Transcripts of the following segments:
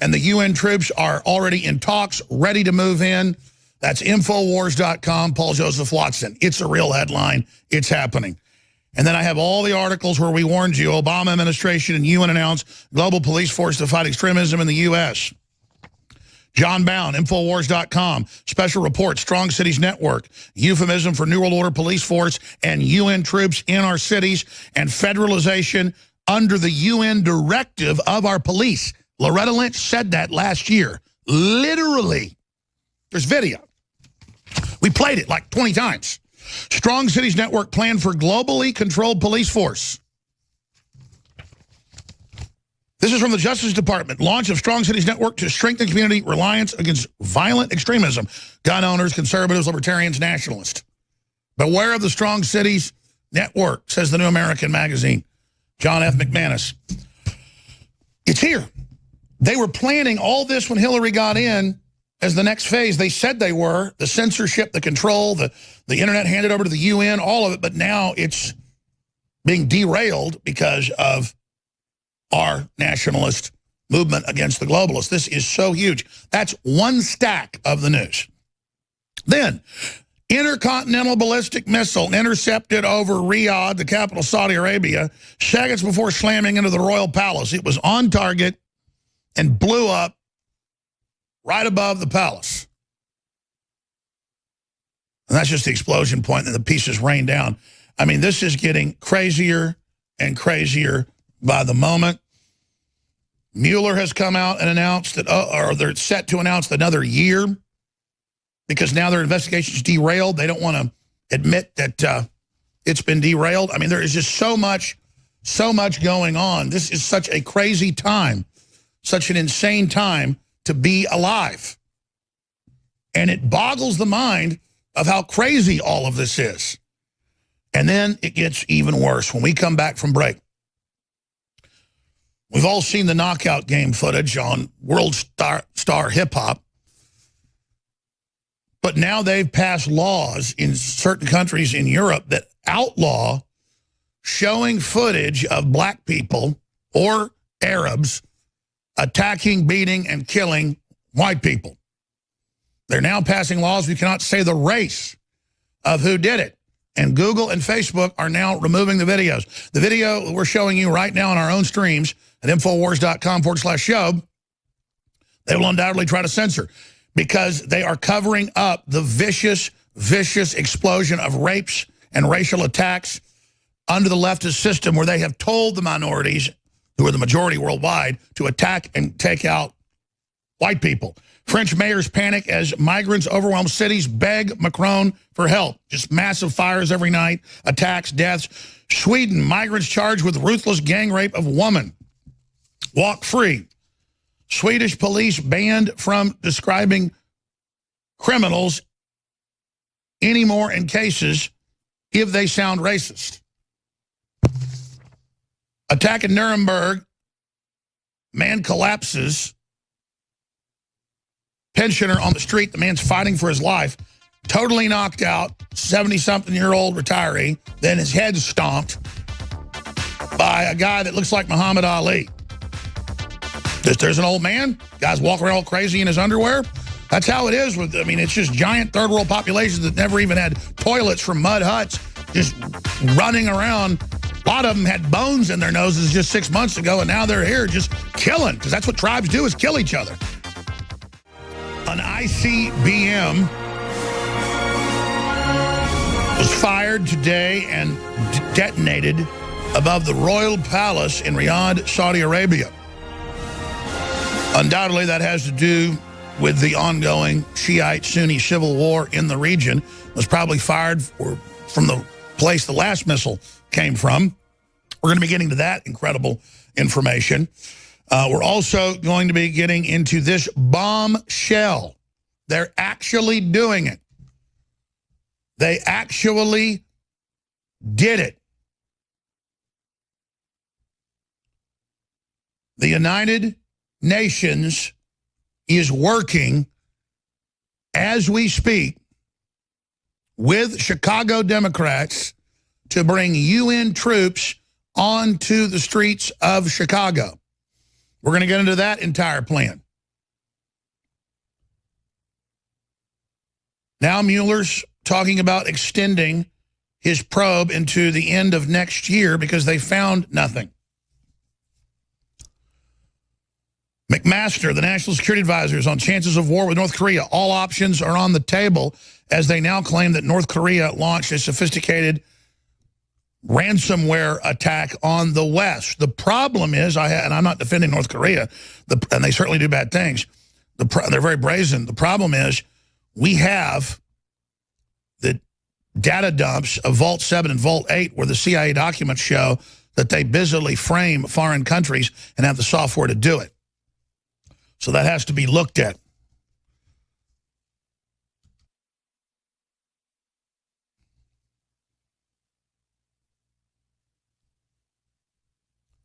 and the UN troops are already in talks, ready to move in. That's INFOWARS.com, Paul Joseph Watson. It's a real headline. It's happening. And then I have all the articles where we warned you. Obama administration and UN announced global police force to fight extremism in the U.S. John Bound, INFOWARS.com, special report, Strong Cities Network, euphemism for New World Order police force and UN troops in our cities, and federalization under the UN directive of our police. Loretta Lynch said that last year. Literally. There's video. We played it like 20 times. Strong Cities Network plan for globally controlled police force. This is from the Justice Department. Launch of Strong Cities Network to strengthen community reliance against violent extremism. Gun owners, conservatives, libertarians, nationalists. Beware of the Strong Cities Network, says the New American Magazine. John F. McManus. It's here. They were planning all this when Hillary got in as the next phase. They said they were. The censorship, the control, the internet handed over to the UN, all of it. But now it's being derailed because of our nationalist movement against the globalists. This is so huge. That's one stack of the news. Then, intercontinental ballistic missile intercepted over Riyadh, the capital of Saudi Arabia, seconds before slamming into the royal palace. It was on target and blew up right above the palace. And that's just the explosion point, and the pieces rain down. I mean, this is getting crazier and crazier by the moment. Mueller has come out and announced that, or they're set to announce another year, because now their investigation's derailed. They don't want to admit that it's been derailed. I mean, there is just so much going on. This is such a crazy time, such an insane time to be alive. And it boggles the mind of how crazy all of this is. And then it gets even worse when we come back from break. We've all seen the knockout game footage on World Star Hip Hop. But now they've passed laws in certain countries in Europe that outlaw showing footage of black people or Arabs attacking, beating, and killing white people. They're now passing laws. We cannot say the race of who did it. And Google and Facebook are now removing the videos. The video we're showing you right now on our own streams at INFOWARS.com/show, they will undoubtedly try to censor, because they are covering up the vicious, vicious explosion of rapes and racial attacks under the leftist system, where they have told the minorities, who are the majority worldwide, to attack and take out white people. French mayors panic as migrants overwhelm cities, beg Macron for help. Just massive fires every night, attacks, deaths. Sweden, migrants charged with ruthless gang rape of woman walk free. Swedish police banned from describing criminals anymore in cases if they sound racist. Attack in Nuremberg, man collapses. Pensioner on the street, the man's fighting for his life, totally knocked out, 70-something-year-old retiree, then his head stomped by a guy that looks like Muhammad Ali. There's an old man, guy's walking around all crazy in his underwear. That's how it is with, I mean, it's just giant third world populations that never even had toilets from mud huts, just running around. A lot of them had bones in their noses just 6 months ago, and now they're here just killing, because that's what tribes do, is kill each other. An ICBM was fired today and detonated above the Royal Palace in Riyadh, Saudi Arabia. Undoubtedly, that has to do with the ongoing Shiite-Sunni civil war in the region. It was probably fired from the place the last missile came from. We're going to be getting to that incredible information. We're also going to be getting into this bombshell. They're actually doing it. They actually did it. The United Nations is working as we speak with Chicago Democrats to bring UN troops onto the streets of Chicago. We're going to get into that entire plan. Now Mueller's talking about extending his probe into the end of next year because they found nothing. McMaster, the National Security Advisor, is on chances of war with North Korea. All options are on the table as they now claim that North Korea launched a sophisticated ransomware attack on the West. The problem is, and I'm not defending North Korea, and they certainly do bad things. They're very brazen. The problem is we have the data dumps of Vault 7 and Vault 8 where the CIA documents show that they busily frame foreign countries and have the software to do it. So that has to be looked at.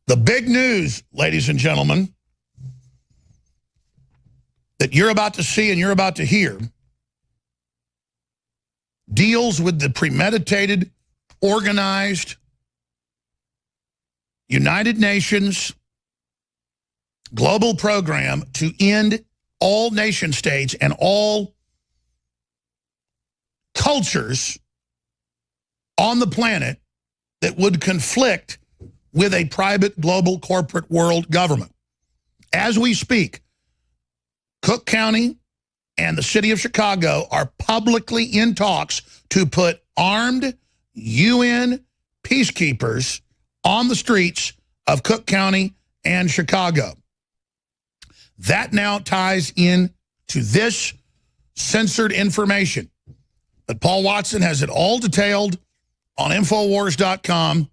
The big news, ladies and gentlemen, that you're about to see and you're about to hear deals with the premeditated, organized, United Nations global program to end all nation states and all cultures on the planet that would conflict with a private global corporate world government. As we speak, Cook County and the city of Chicago are publicly in talks to put armed UN peacekeepers on the streets of Cook County and Chicago. That now ties in to this censored information. But Paul Watson has it all detailed on INFOWARS.com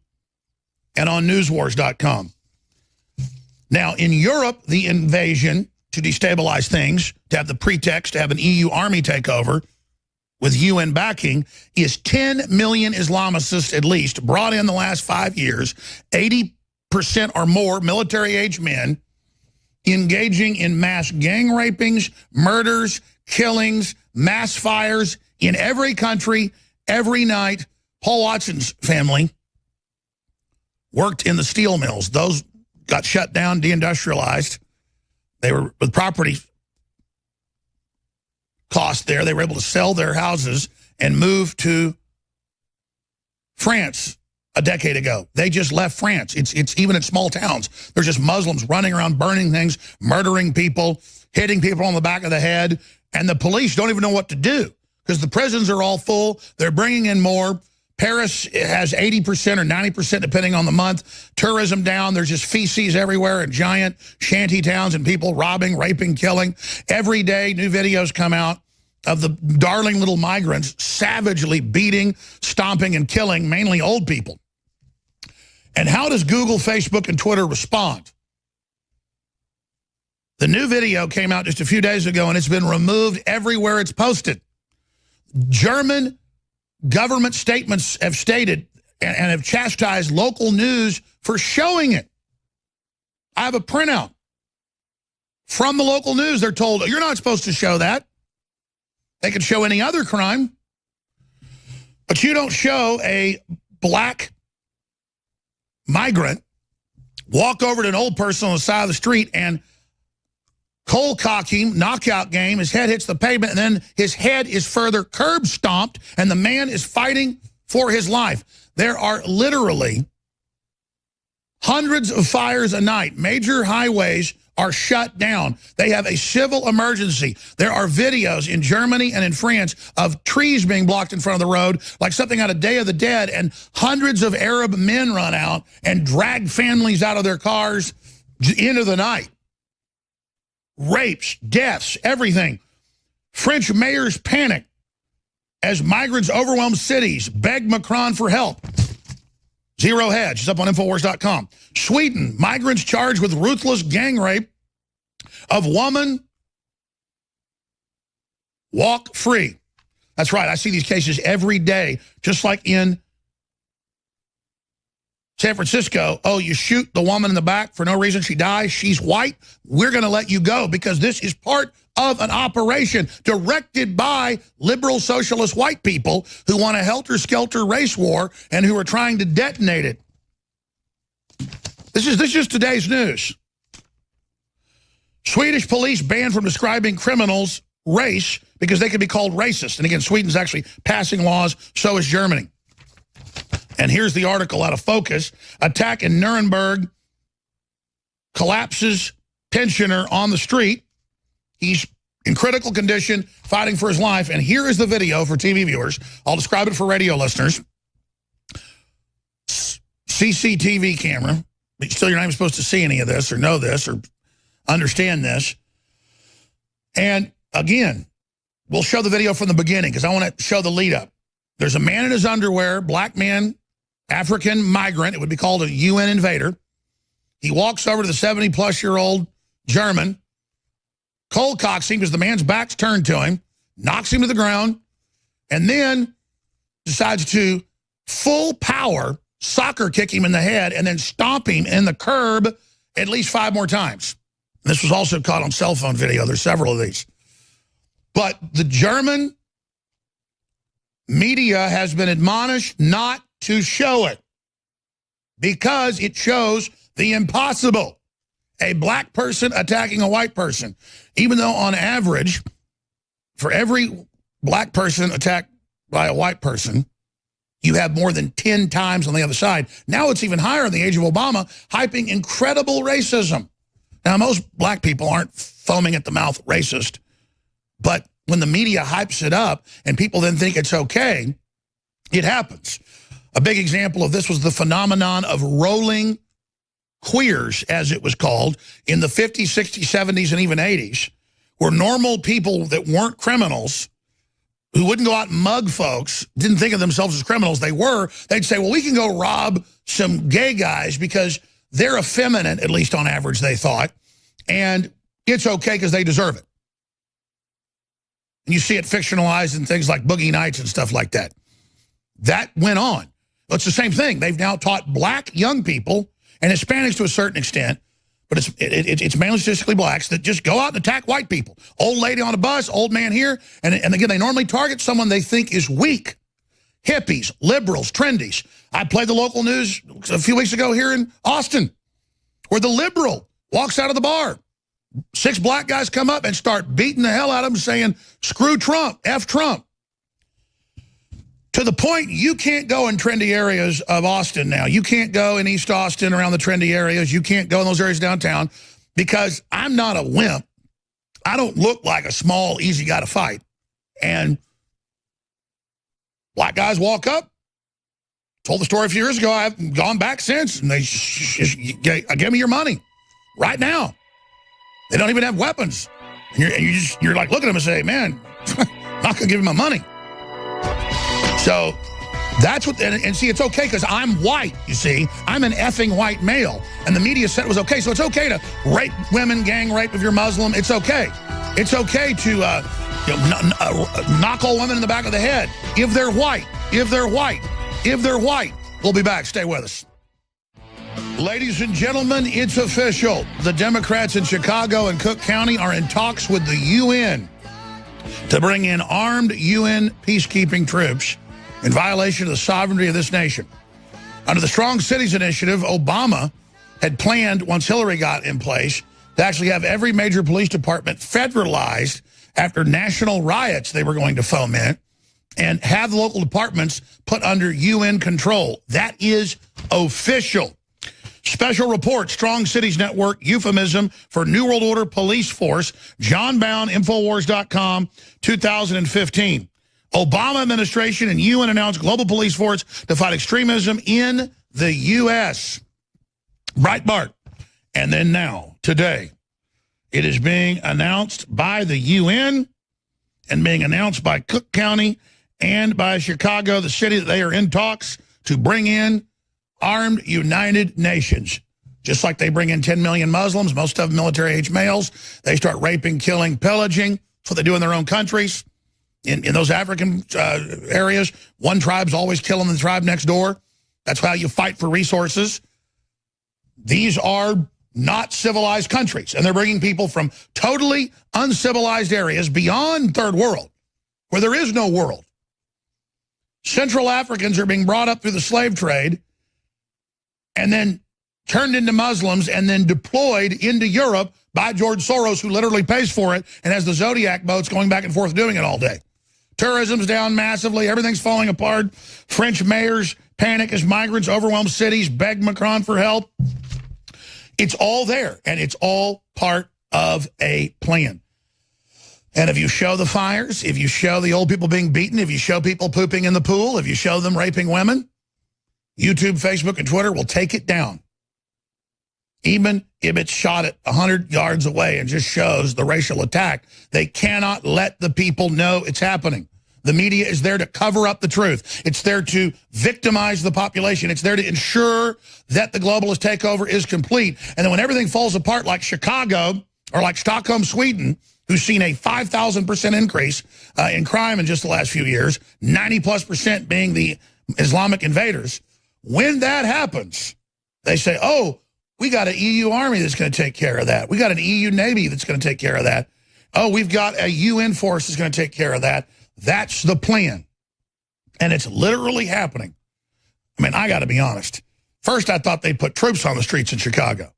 and on NewsWars.com. Now, in Europe, the invasion to destabilize things, to have the pretext to have an EU army take over with UN backing, is 10 million Islamicists at least brought in the last 5 years, 80% or more military-age men, engaging in mass gang rapings, murders, killings, mass fires in every country, every night. Paul Watson's family worked in the steel mills. Those got shut down, deindustrialized. They were, with property cost there, they were able to sell their houses and move to France a decade ago. They just left France. It's even in small towns. There's just Muslims running around, burning things, murdering people, hitting people on the back of the head, and the police don't even know what to do because the prisons are all full. They're bringing in more. Paris has 80% or 90%, depending on the month. Tourism down. There's just feces everywhere in giant shanty towns and people robbing, raping, killing. Every day, new videos come out of the darling little migrants savagely beating, stomping, and killing mainly old people. And how does Google, Facebook, and Twitter respond? The new video came out just a few days ago, and it's been removed everywhere it's posted. German government statements have stated and have chastised local news for showing it. I have a printout from the local news. They're told, you're not supposed to show that. They could show any other crime. But you don't show a black migrant walk over to an old person on the side of the street and cold cock him, knockout game, his head hits the pavement, and then his head is further curb stomped, and the man is fighting for his life. There are literally hundreds of fires a night. Major highways are shut down. They have a civil emergency. There are videos in Germany and in France of trees being blocked in front of the road, like something out of Day of the Dead, and hundreds of Arab men run out and drag families out of their cars into the night. Rapes, deaths, everything. French mayors panic as migrants overwhelm cities, beg Macron for help. Zero Hedge is up on INFOWARS.com. Sweden, migrants charged with ruthless gang rape of woman walk free. That's right, I see these cases every day, just like in San Francisco. Oh, you shoot the woman in the back for no reason, she dies, she's white, we're going to let you go because this is part of an operation directed by liberal socialist white people who want a helter-skelter race war and who are trying to detonate it. This is today's news. Swedish police banned from describing criminals' race because they could be called racist. And again, Sweden's actually passing laws, so is Germany. And here's the article out of Focus. Attack in Nuremberg, collapses pensioner on the street. He's in critical condition, fighting for his life. And here is the video for TV viewers. I'll describe it for radio listeners. CCTV camera. But still, you're not even supposed to see any of this or know this or understand this. And again, we'll show the video from the beginning because I want to show the lead up. There's a man in his underwear, black man, African migrant. It would be called a UN invader. He walks over to the 70-plus-year-old German, cold cocks him because the man's back's turned to him, knocks him to the ground, and then decides to full power soccer kick him in the head and then stomp him in the curb at least 5 more times. And this was also caught on cell phone video. There's several of these. But the German media has been admonished not to show it because it shows the impossible. A black person attacking a white person. Even though on average, for every black person attacked by a white person, you have more than 10 times on the other side. Now it's even higher in the age of Obama, hyping incredible racism. Now, most black people aren't foaming at the mouth racist, but when the media hypes it up and people then think it's okay, it happens. A big example of this was the phenomenon of rolling queers, as it was called, in the 50s, 60s, 70s, and even 80s, where normal people that weren't criminals, who wouldn't go out and mug folks, didn't think of themselves as criminals, they'd say, well, we can go rob some gay guys because they're effeminate, at least on average, they thought, and it's okay because they deserve it. And you see it fictionalized in things like Boogie Nights and stuff like that. That went on. Well, it's the same thing. They've now taught black young people and Hispanics to a certain extent, but it's mainly statistically blacks that just go out and attack white people. Old lady on a bus, old man here, and again, they normally target someone they think is weak. Hippies, liberals, trendies. I played the local news a few weeks ago here in Austin, where the liberal walks out of the bar. 6 black guys come up and start beating the hell out of him, saying, screw Trump, F Trump. To the point you can't go in trendy areas of Austin now. You can't go in East Austin around the trendy areas. You can't go in those areas downtown because I'm not a wimp. I don't look like a small, easy guy to fight. And black guys walk up. Told the story a few years ago. I've gone back since. And they give me your money right now. They don't even have weapons. And you're like looking at them and say, man, I'm not going to give him my money. So that's what, and see, it's okay because I'm white, you see. I'm an effing white male. And the media said it was okay. So it's okay to rape women, gang rape if you're Muslim. It's okay. It's okay to knock old women in the back of the head if they're white, if they're white, if they're white. We'll be back. Stay with us. Ladies and gentlemen, it's official. The Democrats in Chicago and Cook County are in talks with the UN to bring in armed UN peacekeeping troops in violation of the sovereignty of this nation. Under the Strong Cities Initiative, Obama had planned, once Hillary got in place, to actually have every major police department federalized after national riots they were going to foment and have the local departments put under UN control. That is official. Special report, Strong Cities Network, euphemism for New World Order Police Force, John Bound, Infowars.com, 2015. Obama administration and UN announced global police force to fight extremism in the U.S. Breitbart. And then now, today, it is being announced by the UN and being announced by Cook County and by Chicago, the city that they are in talks to bring in armed United Nations. Just like they bring in 10 million Muslims, most of them military-age males. They start raping, killing, pillaging. That's what they do in their own countries. In those African areas, one tribe's always killing the tribe next door. That's how you fight for resources. These are not civilized countries, and they're bringing people from totally uncivilized areas beyond third world, where there is no world. Central Africans are being brought up through the slave trade and then turned into Muslims and then deployed into Europe by George Soros, who literally pays for it and has the Zodiac boats going back and forth doing it all day. Tourism's down massively. Everything's falling apart. French mayors panic as migrants overwhelm cities, beg Macron for help. It's all there, and it's all part of a plan. And if you show the fires, if you show the old people being beaten, if you show people pooping in the pool, if you show them raping women, YouTube, Facebook, and Twitter will take it down. Even if it's shot at 100 yards away and just shows the racial attack, they cannot let the people know it's happening. The media is there to cover up the truth. It's there to victimize the population. It's there to ensure that the globalist takeover is complete. And then when everything falls apart like Chicago or like Stockholm, Sweden, who's seen a 5,000% increase in crime in just the last few years, 90+% being the Islamic invaders, when that happens, they say, oh, we got an EU army that's going to take care of that. We got an EU Navy that's going to take care of that. Oh, we've got a UN force that's going to take care of that. That's the plan. And it's literally happening. I mean, I got to be honest. First, I thought they'd put troops on the streets in Chicago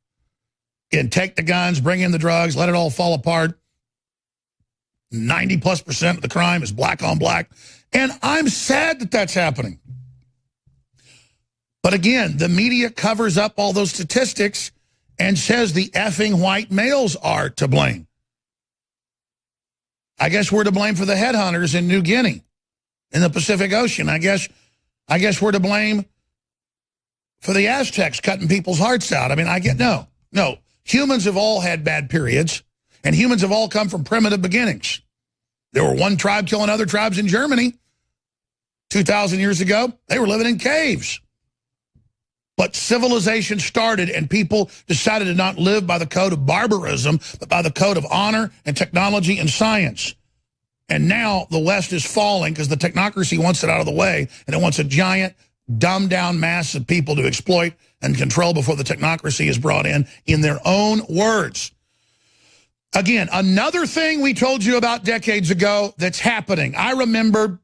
and take the guns, bring in the drugs, let it all fall apart. 90+% of the crime is black on black. And I'm sad that that's happening. But again, the media covers up all those statistics and says the effing white males are to blame. I guess we're to blame for the headhunters in New Guinea, in the Pacific Ocean. I guess we're to blame for the Aztecs cutting people's hearts out. I mean, no. Humans have all had bad periods, and humans have all come from primitive beginnings. There were one tribe killing other tribes in Germany 2,000 years ago. They were living in caves. But civilization started, and people decided to not live by the code of barbarism, but by the code of honor and technology and science. And now the West is falling because the technocracy wants it out of the way, and it wants a giant, dumbed-down mass of people to exploit and control before the technocracy is brought in their own words. Again, another thing we told you about decades ago that's happening. I remember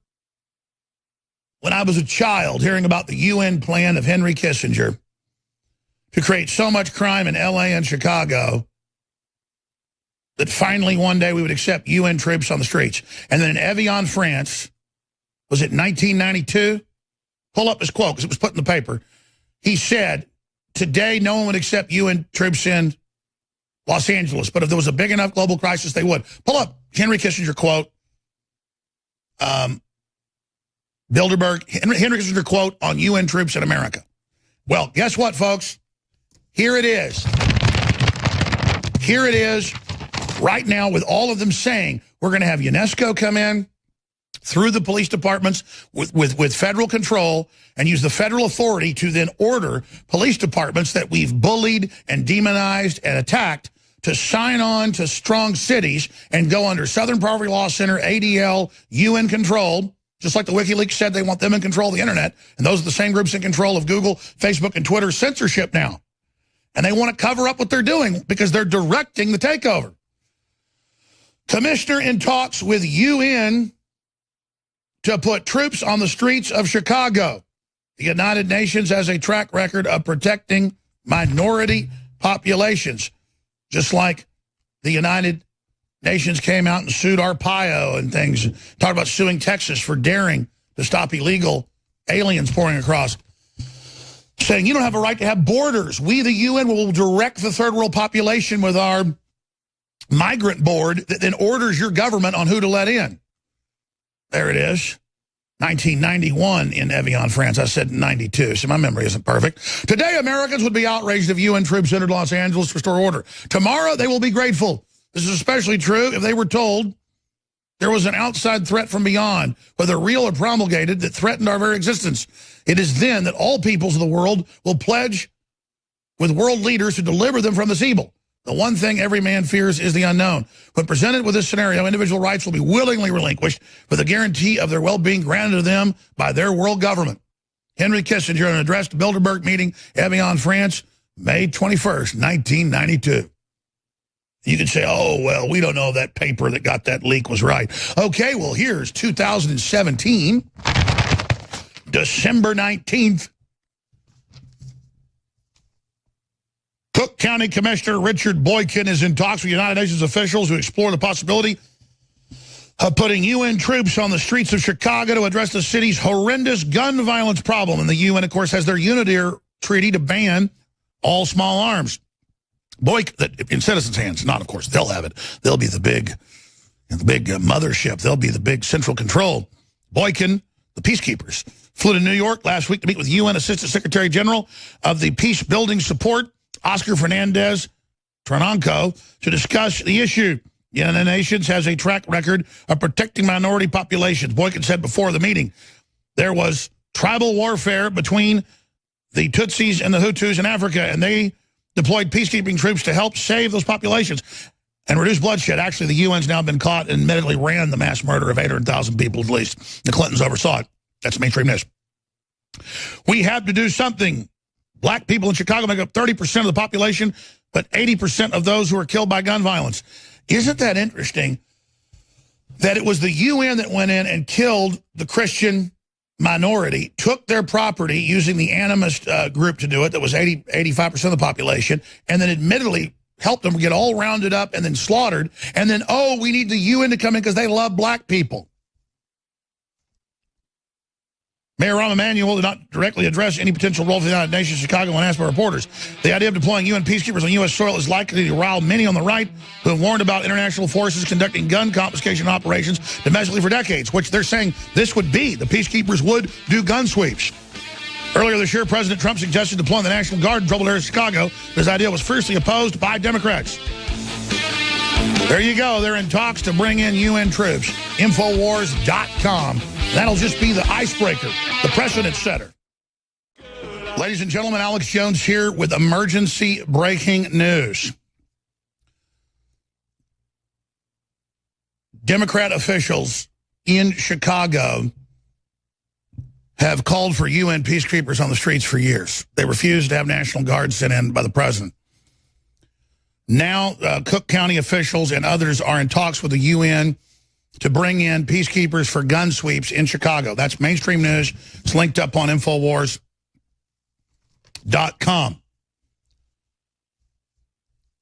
when I was a child hearing about the UN plan of Henry Kissinger to create so much crime in LA and Chicago that finally one day we would accept UN troops on the streets. And then in Evian, France, was it 1992? Pull up his quote because it was put in the paper. He said, today no one would accept UN troops in Los Angeles, but if there was a big enough global crisis, they would. Pull up Henry Kissinger quote. Bilderberg, Henry Kissinger quote on UN troops in America. Well, guess what, folks? Here it is. Here it is right now with all of them saying we're going to have UNESCO come in through the police departments with federal control and use the federal authority to then order police departments that we've bullied and demonized and attacked to sign on to strong cities and go under Southern Poverty Law Center, ADL, UN control. Just like the WikiLeaks said they want them in control of the internet. And those are the same groups in control of Google, Facebook, and Twitter censorship now. And they want to cover up what they're doing because they're directing the takeover. Commissioner in talks with UN to put troops on the streets of Chicago. The United Nations has a track record of protecting minority populations. Just like the United Nations came out and sued Arpaio and things, talked about suing Texas for daring to stop illegal aliens pouring across, saying you don't have a right to have borders. We, the UN, will direct the third world population with our migrant board that then orders your government on who to let in. There it is. 1991 in Evian, France. I said 92, so my memory isn't perfect. Today, Americans would be outraged if UN troops entered Los Angeles to restore order. Tomorrow, they will be grateful. This is especially true if they were told there was an outside threat from beyond, whether real or promulgated, that threatened our very existence. It is then that all peoples of the world will pledge with world leaders to deliver them from this evil. The one thing every man fears is the unknown. When presented with this scenario, individual rights will be willingly relinquished with a guarantee of their well-being granted to them by their world government. Henry Kissinger, in an address to Bilderberg meeting, Evian, France, May 21st, 1992. You could say, oh, well, we don't know if that paper that got that leak was right. Okay, well, here's 2017, December 19th. Cook County Commissioner Richard Boykin is in talks with United Nations officials who explore the possibility of putting UN troops on the streets of Chicago to address the city's horrendous gun violence problem. And the UN, of course, has their Unity Treaty to ban all small arms. Boykin, in citizens' hands, not, of course, they'll have it. They'll be the big mothership. They'll be the big central control. Boykin, the peacekeepers, flew to New York last week to meet with UN Assistant Secretary General of the Peace Building Support, Oscar Fernandez Trananco, to discuss the issue. The United Nations has a track record of protecting minority populations. Boykin said before the meeting there was tribal warfare between the Tutsis and the Hutus in Africa, and they deployed peacekeeping troops to help save those populations and reduce bloodshed. Actually, the UN's now been caught and admittedly ran the mass murder of 800,000 people at least. The Clintons oversaw it. That's mainstream news. We have to do something. Black people in Chicago make up 30% of the population, but 80% of those who are killed by gun violence. Isn't that interesting that it was the UN that went in and killed the Christian minority, took their property using the animist group to do it, that was 85% of the population, and then admittedly helped them get all rounded up and then slaughtered, and then, oh, we need the UN to come in because they love black people. Mayor Rahm Emanuel did not directly address any potential role for the United Nations Chicago when asked by reporters. The idea of deploying UN peacekeepers on U.S. soil is likely to rile many on the right who have warned about international forces conducting gun confiscation operations domestically for decades, which they're saying this would be. The peacekeepers would do gun sweeps. Earlier this year, President Trump suggested deploying the National Guard in troubled areas of Chicago. His idea was fiercely opposed by Democrats. There you go. They're in talks to bring in UN troops. INFOWARS.com. That'll just be the icebreaker, the precedent setter. Ladies and gentlemen, Alex Jones here with emergency breaking news. Democrat officials in Chicago have called for UN peacekeepers on the streets for years. They refused to have National Guard sent in by the president. Now, Cook County officials and others are in talks with the UN to bring in peacekeepers for gun sweeps in Chicago. That's mainstream news. It's linked up on INFOWARS.com.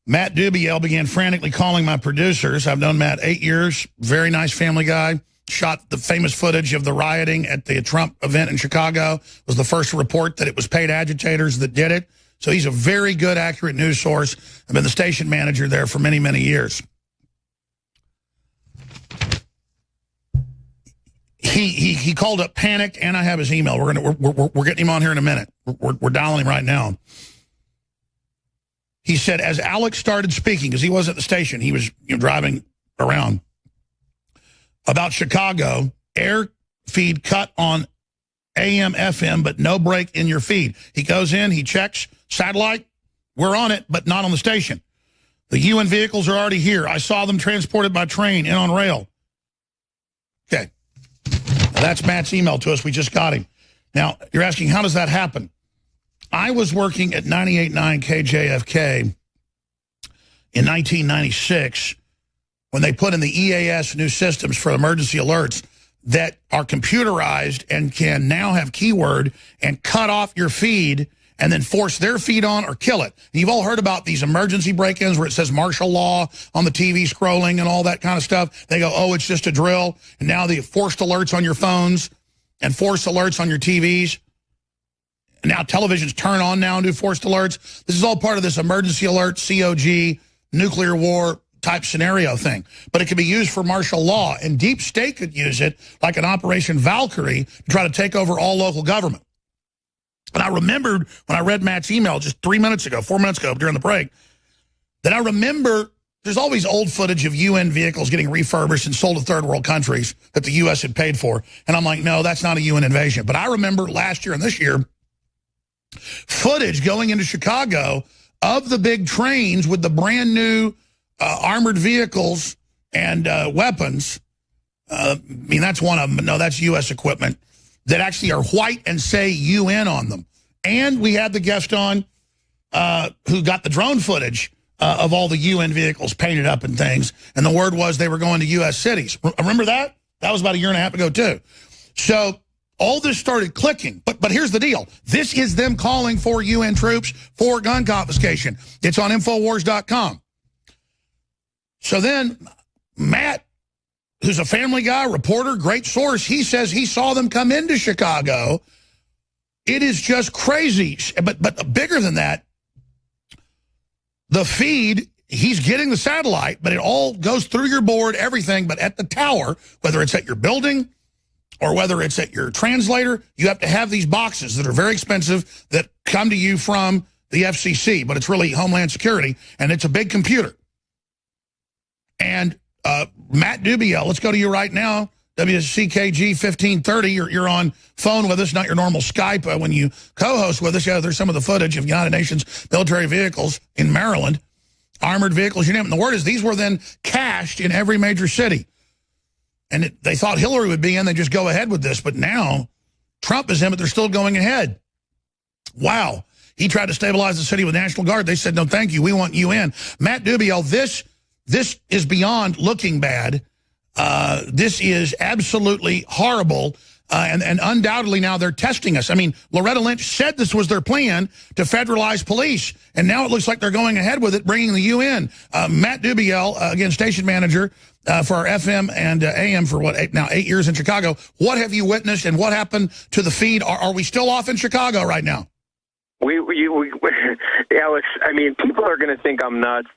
Matt Dubiel began frantically calling my producers. I've known Matt 8 years. Very nice family guy. Shot the famous footage of the rioting at the Trump event in Chicago. Was the first to report that it was paid agitators that did it. So he's a very good, accurate news source. I've been the station manager there for many, many years. He called up panicked, and I have his email. We're getting him on here in a minute. We're dialing him right now. He said, as Alex started speaking, because he was at the station, he was driving around, about Chicago, air feed cut on AM, FM, but no break in your feed. He goes in, he checks, satellite, we're on it, but not on the station. The UN vehicles are already here. I saw them transported by train and on rail. Okay. Now, that's Matt's email to us. We just got him. Now, you're asking, how does that happen? I was working at 98.9 KJFK in 1996 when they put in the EAS new systems for emergency alerts that are computerized and can now have keyword and cut off your feed and then force their feed on or kill it. And you've all heard about these emergency break-ins where it says martial law on the TV scrolling and all that kind of stuff. They go, oh, it's just a drill. And now the forced alerts on your phones and forced alerts on your TVs. And now televisions turn on now and do forced alerts. This is all part of this emergency alert, COG, nuclear war type scenario thing. But it can be used for martial law. And Deep State could use it like an Operation Valkyrie to try to take over all local government. And I remembered when I read Matt's email just 4 minutes ago during the break, that I remember there's always old footage of UN vehicles getting refurbished and sold to third world countries that the U.S. had paid for. And I'm like, no, that's not a UN invasion. But I remember last year and this year, footage going into Chicago of the big trains with the brand new armored vehicles and weapons. I mean, that's one of them, but no, that's U.S. equipment that actually are white and say UN on them. And we had the guest on who got the drone footage of all the UN vehicles painted up and things. And the word was they were going to U.S. cities. Remember that? That was about a year and a half ago, too. So all this started clicking. But here's the deal. This is them calling for UN troops for gun confiscation. It's on INFOWARS.com. So then Matt, who's a Family Guy reporter, great source, he says he saw them come into Chicago. It is just crazy. But bigger than that, the feed, he's getting the satellite, but it all goes through your board, everything, but at the tower, whether it's at your building or whether it's at your translator, you have to have these boxes that are very expensive that come to you from the FCC, but it's really Homeland Security, and it's a big computer. And Matt Dubiel, let's go to you right now, WCKG 1530. You're on phone with us, not your normal Skype when you co-host with us. Yeah, there's some of the footage of United Nations military vehicles in Maryland, armored vehicles, you name it. And the word is these were then cached in every major city. And they thought Hillary would be in, they just go ahead with this. But now Trump is in, but they're still going ahead. Wow. He tried to stabilize the city with National Guard. They said, no, thank you. We want you in. Matt Dubiel, this is beyond looking bad. This is absolutely horrible. And undoubtedly now they're testing us. I mean, Loretta Lynch said this was their plan to federalize police. And now it looks like they're going ahead with it, bringing the UN. Matt Dubiel, again, station manager for our FM and AM for what, 8 years in Chicago. What have you witnessed and what happened to the feed? Are we still off in Chicago right now? Alex, I mean, people are going to think I'm nuts.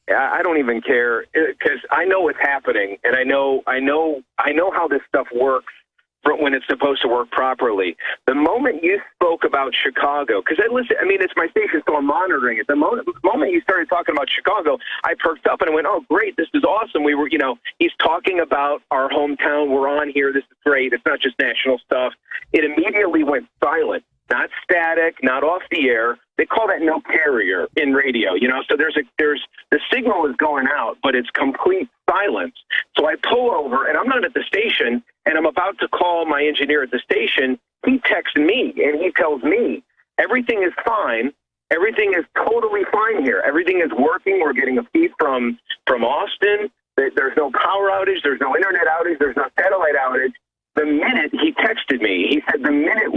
I don't even care because I know what's happening, and I know how this stuff works when it's supposed to work properly. The moment you spoke about Chicago, because it's my station, so I'm monitoring it. The moment you started talking about Chicago, I perked up and I went, oh, great, this is awesome. We were, he's talking about our hometown. We're on here. This is great. It's not just national stuff. It immediately went silent. Not static, not off the air. They call that no carrier in radio, So there's the signal is going out, but it's complete silence. So I pull over, and I'm not at the station, and I'm about to call my engineer at the station. He texts me, and he tells me everything is fine. Everything is totally fine here. Everything is working. We're getting a feed from Austin. There's no power outage. There's no internet outage. There's no satellite outage. The minute he texted me, he said the minute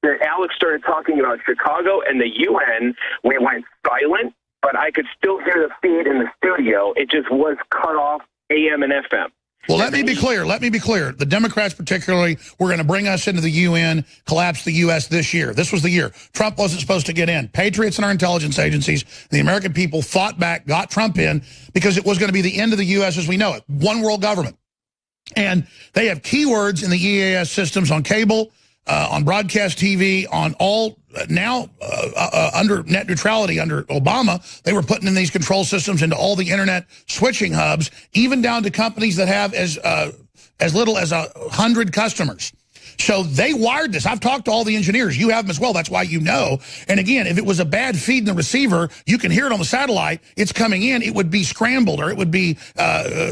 that Alex started talking about Chicago and the UN, we went silent, but I could still hear the feed in the studio. It just was cut off AM and FM. Well, let me be clear. The Democrats particularly were going to bring us into the UN, collapse the U.S. this year. This was the year. Trump wasn't supposed to get in. Patriots and our intelligence agencies, the American people fought back, got Trump in, because it was going to be the end of the U.S. as we know it. One world government. And they have keywords in the EAS systems on cable, on broadcast TV, on all now under net neutrality under Obama. They were putting in these control systems into all the internet switching hubs, even down to companies that have as little as 100 customers. So they wired this. I've talked to all the engineers. You have them as well. That's why you know. And again, if it was a bad feed in the receiver, you can hear it on the satellite. It's coming in. It would be scrambled or it would be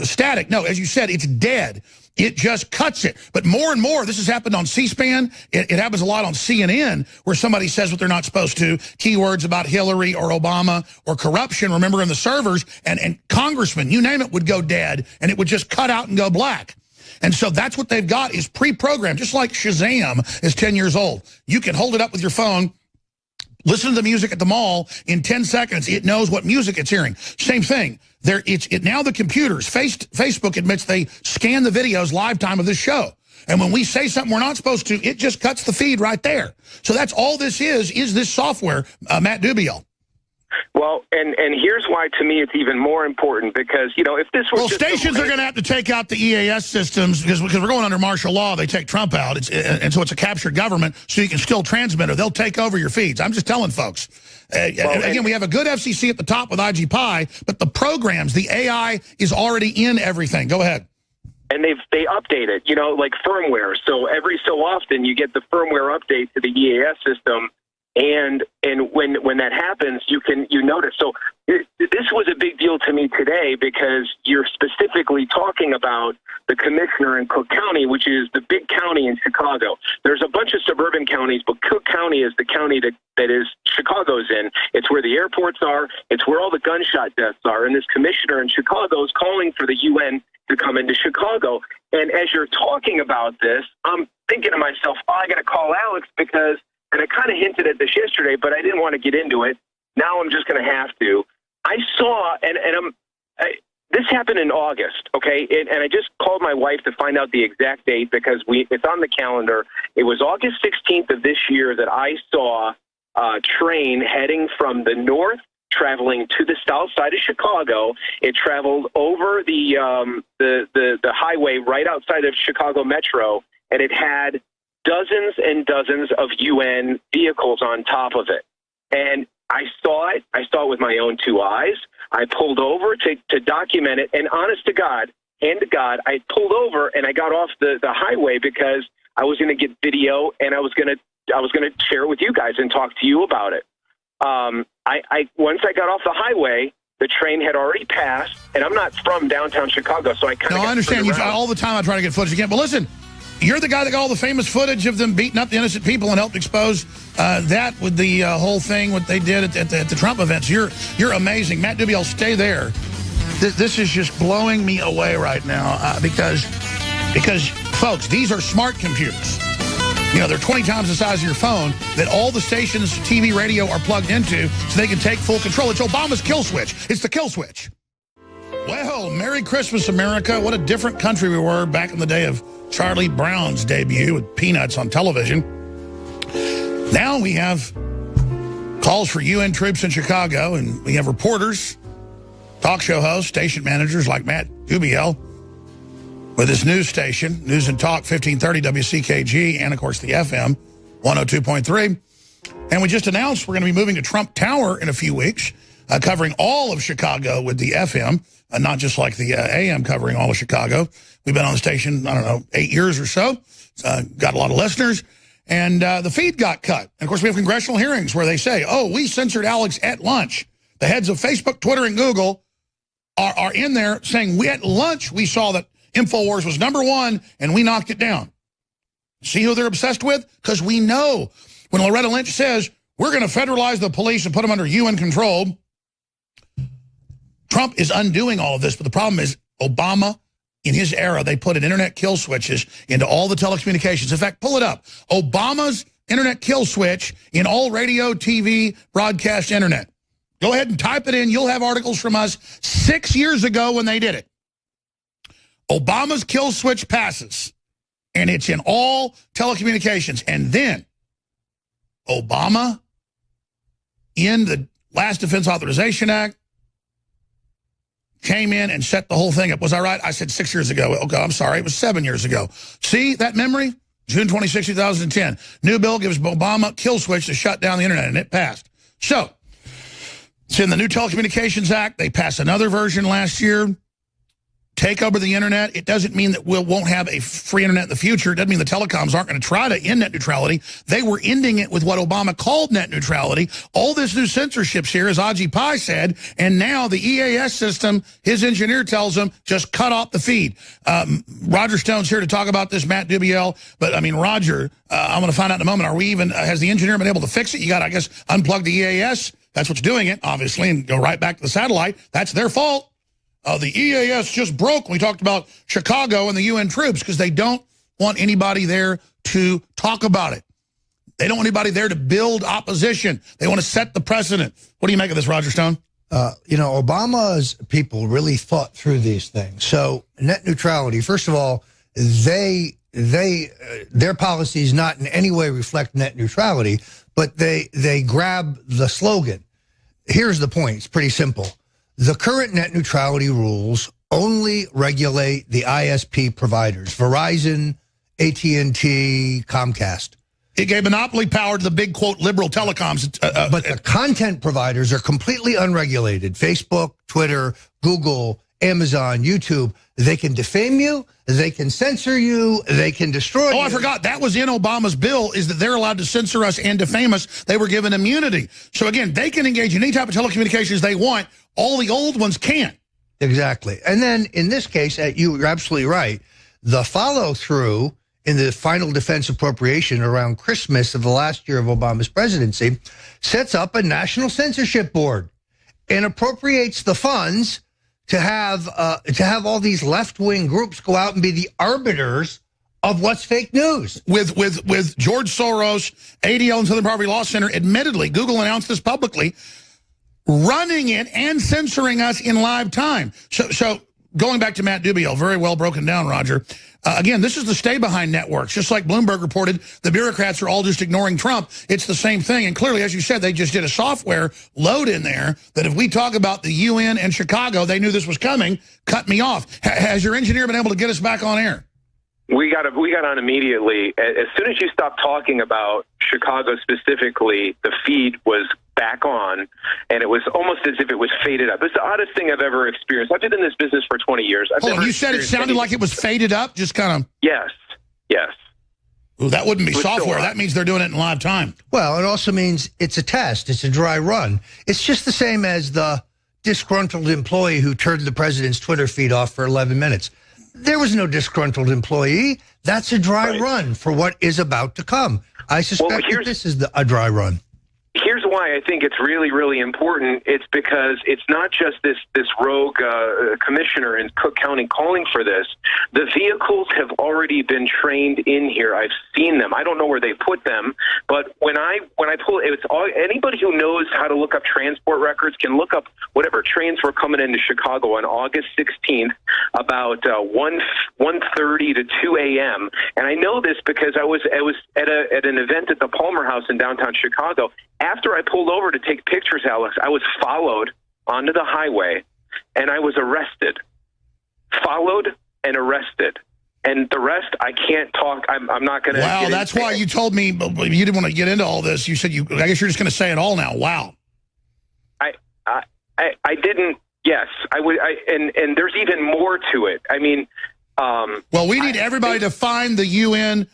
static. No, as you said, it's dead. It just cuts it. But more and more, this has happened on C-SPAN. It happens a lot on CNN, where somebody says what they're not supposed to. Keywords about Hillary or Obama or corruption, remember, in the servers. And congressmen, you name it, would go dead. And it would just cut out and go black. And so that's what they've got, is pre-programmed, just like Shazam is 10 years old. You can hold it up with your phone, listen to the music at the mall. In 10 seconds, it knows what music it's hearing. Same thing. Now the computers, Facebook admits they scan the videos live time of this show. And when we say something we're not supposed to, it just cuts the feed right there. So that's all this is this software, Matt Dubiel. Well, and here's why, to me, it's even more important, because, if this were stations are going to have to take out the EAS systems because we're going under martial law. They take Trump out, and so it's a captured government, so you can still transmit, or they'll take over your feeds. I'm just telling folks. Again, we have a good FCC at the top with IG-Pi, but the programs, the AI is already in everything. Go ahead. And they update it, like firmware. So every so often you get the firmware update to the EAS system. And when that happens, you notice. So this was a big deal to me today because you're specifically talking about the commissioner in Cook County, which is the big county in Chicago. There's a bunch of suburban counties, but Cook County is the county that is Chicago's in. It's where the airports are. It's where all the gunshot deaths are. And this commissioner in Chicago is calling for the UN to come into Chicago. And as you're talking about this, I'm thinking to myself, oh, I got to call Alex because, and I kind of hinted at this yesterday, but I didn't want to get into it. Now I'm just going to have to. I saw, this happened in August, okay? And I just called my wife to find out the exact date because it's on the calendar. It was August 16th of this year that I saw a train heading from the north, traveling to the south side of Chicago. It traveled over the highway right outside of Chicago Metro, and it had dozens and dozens of UN vehicles on top of it. And I saw it. I saw it with my own two eyes. I pulled over to document it. And honest to God, hand to God, I pulled over and I got off the highway because I was going to get video and I was going to share it with you guys and talk to you about it. Once I got off the highway, the train had already passed, and I'm not from downtown Chicago, so I kind of. No, I understand. You all the time. I try to get footage again, but listen. You're the guy that got all the famous footage of them beating up the innocent people and helped expose that with the whole thing, what they did at the Trump events. You're amazing. Matt Dubiel, stay there. This is just blowing me away right now because, folks, these are smart computers. You know, they're 20 times the size of your phone that all the stations, TV, radio are plugged into so they can take full control. It's Obama's kill switch. It's the kill switch. Well, Merry Christmas, America. What a different country we were back in the day of Charlie Brown's debut with Peanuts on television. Now we have calls for UN troops in Chicago, and we have reporters, talk show hosts, station managers like Matt Dubiel with his news station, News and Talk 1530 WCKG, and, of course, the FM 102.3. And we just announced we're going to be moving to Trump Tower in a few weeks, covering all of Chicago with the FM. Not just like the AM covering all of Chicago. We've been on the station, I don't know, 8 years or so. Got a lot of listeners. And the feed got cut. And, of course, we have congressional hearings where they say, oh, we censored Alex at lunch. The heads of Facebook, Twitter, and Google are in there saying, we at lunch, we saw that INFOWARS was #1, and we knocked it down. See who they're obsessed with? Because we know when Loretta Lynch says, we're going to federalize the police and put them under UN control, Trump is undoing all of this, but the problem is Obama, in his era, they put in internet kill switches into all the telecommunications. In fact, pull it up. Obama's internet kill switch in all radio, TV, broadcast internet. Go ahead and type it in. You'll have articles from us 6 years ago when they did it. Obama's kill switch passes, and it's in all telecommunications. And then Obama, in the last Defense Authorization Act, came in and set the whole thing up. Was I right? I said 6 years ago. Okay, I'm sorry. It was 7 years ago. See that memory? June 26, 2010. New bill gives Obama kill switch to shut down the internet, and it passed. So, it's in the new Telecommunications Act. They passed another version last year. Take over the internet. It doesn't mean that we won't have a free internet in the future. It doesn't mean the telecoms aren't going to try to end net neutrality. They were ending it with what Obama called net neutrality. All this new censorship's here, as Ajit Pai said, and now the EAS system, his engineer tells him, just cut off the feed. Roger Stone's here to talk about this, Matt Dubiel. But, I mean, Roger, I'm going to find out in a moment, has the engineer been able to fix it? You got to, I guess, unplug the EAS. That's what's doing it, obviously, and go right back to the satellite. That's their fault. The EAS just broke when we talked about Chicago and the UN troops because they don't want anybody there to talk about it. They don't want anybody there to build opposition. They want to set the precedent. What do you make of this, Roger Stone? You know, Obama's people really thought through these things. So net neutrality, first of all, their policies not in any way reflect net neutrality, but they grab the slogan. Here's the point. It's pretty simple. The current net neutrality rules only regulate the ISP providers, Verizon, AT&T, Comcast. It gave monopoly power to the big, quote, liberal telecoms. But the content providers are completely unregulated. Facebook, Twitter, Google, Amazon, YouTube. They can defame you, they can censor you, they can destroy you. Oh, I forgot. That was in Obama's bill, is that they're allowed to censor us and defame us. They were given immunity. So again, they can engage in any type of telecommunications they want. All the old ones can't. Exactly. And then in this case, you're absolutely right. The follow-through in the final defense appropriation around Christmas of the last year of Obama's presidency sets up a national censorship board and appropriates the funds to have all these left-wing groups go out and be the arbiters of what's fake news. With George Soros, ADL and Southern Poverty Law Center, admittedly, Google announced this publicly, running it and censoring us in live time. So going back to Matt Dubiel, very well broken down, Roger. Again, this is the stay-behind networks. Just like Bloomberg reported, the bureaucrats are all just ignoring Trump. It's the same thing. And clearly, as you said, they just did a software load in there that if we talk about the UN and Chicago, they knew this was coming, cut me off. Has your engineer been able to get us back on air? We got on immediately. As soon as you stopped talking about Chicago specifically, the feed was back on, and it was almost as if it was faded up. It's the oddest thing I've ever experienced. I've been in this business for 20 years. Hold on, you said it sounded like it was faded up, just kind of... Yes. Ooh, that wouldn't be software. That means they're doing it in live time. Well, it also means it's a test. It's a dry run. It's just the same as the disgruntled employee who turned the president's Twitter feed off for 11 minutes. There was no disgruntled employee. That's a dry run for what is about to come. I suspect that this is a dry run. Here's why I think it's really, really important. It's because it's not just this rogue commissioner in Cook County calling for this. The vehicles have already been trained in here. I've seen them. I don't know where they put them, but when I pull it's all, anybody who knows how to look up transport records can look up whatever trains were coming into Chicago on August 16th about 1:30 to 2 a.m. And I know this because I was at an event at the Palmer House in downtown Chicago. After I pulled over to take pictures, Alex, I was followed onto the highway, and I was arrested. Followed and arrested. And the rest, I can't talk. I'm not going to. Wow, that's why you told me you didn't want to get into all this. You said I guess you're just going to say it all now. Wow. I didn't. Yes, I would. And there's even more to it. I mean. Well, we need everybody to find the UN.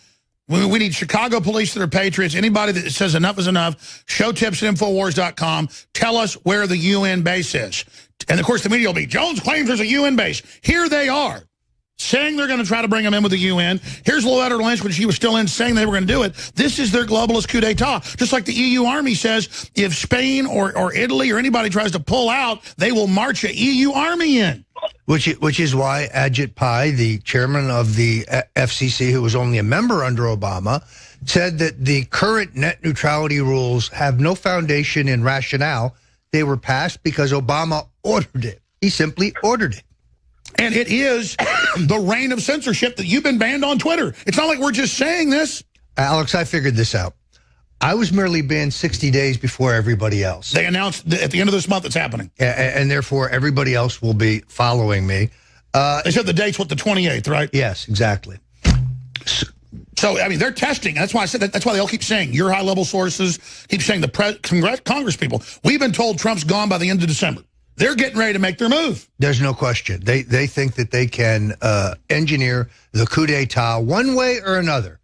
We need Chicago police that are patriots. Anybody that says enough is enough, show tips at Infowars.com. Tell us where the UN base is. And, of course, the media will be, Jones claims there's a UN base. Here they are, saying they're going to try to bring them in with the UN. Here's Loretta Lynch when she was still in saying they were going to do it. This is their globalist coup d'etat. Just like the EU army says, if Spain or Italy or anybody tries to pull out, they will march a EU army in. Which is why Ajit Pai, the chairman of the FCC, who was only a member under Obama, said that the current net neutrality rules have no foundation in rationale. They were passed because Obama ordered it. He simply ordered it. And it is the reign of censorship that you've been banned on Twitter. It's not like we're just saying this. Alex, I figured this out. I was merely banned 60 days before everybody else. They announced at the end of this month it's happening. And therefore, everybody else will be following me. They said the date's the 28th, right? Yes, exactly. So, I mean, they're testing. That's why I said that. That's why they all keep saying your high-level sources, keep saying the Congress people. We've been told Trump's gone by the end of December. They're getting ready to make their move. There's no question. They think that they can engineer the coup d'etat one way or another.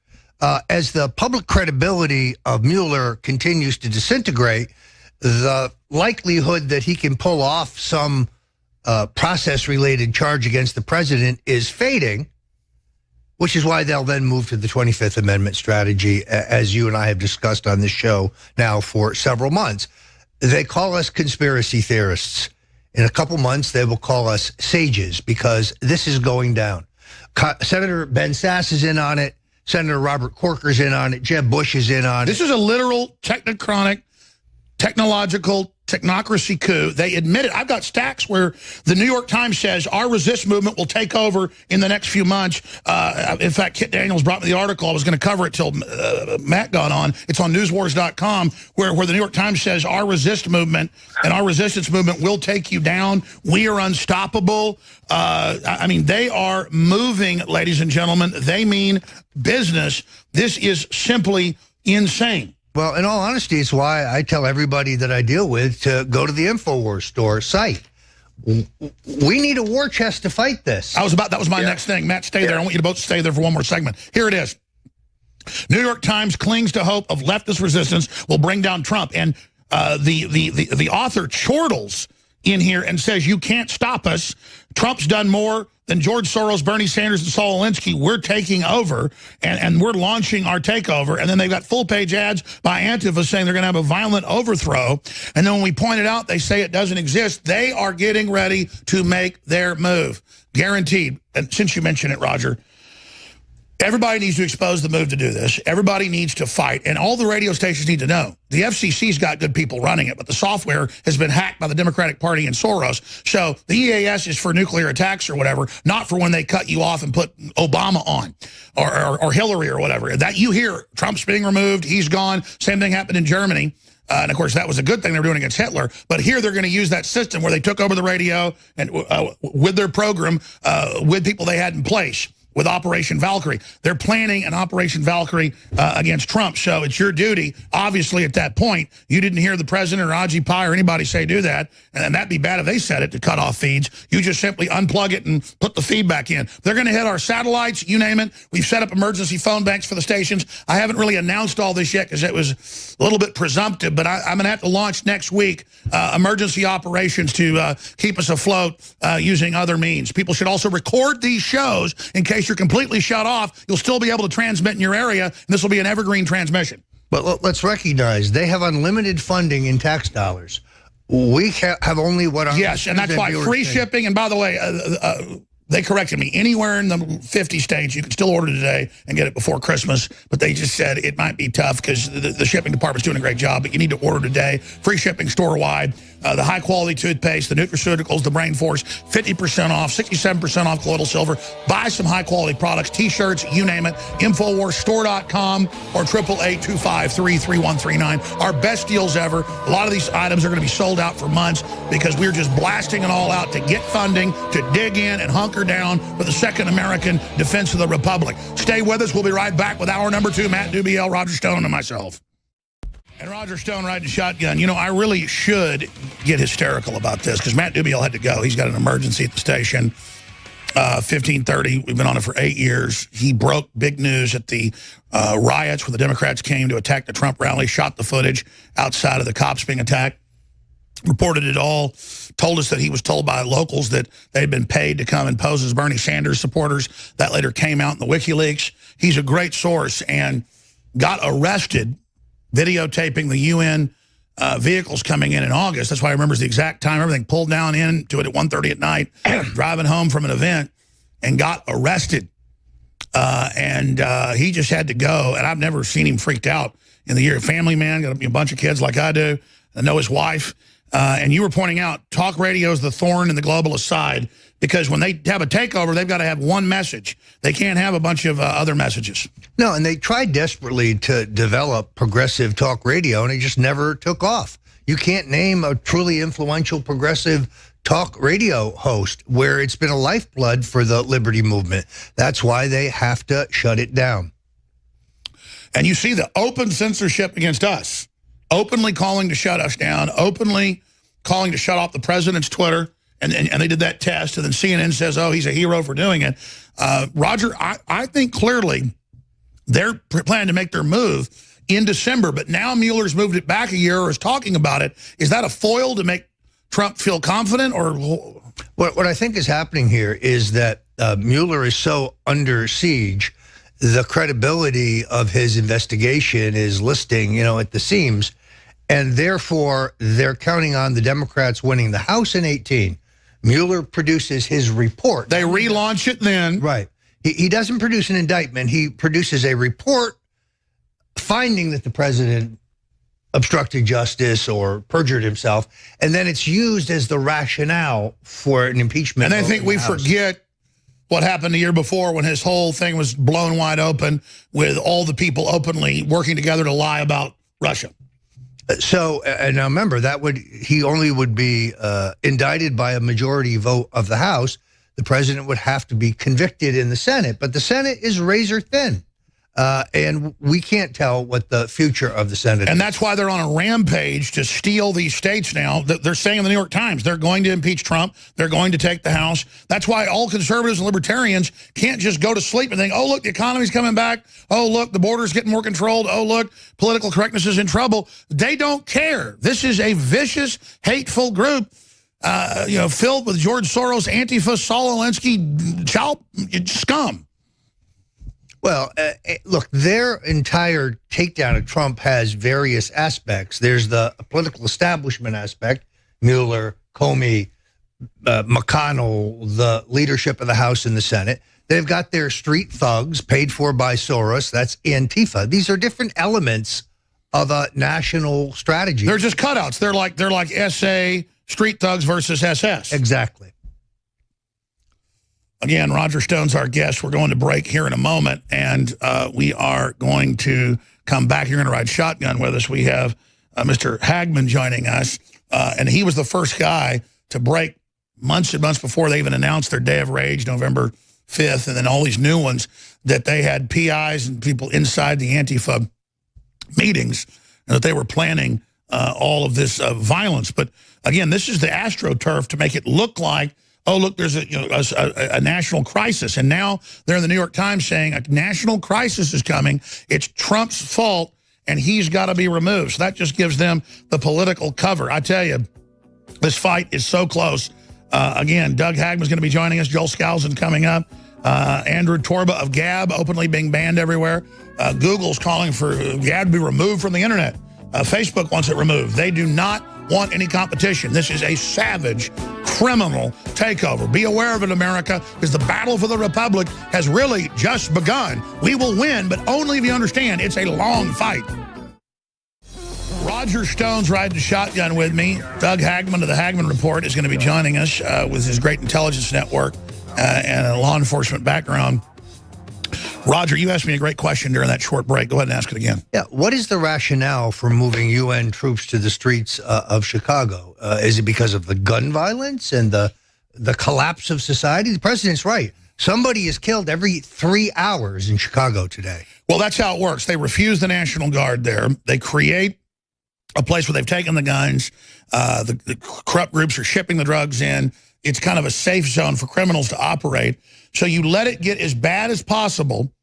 As the public credibility of Mueller continues to disintegrate, the likelihood that he can pull off some process-related charge against the president is fading, which is why they'll then move to the 25th Amendment strategy, as you and I have discussed on this show now for several months. They call us conspiracy theorists. In a couple months, they will call us sages because this is going down. Senator Ben Sass is in on it. Senator Robert Corker's in on it. Jeb Bush is in on it. This is a literal technocratic, technocracy coup. They admit it. I've got stacks where the New York Times says our resist movement will take over in the next few months. In fact, Kit Daniels brought me the article. I was going to cover it till Matt got on. It's on newswars.com where the New York Times says our resist movement and our resistance movement will take you down. We are unstoppable. I mean, they are moving, ladies and gentlemen. They mean business. This is simply insane. Well, in all honesty, it's why I tell everybody that I deal with to go to the INFOWARS store site. We need a war chest to fight this. That was my next thing. Matt, stay there. I want you to both stay there for one more segment. Here it is. New York Times clings to hope of leftist resistance will bring down Trump. And the author chortles in here and says, you can't stop us. Trump's done more than George Soros, Bernie Sanders, and Saul Alinsky. We're taking over, and we're launching our takeover. And then they've got full-page ads by Antifa saying they're going to have a violent overthrow. And then when we point it out, they say it doesn't exist. They are getting ready to make their move. Guaranteed. And since you mentioned it, Roger, everybody needs to expose the move to do this. Everybody needs to fight. And all the radio stations need to know. The FCC's got good people running it, but the software has been hacked by the Democratic Party and Soros. So the EAS is for nuclear attacks or whatever, not for when they cut you off and put Obama on or Hillary or whatever. That you hear Trump's being removed, he's gone. Same thing happened in Germany. And, of course, that was a good thing they were doing against Hitler. But here they're going to use that system where they took over the radio and with their program with people they had in place. With Operation Valkyrie. They're planning an Operation Valkyrie against Trump. So it's your duty, obviously, at that point. You didn't hear the president or Ajit Pai or anybody say do that. And that'd be bad if they said it to cut off feeds. You just simply unplug it and put the feed back in. They're going to hit our satellites, you name it. We've set up emergency phone banks for the stations. I haven't really announced all this yet because it was a little bit presumptive. But I'm going to have to launch next week emergency operations to keep us afloat using other means. People should also record these shows in case you're completely shut off. You'll still be able to transmit in your area, and this will be an evergreen transmission. But let's recognize they have unlimited funding in tax dollars. We have only what? Yes, and that's why free shipping. And by the way, they corrected me. Anywhere in the 50 states, you can still order today and get it before Christmas. But they just said it might be tough because the shipping department's doing a great job. But you need to order today. Free shipping store-wide. The high-quality toothpaste, the nutraceuticals, the Brain Force, 50% off, 67% off colloidal silver. Buy some high-quality products, T-shirts, you name it. InfoWarsStore.com or 888-253-3139. Our best deals ever. A lot of these items are going to be sold out for months because we're just blasting it all out to get funding, to dig in and hunker down for the Second American Defense of the Republic. Stay with us. We'll be right back with hour number 2. Matt Dubiel, Roger Stone, and myself. And Roger Stone riding shotgun. You know, I really should get hysterical about this because Matt Dubiel had to go. He's got an emergency at the station. 1530. We've been on it for 8 years. He broke big news at the riots where the Democrats came to attack the Trump rally, shot the footage outside of the cops being attacked. Reported it all, told us that he was told by locals that they'd been paid to come and pose as Bernie Sanders supporters. That later came out in the WikiLeaks. He's a great source and got arrested videotaping the UN vehicles coming in August. That's why I remember the exact time. Everything pulled down into it at 1:30 at night, driving home from an event, and got arrested. He just had to go, and I've never seen him freaked out in the year. Family man, got a bunch of kids like I do. I know his wife. And you were pointing out, talk radio is the thorn in the globalist side because when they have a takeover, they've got to have one message. They can't have a bunch of other messages. No, and they tried desperately to develop progressive talk radio, and it just never took off. You can't name a truly influential progressive talk radio host where it's been a lifeblood for the liberty movement. That's why they have to shut it down. And you see the open censorship against us. Openly calling to shut us down, openly calling to shut off the president's Twitter, and they did that test, and then CNN says, oh, he's a hero for doing it. Roger, I think clearly they're planning to make their move in December, but now Mueller's moved it back a year or is talking about it. Is that a foil to make Trump feel confident? Or what I think is happening here is that Mueller is so under siege, the credibility of his investigation is listing, at the seams. And therefore, they're counting on the Democrats winning the House in 2018. Mueller produces his report. They relaunch it then. Right. He doesn't produce an indictment. He produces a report finding that the president obstructed justice or perjured himself. And then it's used as the rationale for an impeachment. And I think we forget what happened the year before when his whole thing was blown wide open with all the people openly working together to lie about Russia. So, and now remember, he only would be indicted by a majority vote of the House. The president would have to be convicted in the Senate, but the Senate is razor thin. And we can't tell what the future of the Senate is. And that's why they're on a rampage to steal these states now. They're saying in the New York Times, they're going to impeach Trump. They're going to take the House. That's why all conservatives and libertarians can't just go to sleep and think, oh, look, the economy's coming back. Oh, look, the border's getting more controlled. Oh, look, political correctness is in trouble. They don't care. This is a vicious, hateful group, filled with George Soros, Antifa, Saul Alinsky, child scum. Well, look, their entire takedown of Trump has various aspects. There's the political establishment aspect, Mueller, Comey, McConnell, the leadership of the House and the Senate. They've got their street thugs paid for by Soros. That's Antifa. These are different elements of a national strategy. They're just cutouts. They're like SA, street thugs versus SS. Exactly. Again, Roger Stone's our guest. We're going to break here in a moment, and we are going to come back. You're going to ride shotgun with us. We have Mr. Hagman joining us, and he was the first guy to break months and months before they even announced their Day of Rage, November 5th, and then all these new ones, that they had PIs and people inside the Antifa meetings, and that they were planning all of this violence. But again, this is the AstroTurf to make it look like, oh, look, there's a national crisis. And now they're in the New York Times saying a national crisis is coming. It's Trump's fault, and he's got to be removed. So that just gives them the political cover. I tell you, this fight is so close. Again, Doug Hagman's going to be joining us. Joel Skousen coming up. Andrew Torba of Gab openly being banned everywhere. Google's calling for Gab to be removed from the internet. Facebook wants it removed. They do not want any competition. This is a savage, criminal takeover. Be aware of it, America, because the battle for the Republic has really just begun. We will win, but only if you understand it's a long fight. Roger Stone's riding the shotgun with me. Doug Hagman of the Hagman Report is going to be joining us with his great intelligence network and a law enforcement background. Roger, you asked me a great question during that short break. Go ahead and ask it again. Yeah, what is the rationale for moving UN troops to the streets of Chicago? Is it because of the gun violence and the collapse of society? The president's right. Somebody is killed every 3 hours in Chicago today. Well, that's how it works. They refuse the National Guard there. They create a place where they've taken the guns. The corrupt groups are shipping the drugs in. It's kind of a safe zone for criminals to operate. So you let it get as bad as possible,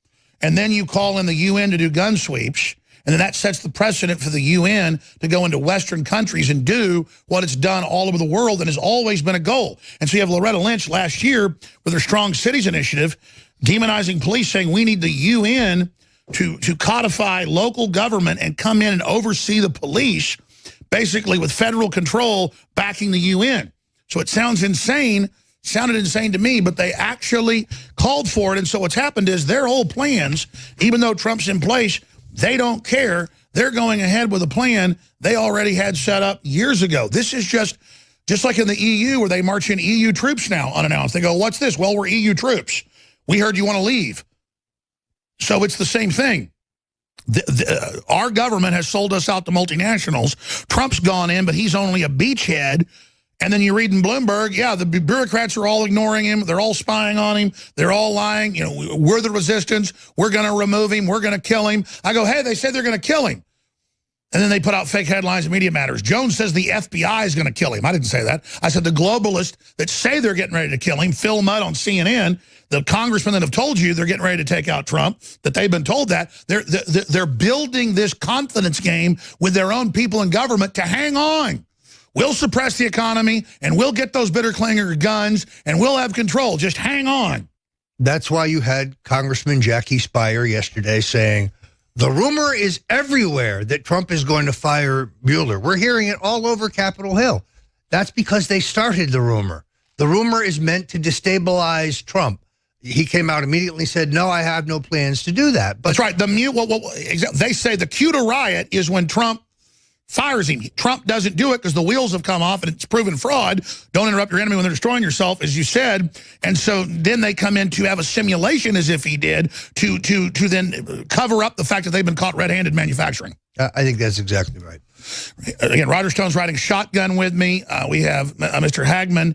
and then you call in the UN to do gun sweeps, and then that sets the precedent for the UN to go into Western countries and do what it's done all over the world and has always been a goal. And so you have Loretta Lynch last year with her Strong Cities initiative, demonizing police, saying we need the UN to codify local government and come in and oversee the police, basically with federal control backing the UN. So it sounds insane, sounded insane to me, but they actually called for it. And so what's happened is their whole plans, even though Trump's in place, they don't care. They're going ahead with a plan they already had set up years ago. This is just like in the EU where they march in EU troops now unannounced. They go, what's this? Well, we're EU troops. We heard you want to leave. So it's the same thing. Our government has sold us out to multinationals. Trump's gone in, but he's only a beachhead. And then you read in Bloomberg, yeah, the bureaucrats are all ignoring him. They're all spying on him. They're all lying. You know, we're the resistance. We're going to remove him. We're going to kill him. I go, hey, they said they're going to kill him. And then they put out fake headlines in Media Matters. Jones says the FBI is going to kill him. I didn't say that. I said the globalists that say they're getting ready to kill him, Phil Mudd on CNN, the congressmen that have told you they're getting ready to take out Trump, that they've been told that, they're building this confidence game with their own people in government to hang on. We'll suppress the economy, and we'll get those bitter clinger guns, and we'll have control. Just hang on. That's why you had Congressman Jackie Speier yesterday saying, the rumor is everywhere that Trump is going to fire Mueller. We're hearing it all over Capitol Hill. That's because they started the rumor. The rumor is meant to destabilize Trump. He came out immediately and said, no, I have no plans to do that. But that's right. They say the cue to riot is when Trump fires him. Trump doesn't do it because the wheels have come off and it's proven fraud. Don't interrupt your enemy when they're destroying yourself, as you said. And so then they come in to have a simulation as if he did to then cover up the fact that they've been caught red-handed manufacturing. I think that's exactly right. Again, Roger Stone's riding shotgun with me. We have Mr. Hagman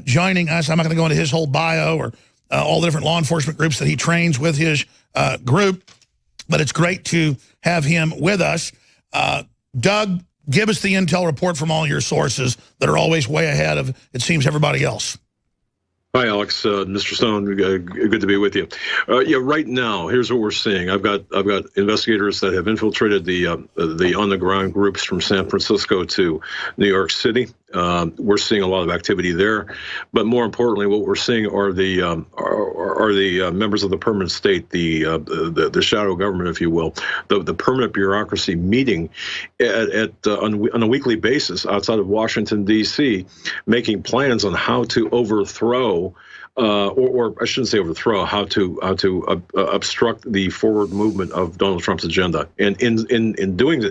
joining us. I'm not going to go into his whole bio or all the different law enforcement groups that he trains with his group. but it's great to have him with us. Doug, give us the intel report from all your sources that are always way ahead of, it seems, everybody else. Hi, Alex. Mr. Stone, good to be with you. Yeah, right now, here's what we're seeing. I've got investigators that have infiltrated the on-the-ground groups from San Francisco to New York City. We're seeing a lot of activity there, but more importantly, what we're seeing are the members of the permanent state, the shadow government, if you will, the permanent bureaucracy meeting on a weekly basis outside of Washington D.C., making plans on how to overthrow. Or I shouldn't say overthrow, how to obstruct the forward movement of Donald Trump's agenda. And in doing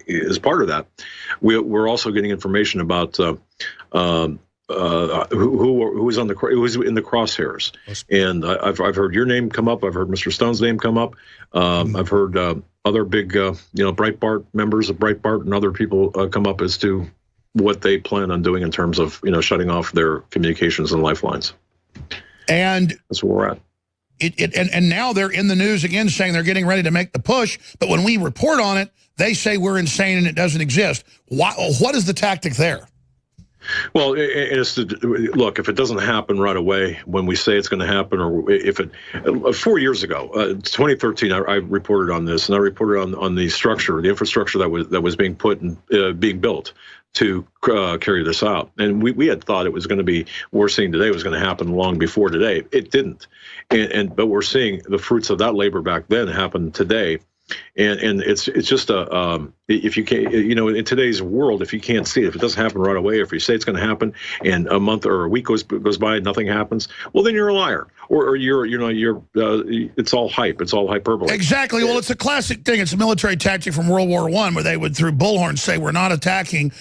as part of that, we're also getting information about who was in the crosshairs. And I've heard your name come up. I've heard Mr. Stone's name come up. I've heard other big Breitbart members of Breitbart and other people come up as to what they plan on doing in terms of shutting off their communications and lifelines. And that's where we're at. And now they're in the news again saying they're getting ready to make the push. But when we report on it, they say we're insane and it doesn't exist. What is the tactic there? Well, it's look, if it doesn't happen right away when we say it's going to happen, or if it 4 years ago, 2013, I reported on this, and I reported on the structure, the infrastructure that was being put and being built to carry this out. And we had thought it was going to be, what we're seeing today was going to happen long before today. It didn't. But we're seeing the fruits of that labor back then happen today. And it's just if you can't, in today's world, if you can't see it, if it doesn't happen right away, if you say it's going to happen and a month or a week goes by and nothing happens, well, then you're a liar, or you're it's all hype, it's all hyperbole. Exactly. Well, it's a classic thing. It's a military tactic from World War I, where they would through bullhorns say we're not attacking.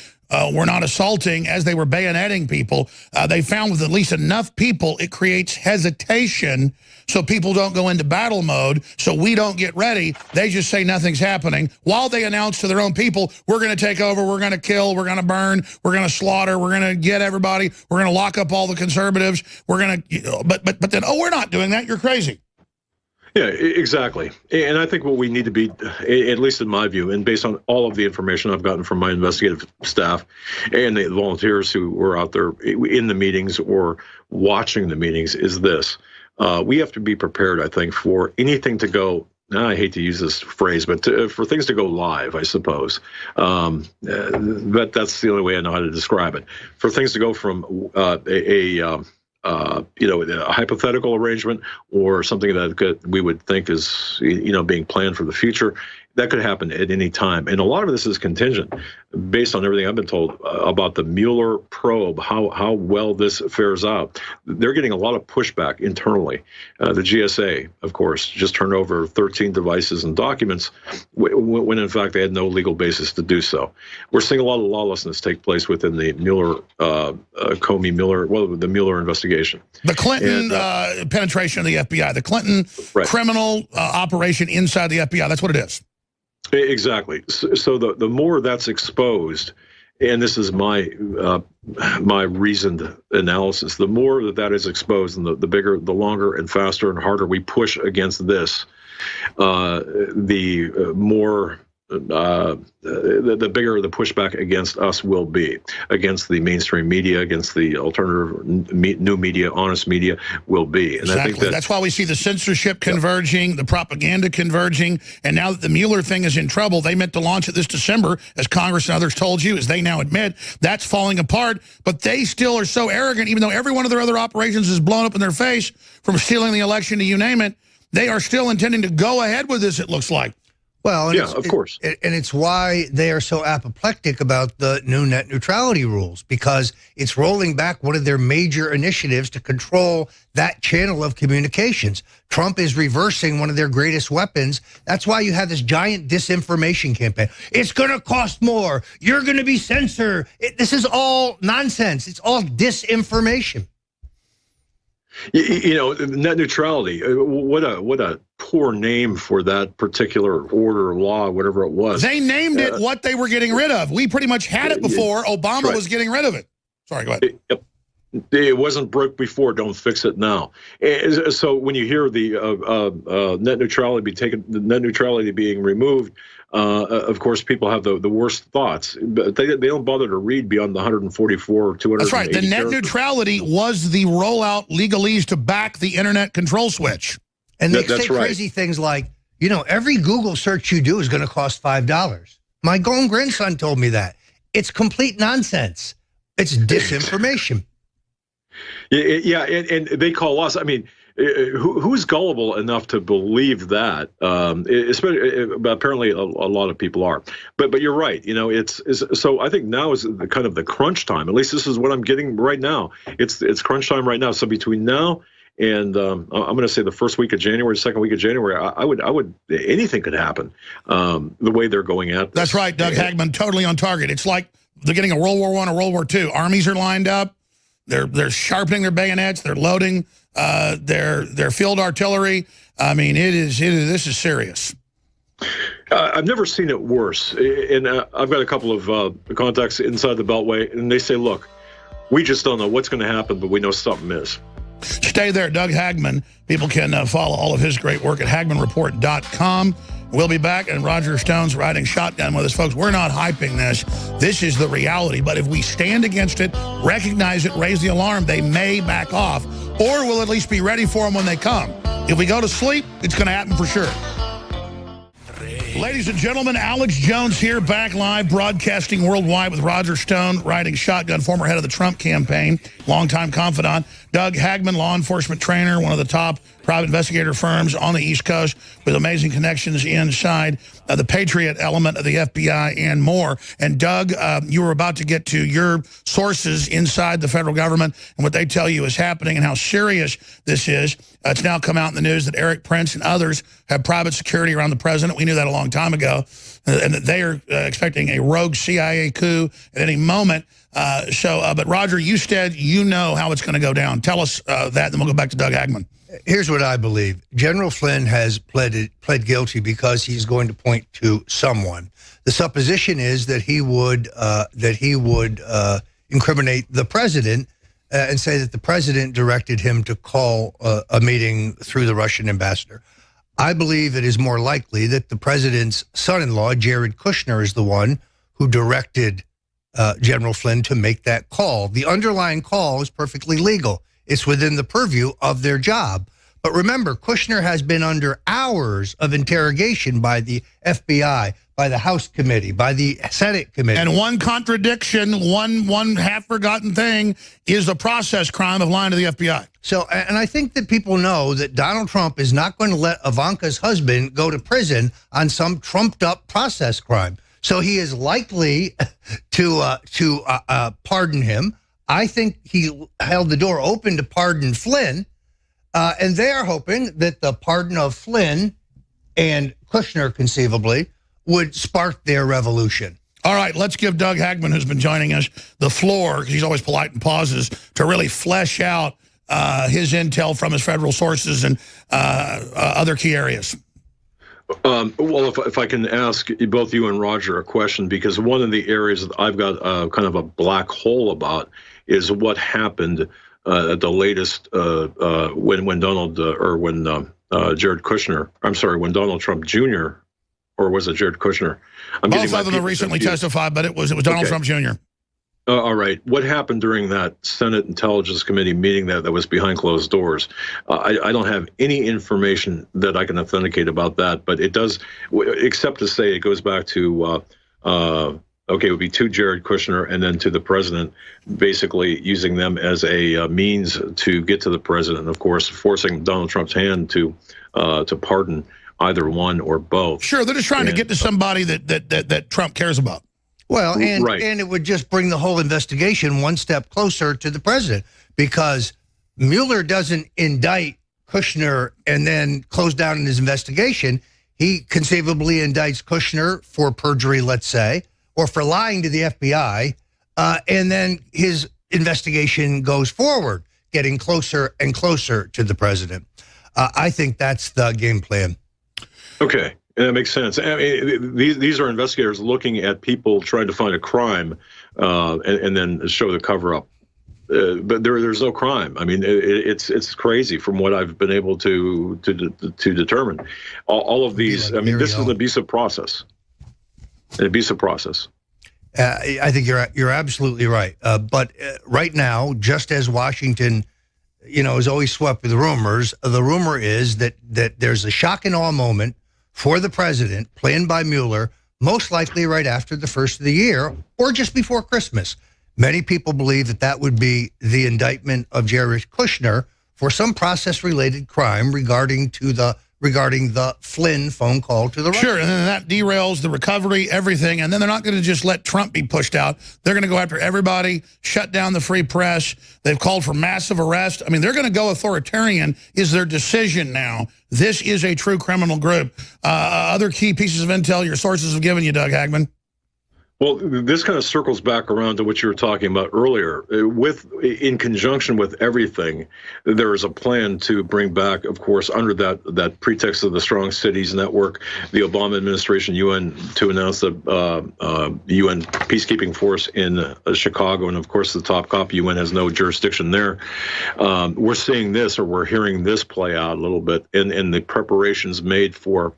We're not assaulting. As they were bayoneting people, they found with at least enough people, it creates hesitation so people don't go into battle mode, so we don't get ready. They just say nothing's happening while they announce to their own people, we're going to take over, we're going to kill, we're going to burn, we're going to slaughter, we're going to get everybody, we're going to lock up all the conservatives, we're going to, but then, oh, we're not doing that, you're crazy. Yeah, exactly. And I think what we need to be, at least in my view, and based on all of the information I've gotten from my investigative staff and the volunteers who were out there in the meetings or watching the meetings, is this. We have to be prepared, I think, for anything to go, I hate to use this phrase, but for things to go live, I suppose. But that's the only way I know how to describe it. For things to go from a hypothetical arrangement or something that we would think is, being planned for the future, that could happen at any time. And a lot of this is contingent, based on everything I've been told about the Mueller probe, how well this fares out. They're getting a lot of pushback internally. The GSA, of course, just turned over 13 devices and documents when in fact they had no legal basis to do so. We're seeing a lot of lawlessness take place within the Mueller, the Mueller investigation. The Clinton penetration of the FBI, the Clinton criminal operation inside the FBI, that's what it is. Exactly. So the more that's exposed, and this is my reasoned analysis, the more that is exposed, and the bigger, the longer and faster and harder we push against this, the more the bigger the pushback against us will be, against the mainstream media, against the alternative new media, honest media will be. And exactly. I think that's why we see the censorship converging, the propaganda converging, and now that the Mueller thing is in trouble, they meant to launch it this December, as Congress and others told you, as they now admit, that's falling apart, but they still are so arrogant, even though every one of their other operations is blown up in their face, from stealing the election to you name it, they are still intending to go ahead with this, it looks like. Well, and yeah, of course. And it's why they are so apoplectic about the new net neutrality rules, because it's rolling back one of their major initiatives to control that channel of communications. Trump is reversing one of their greatest weapons. That's why you have this giant disinformation campaign. It's going to cost more. You're going to be censored. This is all nonsense. It's all disinformation. Net neutrality, what a poor name for that particular order or law, whatever it was. They named it what they were getting rid of. We pretty much had it before. Obama was getting rid of it. Sorry, go ahead. It wasn't broke before. Don't fix it now. So when you hear the net neutrality being removed, of course, people have the worst thoughts. But they don't bother to read beyond the 144, 280. That's right. The net neutrality was the rollout legalese to back the internet control switch. And they say crazy things like, you know, every Google search you do is going to cost $5. My grown grandson told me that. It's complete nonsense. It's disinformation. Yeah, and they call us. I mean, who's gullible enough to believe that? Especially, apparently, a lot of people are. But you're right. You know, so I think now is kind of the crunch time. At least this is what I'm getting right now. It's crunch time right now. So between now and I'm going to say the first week of January, second week of January, I would anything could happen. The way they're going at this. That's right, Doug Hagman, totally on target. It's like the beginning of World War I or World War II. Armies are lined up. They're sharpening their bayonets. They're loading their field artillery. I mean, this is serious. I've never seen it worse. And I've got a couple of contacts inside the Beltway, and they say, look, we just don't know what's going to happen, but we know something is. Stay there, Doug Hagman. People can follow all of his great work at HagmanReport.com. We'll be back, and Roger Stone's riding shotgun with us, folks. We're not hyping this. This is the reality. But if we stand against it, recognize it, raise the alarm, they may back off, or we'll at least be ready for them when they come. If we go to sleep, it's going to happen for sure. Ladies and gentlemen, Alex Jones here, back live, broadcasting worldwide with Roger Stone, riding shotgun, former head of the Trump campaign, longtime confidant. Doug Hagman, law enforcement trainer, one of the top private investigator firms on the East Coast with amazing connections inside the Patriot element of the FBI and more. And Doug, you were about to get to your sources inside the federal government and what they tell you is happening and how serious this is. It's now come out in the news that Eric Prince and others have private security around the president. We knew that a long time ago. And that they are expecting a rogue CIA coup at any moment. But Roger, you said you know how it's going to go down. Tell us that, then we'll go back to Doug Hagman. Here's what I believe. General Flynn has pled guilty because he's going to point to someone. The supposition is that he would incriminate the president and say that the president directed him to call a meeting through the Russian ambassador. I believe it is more likely that the president's son-in-law, Jared Kushner, is the one who directed General Flynn to make that call. The underlying call is perfectly legal. It's within the purview of their job. But remember, Kushner has been under hours of interrogation by the FBI, by the House committee, by the Senate committee. And one contradiction, one half-forgotten thing is the process crime of lying to the FBI. So, and I think that people know that Donald Trump is not going to let Ivanka's husband go to prison on some trumped-up process crime. So he is likely to pardon him. I think he held the door open to pardon Flynn, and they are hoping that the pardon of Flynn and Kushner, conceivably, would spark their revolution. All right, let's give Doug Hagman, who's been joining us, the floor, because he's always polite and pauses, to really flesh out his intel from his federal sources and other key areas. Well, if I can ask both you and Roger a question, because one of the areas that I've got kind of a black hole about is what happened at the latest when Donald when Jared Kushner, I'm sorry, when Donald Trump Jr. or was it Jared Kushner? Both of them have recently testified, but it was Donald Trump Jr. All right. What happened during that Senate Intelligence Committee meeting that was behind closed doors? I don't have any information that I can authenticate about that, but it does, except to say it goes back to, it would be to Jared Kushner and then to the president, basically using them as a means to get to the president, of course, forcing Donald Trump's hand to pardon either one or both. Sure, they're just trying to get to somebody that Trump cares about. Well, and it would just bring the whole investigation one step closer to the president, because Mueller doesn't indict Kushner and then close down his investigation. He conceivably indicts Kushner for perjury, let's say, or for lying to the FBI, and then his investigation goes forward, getting closer and closer to the president. I think that's the game plan. Okay. That makes sense. I mean, these are investigators looking at people trying to find a crime and then show the cover-up. but there's no crime. I mean, it's crazy from what I've been able to determine. All of these. I mean, this is an abusive process. An abusive process. I think you're absolutely right. But right now, just as Washington, is always swept with rumors, the rumor is that there's a shock and awe moment for the president, planned by Mueller, most likely right after the first of the year or just before Christmas. Many people believe that would be the indictment of Jared Kushner for some process-related crime regarding the Flynn phone call to the Russians. Sure, and then that derails the recovery, everything, and then they're not going to just let Trump be pushed out. They're going to go after everybody, shut down the free press. They've called for massive arrest. I mean, they're going to go authoritarian is their decision now. This is a true criminal group. Other key pieces of intel your sources have given you, Doug Hagman? Well, this kind of circles back around to what you were talking about earlier. In conjunction with everything, there is a plan to bring back, of course, under that pretext of the Strong Cities Network, the Obama administration, UN, to announce the UN peacekeeping force in Chicago, and of course the top cop, UN has no jurisdiction there. We're seeing this, or we're hearing this play out a little bit in the preparations made for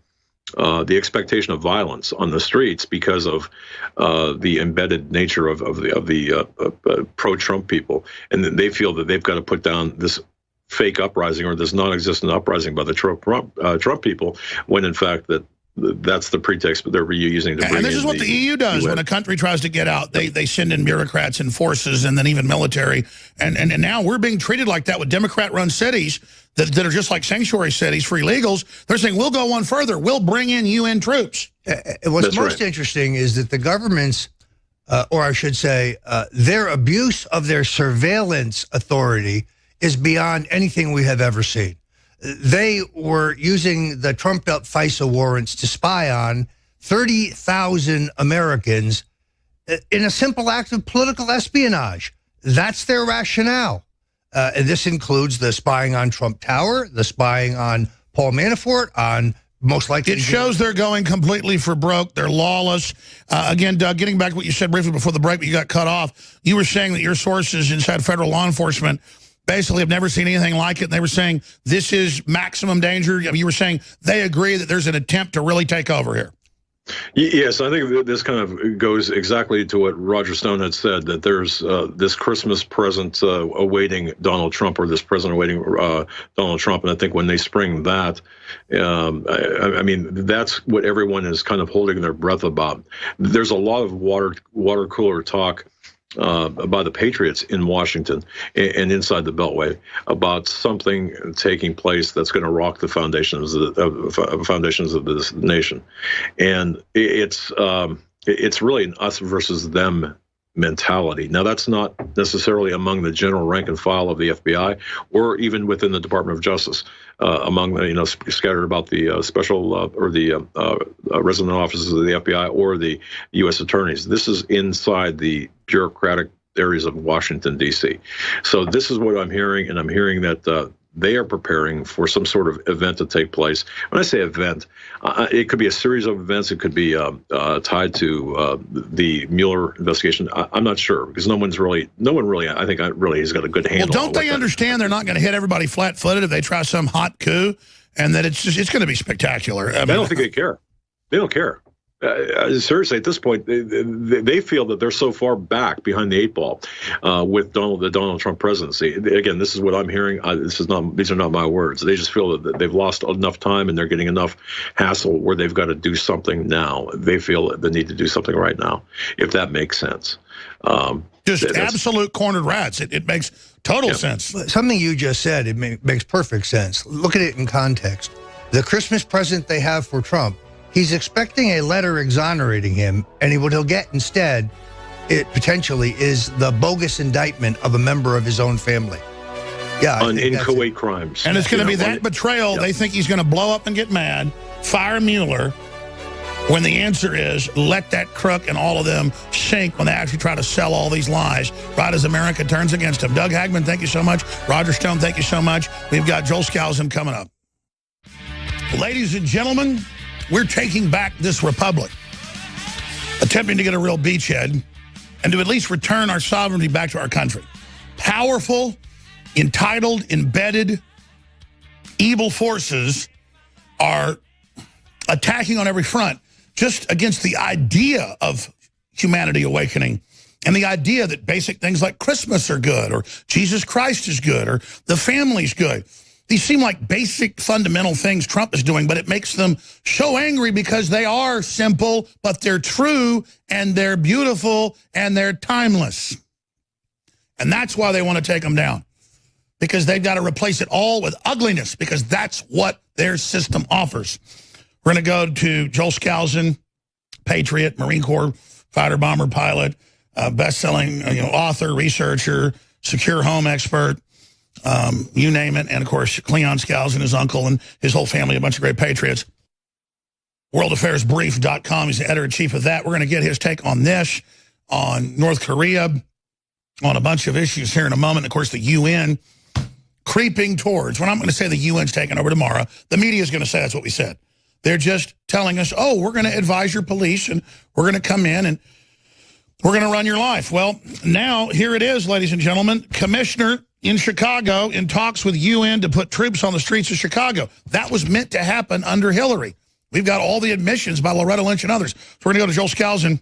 the expectation of violence on the streets because of the embedded nature of the pro-Trump people, and then they feel that they've got to put down this fake uprising or this non-existent uprising by the Trump people, when in fact that's the pretext they're reusing to bring in. And this is what the EU does when a country tries to get out. They send in bureaucrats and forces and then even military. And now we're being treated like that with Democrat-run cities that are just like sanctuary cities for illegals. They're saying, we'll go one further. We'll bring in UN troops. What's most interesting is that the government's, or I should say, their abuse of their surveillance authority is beyond anything we have ever seen. They were using the trumped-up FISA warrants to spy on 30,000 Americans in a simple act of political espionage. That's their rationale. And this includes the spying on Trump Tower, the spying on Paul Manafort, on most likely... It shows they're going completely for broke. They're lawless. Again, Doug, getting back to what you said briefly before the break, but you got cut off. You were saying that your sources inside federal law enforcement basically have never seen anything like it. And they were saying this is maximum danger. You were saying they agree that there's an attempt to really take over here. Yes, I think this kind of goes exactly to what Roger Stone had said, that there's this Christmas present awaiting Donald Trump, or this present awaiting Donald Trump. And I think when they spring that, I mean, that's what everyone is kind of holding their breath about. There's a lot of water cooler talk by the patriots in Washington and inside the Beltway about something taking place that's going to rock the foundations of this nation, and it's really an us versus them mentality. Now, that's not necessarily among the general rank and file of the FBI or even within the Department of Justice, among the, scattered about the special or the resident offices of the FBI or the U.S. attorneys. This is inside the bureaucratic areas of Washington, D.C. So this is what I'm hearing, and I'm hearing that they are preparing for some sort of event to take place. When I say event, it could be a series of events. It could be tied to the Mueller investigation. I'm not sure, because no one really, I think, really has got a good handle. Well, don't they understand they're not going to hit everybody flat-footed if they try some hot coup, and that it's going to be spectacular? I don't think they care. They don't care. Seriously, at this point, they feel that they're so far back behind the eight ball with the Donald Trump presidency. Again, this is what I'm hearing. These are not my words. They just feel that they've lost enough time and they're getting enough hassle where they've got to do something now. They feel the need to do something right now, if that makes sense. Just absolute cornered rats. It makes total sense. Something you just said, it makes perfect sense. Look at it in context. The Christmas present they have for Trump, he's expecting a letter exonerating him, and what he'll get instead, it potentially is the bogus indictment of a member of his own family. Yeah, on inchoate crimes. And it's going to be that betrayal. Yep. They think he's going to blow up and get mad, fire Mueller, when the answer is let that crook and all of them sink when they actually try to sell all these lies, right as America turns against him. Doug Hagman, thank you so much. Roger Stone, thank you so much. We've got Joel Skousen coming up. Ladies and gentlemen, we're taking back this republic, attempting to get a real beachhead and to at least return our sovereignty back to our country. powerful, entitled, embedded, evil forces are attacking on every front just against the idea of humanity awakening and the idea that basic things like Christmas are good or Jesus Christ is good or the family's good. These seem like basic fundamental things Trump is doing, but it makes them so angry because they are simple, but they're true and they're beautiful and they're timeless. And that's why they want to take them down, because they've got to replace it all with ugliness, because that's what their system offers. We're going to go to Joel Skousen, patriot, Marine Corps fighter bomber pilot, best-selling author, researcher, secure home expert, you name it. And, of course, Cleon Skousen, his uncle, and his whole family, a bunch of great patriots. WorldAffairsBrief.com, he's the editor-in-chief of that. We're going to get his take on this, on North Korea, on a bunch of issues here in a moment. Of course, the UN creeping towards, when I'm going to say the UN's taking over tomorrow, the media is going to say that's what we said. They're just telling us, oh, we're going to advise your police and we're going to come in and we're going to run your life. Well, now here it is, ladies and gentlemen. Commissioner in Chicago in talks with UN to put troops on the streets of Chicago. That was meant to happen under Hillary. We've got all the admissions by Loretta Lynch and others. So we're going to go to Joel Skousen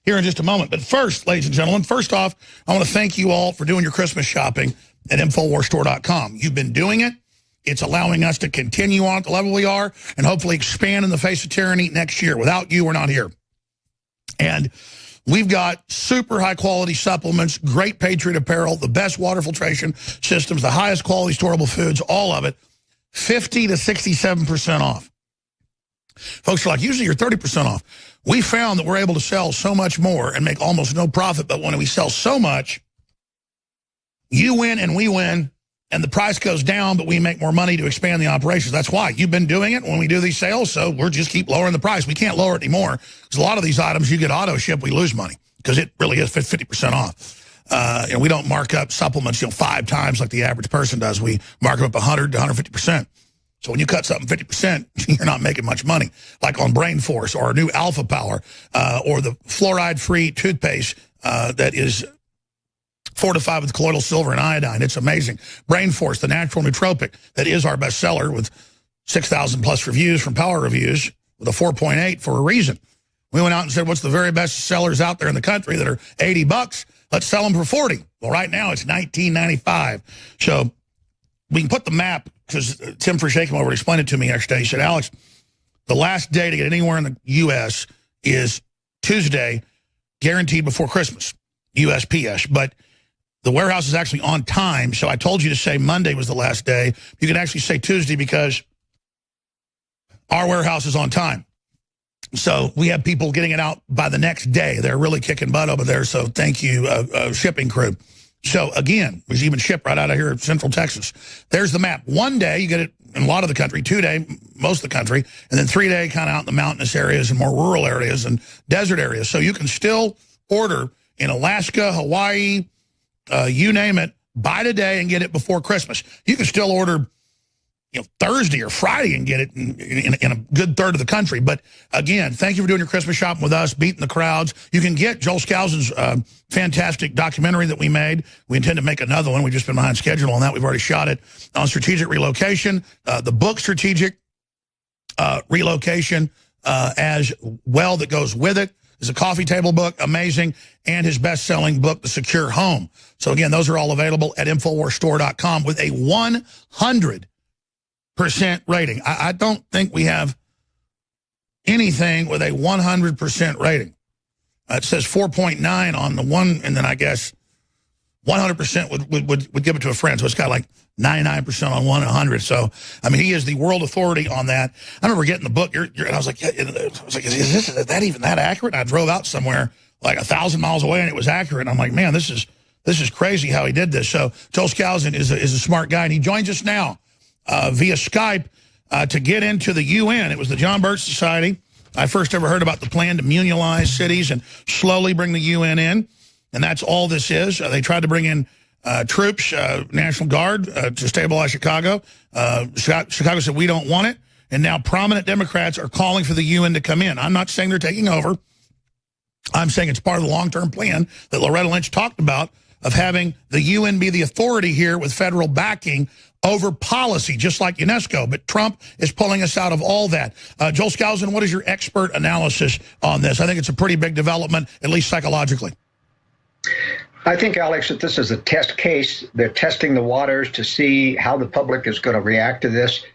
here in just a moment. But first, ladies and gentlemen, first off, I want to thank you all for doing your Christmas shopping at InfoWarsStore.com. You've been doing it. It's allowing us to continue on at the level we are and hopefully expand in the face of tyranny next year. Without you, we're not here. And we've got super high-quality supplements, great Patriot apparel, the best water filtration systems, the highest quality storable foods, all of it, 50 to 67% off. Folks are like, usually you're 30% off. We found that we're able to sell so much more and make almost no profit, but when we sell so much, you win and we win, and the price goes down, but we make more money to expand the operations. That's why. You've been doing it when we do these sales, so we're just keep lowering the price. We can't lower it anymore, because a lot of these items you get auto ship, we lose money, because it really is 50% off. And we don't mark up supplements 5 times like the average person does. We mark them up 100 to 150%. So when you cut something 50%, you're not making much money. Like on Brain Force or new Alpha Power or the fluoride-free toothpaste that is fortified with colloidal silver and iodine. It's amazing. Brain Force, the natural nootropic, that is our bestseller with 6,000 plus reviews from Power Reviews with a 4.8 for a reason. We went out and said, what's the very best sellers out there in the country that are $80? Let's sell them for 40. Well, right now it's $19.95. So we can put the map, because Tim Fruscia came over and explained it to me yesterday. He said, Alex, the last day to get anywhere in the U.S. is Tuesday, guaranteed before Christmas, USPS. But the warehouse is actually on time, so I told you to say Monday was the last day. You can actually say Tuesday because our warehouse is on time. So we have people getting it out by the next day. They're really kicking butt over there, so thank you, shipping crew. So, again, it was even shipped right out of here in Central Texas. There's the map. 1 day, you get it in a lot of the country. 2 day, most of the country. And then 3 day, kind of out in the mountainous areas and more rural areas and desert areas. So you can still order in Alaska, Hawaii, you name it, buy today and get it before Christmas. You can still order Thursday or Friday and get it in a good third of the country. But again, thank you for doing your Christmas shopping with us, beating the crowds. You can get Joel Skousen's fantastic documentary that we made. We intend to make another one. We've just been behind schedule on that. We've already shot it on strategic relocation. The book Strategic Relocation as well that goes with it. It's a coffee table book, amazing, and his best-selling book, The Secure Home. So again, those are all available at InfoWarsStore.com with a 100% rating. I don't think we have anything with a 100% rating. It says 4.9 on the one, and then I guess 100% would give it to a friend. So it's got like 99% on 100. So, I mean, he is the world authority on that. I remember getting the book, and I was like, is that even that accurate? And I drove out somewhere like 1,000 miles away, and it was accurate. And I'm like, man, this is crazy how he did this. So Joel Skousen is a smart guy, and he joins us now via Skype to get into the UN. It was the John Birch Society. I first ever heard about the plan to immunize cities and slowly bring the UN in, and that's all this is. They tried to bring in troops, National Guard, to stabilize Chicago. Chicago said, we don't want it, and now prominent Democrats are calling for the UN to come in. I'm not saying they're taking over. I'm saying it's part of the long-term plan that Loretta Lynch talked about of having the UN be the authority here with federal backing over policy, just like UNESCO. But Trump is pulling us out of all that. Joel Skousen, what is your expert analysis on this? I think it's a pretty big development, at least psychologically. I think, Alex, that this is a test case. They're testing the waters to see how the public is going to react to this.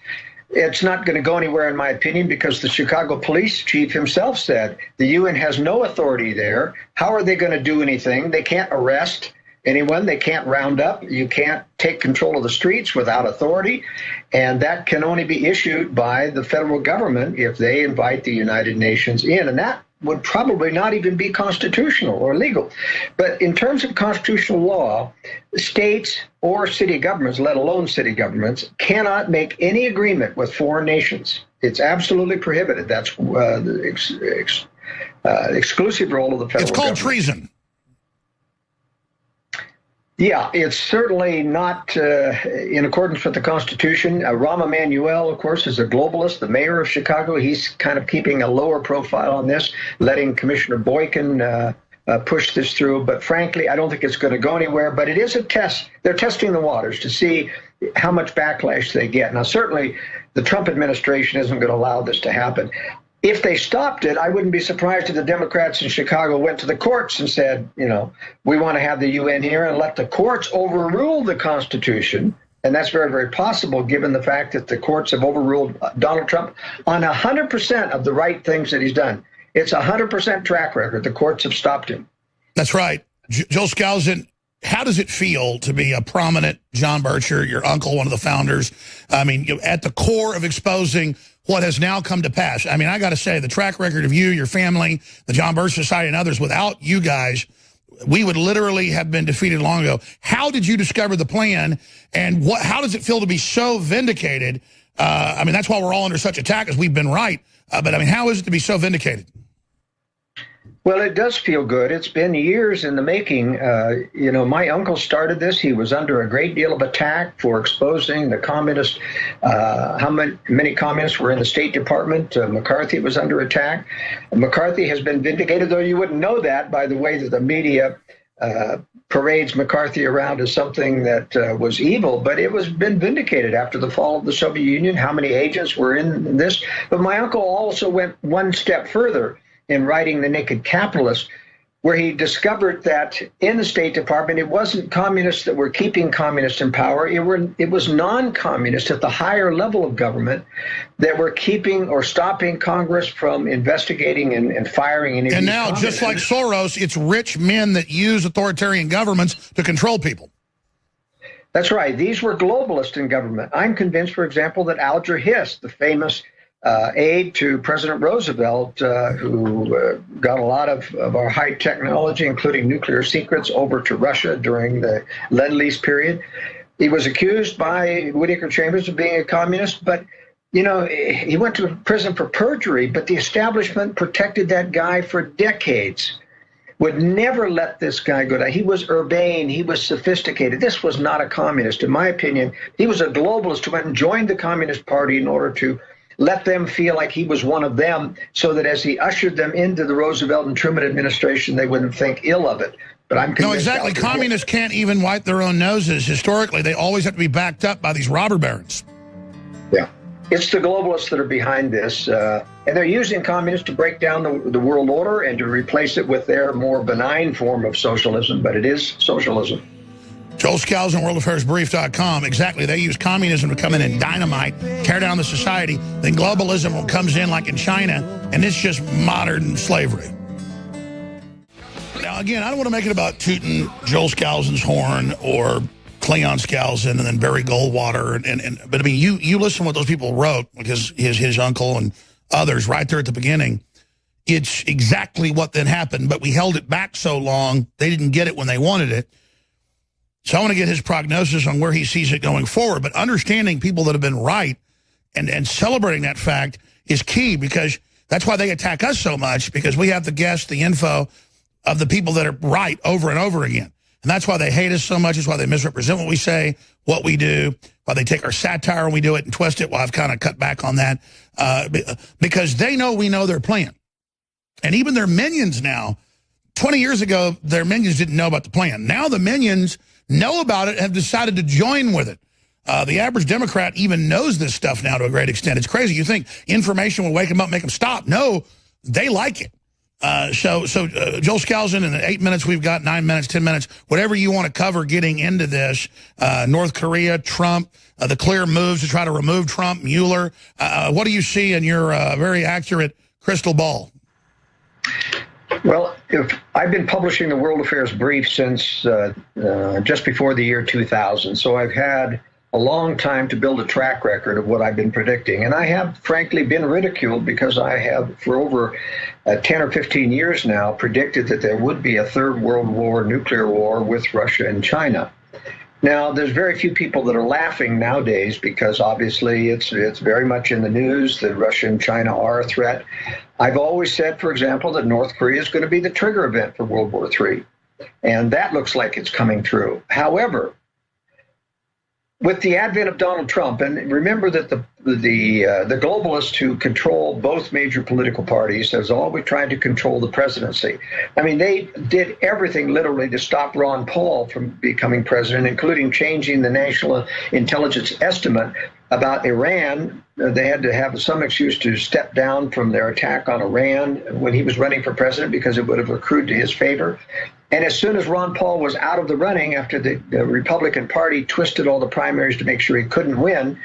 It's not going to go anywhere, in my opinion, because the Chicago police chief himself said the UN has no authority there. How are they going to do anything? They can't arrest anyone. They can't round up. You can't take control of the streets without authority. And that can only be issued by the federal government if they invite the United Nations in. And that would probably not even be constitutional or legal. But in terms of constitutional law, states or city governments, let alone city governments, cannot make any agreement with foreign nations. It's absolutely prohibited. That's the exclusive role of the federal government. It's called treason. Yeah, it's certainly not in accordance with the Constitution. Rahm Emanuel, of course, is a globalist, the mayor of Chicago. He's kind of keeping a lower profile on this, letting Commissioner Boykin push this through. But frankly, I don't think it's going to go anywhere. But it is a test. They're testing the waters to see how much backlash they get. Now, certainly, the Trump administration isn't going to allow this to happen. If they stopped it, I wouldn't be surprised if the Democrats in Chicago went to the courts and said, you know, we want to have the UN here, and let the courts overrule the Constitution. And that's very, very possible, given the fact that the courts have overruled Donald Trump on 100% of the right things that he's done. It's a 100% track record. The courts have stopped him. That's right. Joel Skousen, how does it feel to be a prominent John Bircher, your uncle, one of the founders? I mean, at the core of exposing what has now come to pass. I mean, I got to say, the track record of you, your family, the John Birch Society, and others, without you guys, we would literally have been defeated long ago. How did you discover the plan, and how does it feel to be so vindicated? I mean, that's why we're all under such attack, as we've been right. But, I mean, how is it to be so vindicated? Well, it does feel good. It's been years in the making. You know, my uncle started this. He was under a great deal of attack for exposing the communist, how many communists were in the State Department. McCarthy was under attack. McCarthy has been vindicated, though you wouldn't know that by the way that the media parades McCarthy around as something that was evil, but it was been vindicated after the fall of the Soviet Union, how many agents were in this. But my uncle also went one step further in writing The Naked Capitalist, where he discovered that in the State Department, it wasn't communists that were keeping communists in power. It was non-communists at the higher level of government that were keeping or stopping Congress from investigating and firing any of these And now, communists. just like Soros, it's rich men that use authoritarian governments to control people. That's right. These were globalists in government. I'm convinced, for example, that Alger Hiss, the famous aide to President Roosevelt, who got a lot of our high technology, including nuclear secrets, over to Russia during the Lend-Lease period. He was accused by Whittaker Chambers of being a communist, but, you know, he went to prison for perjury, but the establishment protected that guy for decades, would never let this guy go down. He was urbane. He was sophisticated. This was not a communist. In my opinion, he was a globalist who went and joined the Communist Party in order to let them feel like he was one of them, so that as he ushered them into the Roosevelt and Truman administration, they wouldn't think ill of it. But I'm convinced. No, exactly. Communists can't even wipe their own noses. Historically, they always have to be backed up by these robber barons. Yeah. It's the globalists that are behind this, and they're using communists to break down the world order and to replace it with their more benign form of socialism, but it is socialism. Joel Skousen, worldaffairsbrief.com. Exactly. They use communism to come in and dynamite, tear down the society. Then globalism comes in like in China, and it's just modern slavery. Now, again, I don't want to make it about tooting Joel Skousen's horn or Cleon Skousen and then Barry Goldwater. But, I mean, you listen to what those people wrote, because his uncle and others right there at the beginning. It's exactly what then happened, but we held it back so long, they didn't get it when they wanted it. So I want to get his prognosis on where he sees it going forward. But understanding people that have been right and celebrating that fact is key, because that's why they attack us so much, because we have the guests, the info of the people that are right over and over again. And that's why they hate us so much. It's why they misrepresent what we say, what we do, why they take our satire when we do it and twist it. Well, I've kind of cut back on that because they know we know their plan. And even their minions now 20 years ago, their minions didn't know about the plan. Now the minions know about it and have decided to join with it. The average Democrat even knows this stuff now to a great extent. It's crazy. You think information will wake them up, make them stop. No, they like it. So Joel Skousen, in the 8 minutes we've got, 9 minutes, 10 minutes, whatever you want to cover getting into this, North Korea, Trump, the clear moves to try to remove Trump, Mueller. What do you see in your very accurate crystal ball? Well, I've been publishing the World Affairs Brief since just before the year 2000, so I've had a long time to build a track record of what I've been predicting. And I have, frankly, been ridiculed because I have, for over 10 or 15 years now, predicted that there would be a third world war, nuclear war with Russia and China. Now, there's very few people that are laughing nowadays because obviously it's very much in the news that Russia and China are a threat. I've always said, for example, that North Korea is going to be the trigger event for World War III. And that looks like it's coming true. However, with the advent of Donald Trump, and remember that the globalists who control both major political parties has always tried to control the presidency. I mean, they did everything literally to stop Ron Paul from becoming president, including changing the national intelligence estimate about Iran. They had to have some excuse to step down from their attack on Iran when he was running for president because it would have accrued to his favor. And as soon as Ron Paul was out of the running after the Republican Party twisted all the primaries to make sure he couldn't win,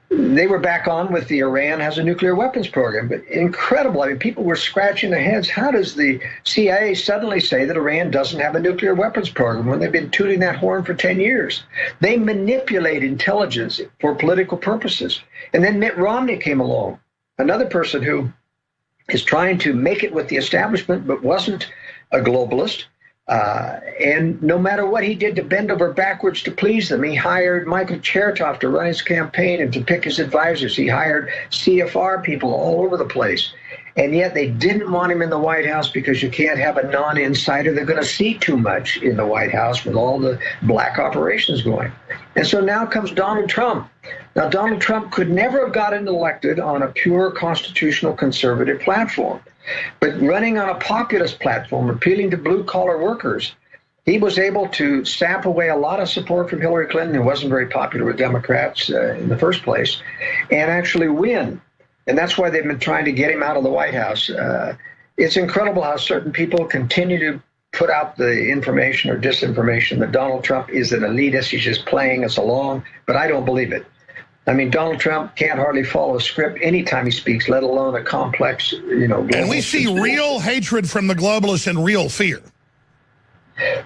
they were back on with the Iran has a nuclear weapons program. But incredible. I mean, people were scratching their heads. How does the CIA suddenly say that Iran doesn't have a nuclear weapons program when they've been tooting that horn for 10 years? They manipulate intelligence for political purposes. And then Mitt Romney came along, another person who is trying to make it with the establishment but wasn't a globalist. And no matter what he did to bend over backwards to please them, he hired Michael Chertoff to run his campaign and to pick his advisors. He hired CFR people all over the place. And yet they didn't want him in the White House because you can't have a non-insider. They're going to see too much in the White House with all the black operations going. And so now comes Donald Trump. Now, Donald Trump could never have gotten elected on a pure constitutional conservative platform. But running on a populist platform, appealing to blue-collar workers, he was able to sap away a lot of support from Hillary Clinton, who wasn't very popular with Democrats in the first place, and actually win. And that's why they've been trying to get him out of the White House. It's incredible how certain people continue to put out the information or disinformation that Donald Trump is an elitist, he's just playing us along, but I don't believe it. I mean, Donald Trump can't hardly follow a script anytime he speaks, let alone a complex, And we see real hatred from the globalists and real fear.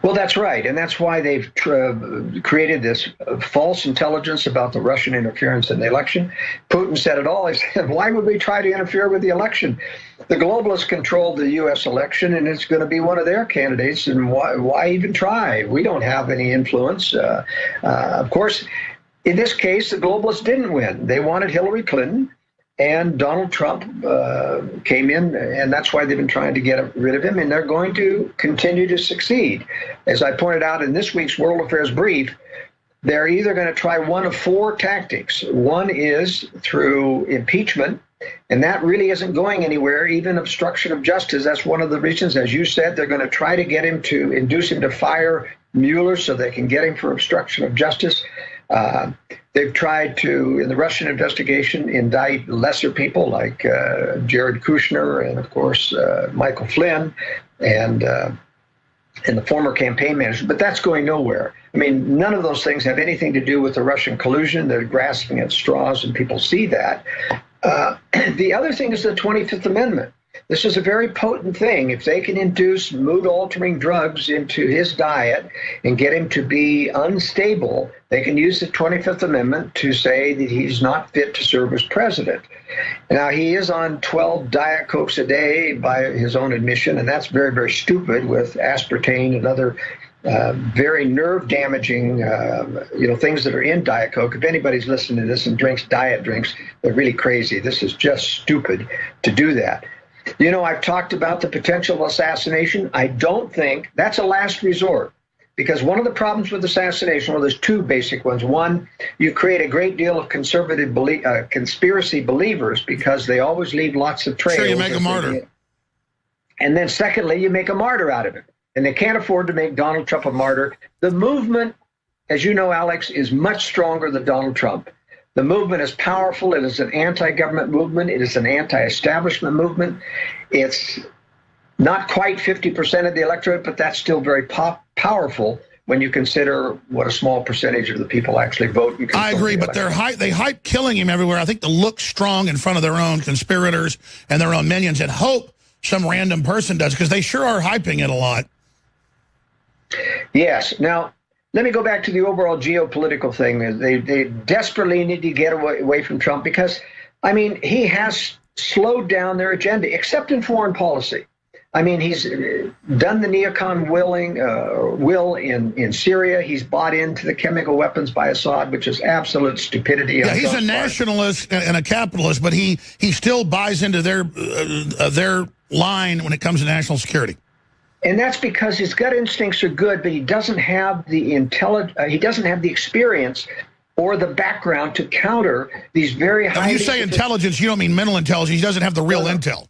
Well, that's right. And that's why they've created this false intelligence about the Russian interference in the election. Putin said it all. He said, why would we try to interfere with the election? The globalists controlled the U.S. election, and it's going to be one of their candidates. And why even try? We don't have any influence. Of course, in this case, the globalists didn't win. They wanted Hillary Clinton, and Donald Trump came in, and that's why they've been trying to get rid of him, and they're going to continue to succeed. As I pointed out in this week's World Affairs Brief, they're either going to try one of four tactics. One is through impeachment, and that really isn't going anywhere, even obstruction of justice. That's one of the reasons, as you said, they're going to try to get him to induce him to fire Mueller so they can get him for obstruction of justice. They've tried to, in the Russian investigation, indict lesser people like Jared Kushner and, of course, Michael Flynn and the former campaign manager. But that's going nowhere. I mean, none of those things have anything to do with the Russian collusion. They're grasping at straws, and people see that. The other thing is the 25th Amendment. This is a very potent thing. If they can induce mood-altering drugs into his diet and get him to be unstable, they can use the 25th Amendment to say that he's not fit to serve as president. Now, he is on 12 Diet Cokes a day by his own admission, and that's very, very stupid with aspartame and other very nerve-damaging, things that are in Diet Coke. If anybody's listening to this and drinks diet drinks, they're really crazy. This is just stupid to do that. I've talked about the potential assassination. I don't think that's a last resort, because one of the problems with assassination, well, there's two basic ones. One, you create a great deal of conservative conspiracy believers because they always leave lots of trails. Sure, you make a martyr. And then secondly, you make a martyr out of it. And they can't afford to make Donald Trump a martyr. The movement, as you know, Alex, is much stronger than Donald Trump. The movement is powerful. It is an anti-government movement. It is an anti-establishment movement. It's not quite 50% of the electorate, but that's still very powerful when you consider what a small percentage of the people actually vote. I agree, but they hype killing him everywhere. I think to look strong in front of their own conspirators and their own minions and hope some random person does, because they sure are hyping it a lot. Yes. Now, let me go back to the overall geopolitical thing. They desperately need to get away from Trump because, I mean, he has slowed down their agenda, except in foreign policy. I mean, he's done the neocon will in Syria. He's bought into the chemical weapons by Assad, which is absolute stupidity. Yeah, he's a nationalist and a capitalist, but he still buys into their line when it comes to national security. And that's because his gut instincts are good, but he doesn't have the he doesn't have the experience or the background to counter these very high. When you say intelligence, you don't mean mental intelligence. He doesn't have the real intel.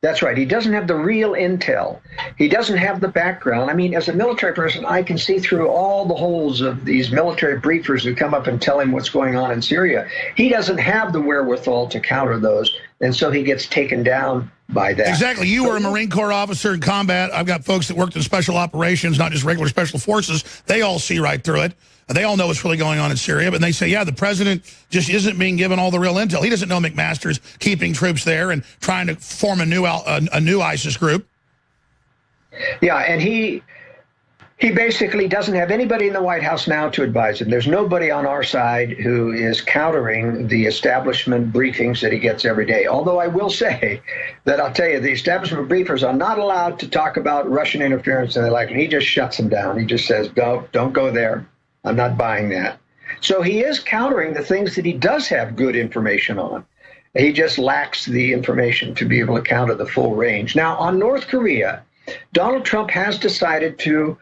That's right. He doesn't have the real intel. He doesn't have the background. I mean, as a military person, I can see through all the holes of these military briefers who come up and tell him what's going on in Syria. He doesn't have the wherewithal to counter those, and so he gets taken down by that. Exactly. You were a Marine Corps officer in combat. I've got folks that worked in special operations, not just regular special forces. They all see right through it. They all know what's really going on in Syria, but they say, yeah, the president just isn't being given all the real intel. He doesn't know McMaster's keeping troops there and trying to form a new ISIS group. Yeah, and he basically doesn't have anybody in the White House now to advise him. There's nobody on our side who is countering the establishment briefings that he gets every day. Although I will say that I'll tell you, the establishment briefers are not allowed to talk about Russian interference and the like, and he just shuts them down. He just says, don't go there. I'm not buying that. So he is countering the things that he does have good information on. He just lacks the information to be able to counter the full range. Now, on North Korea, Donald Trump has decided to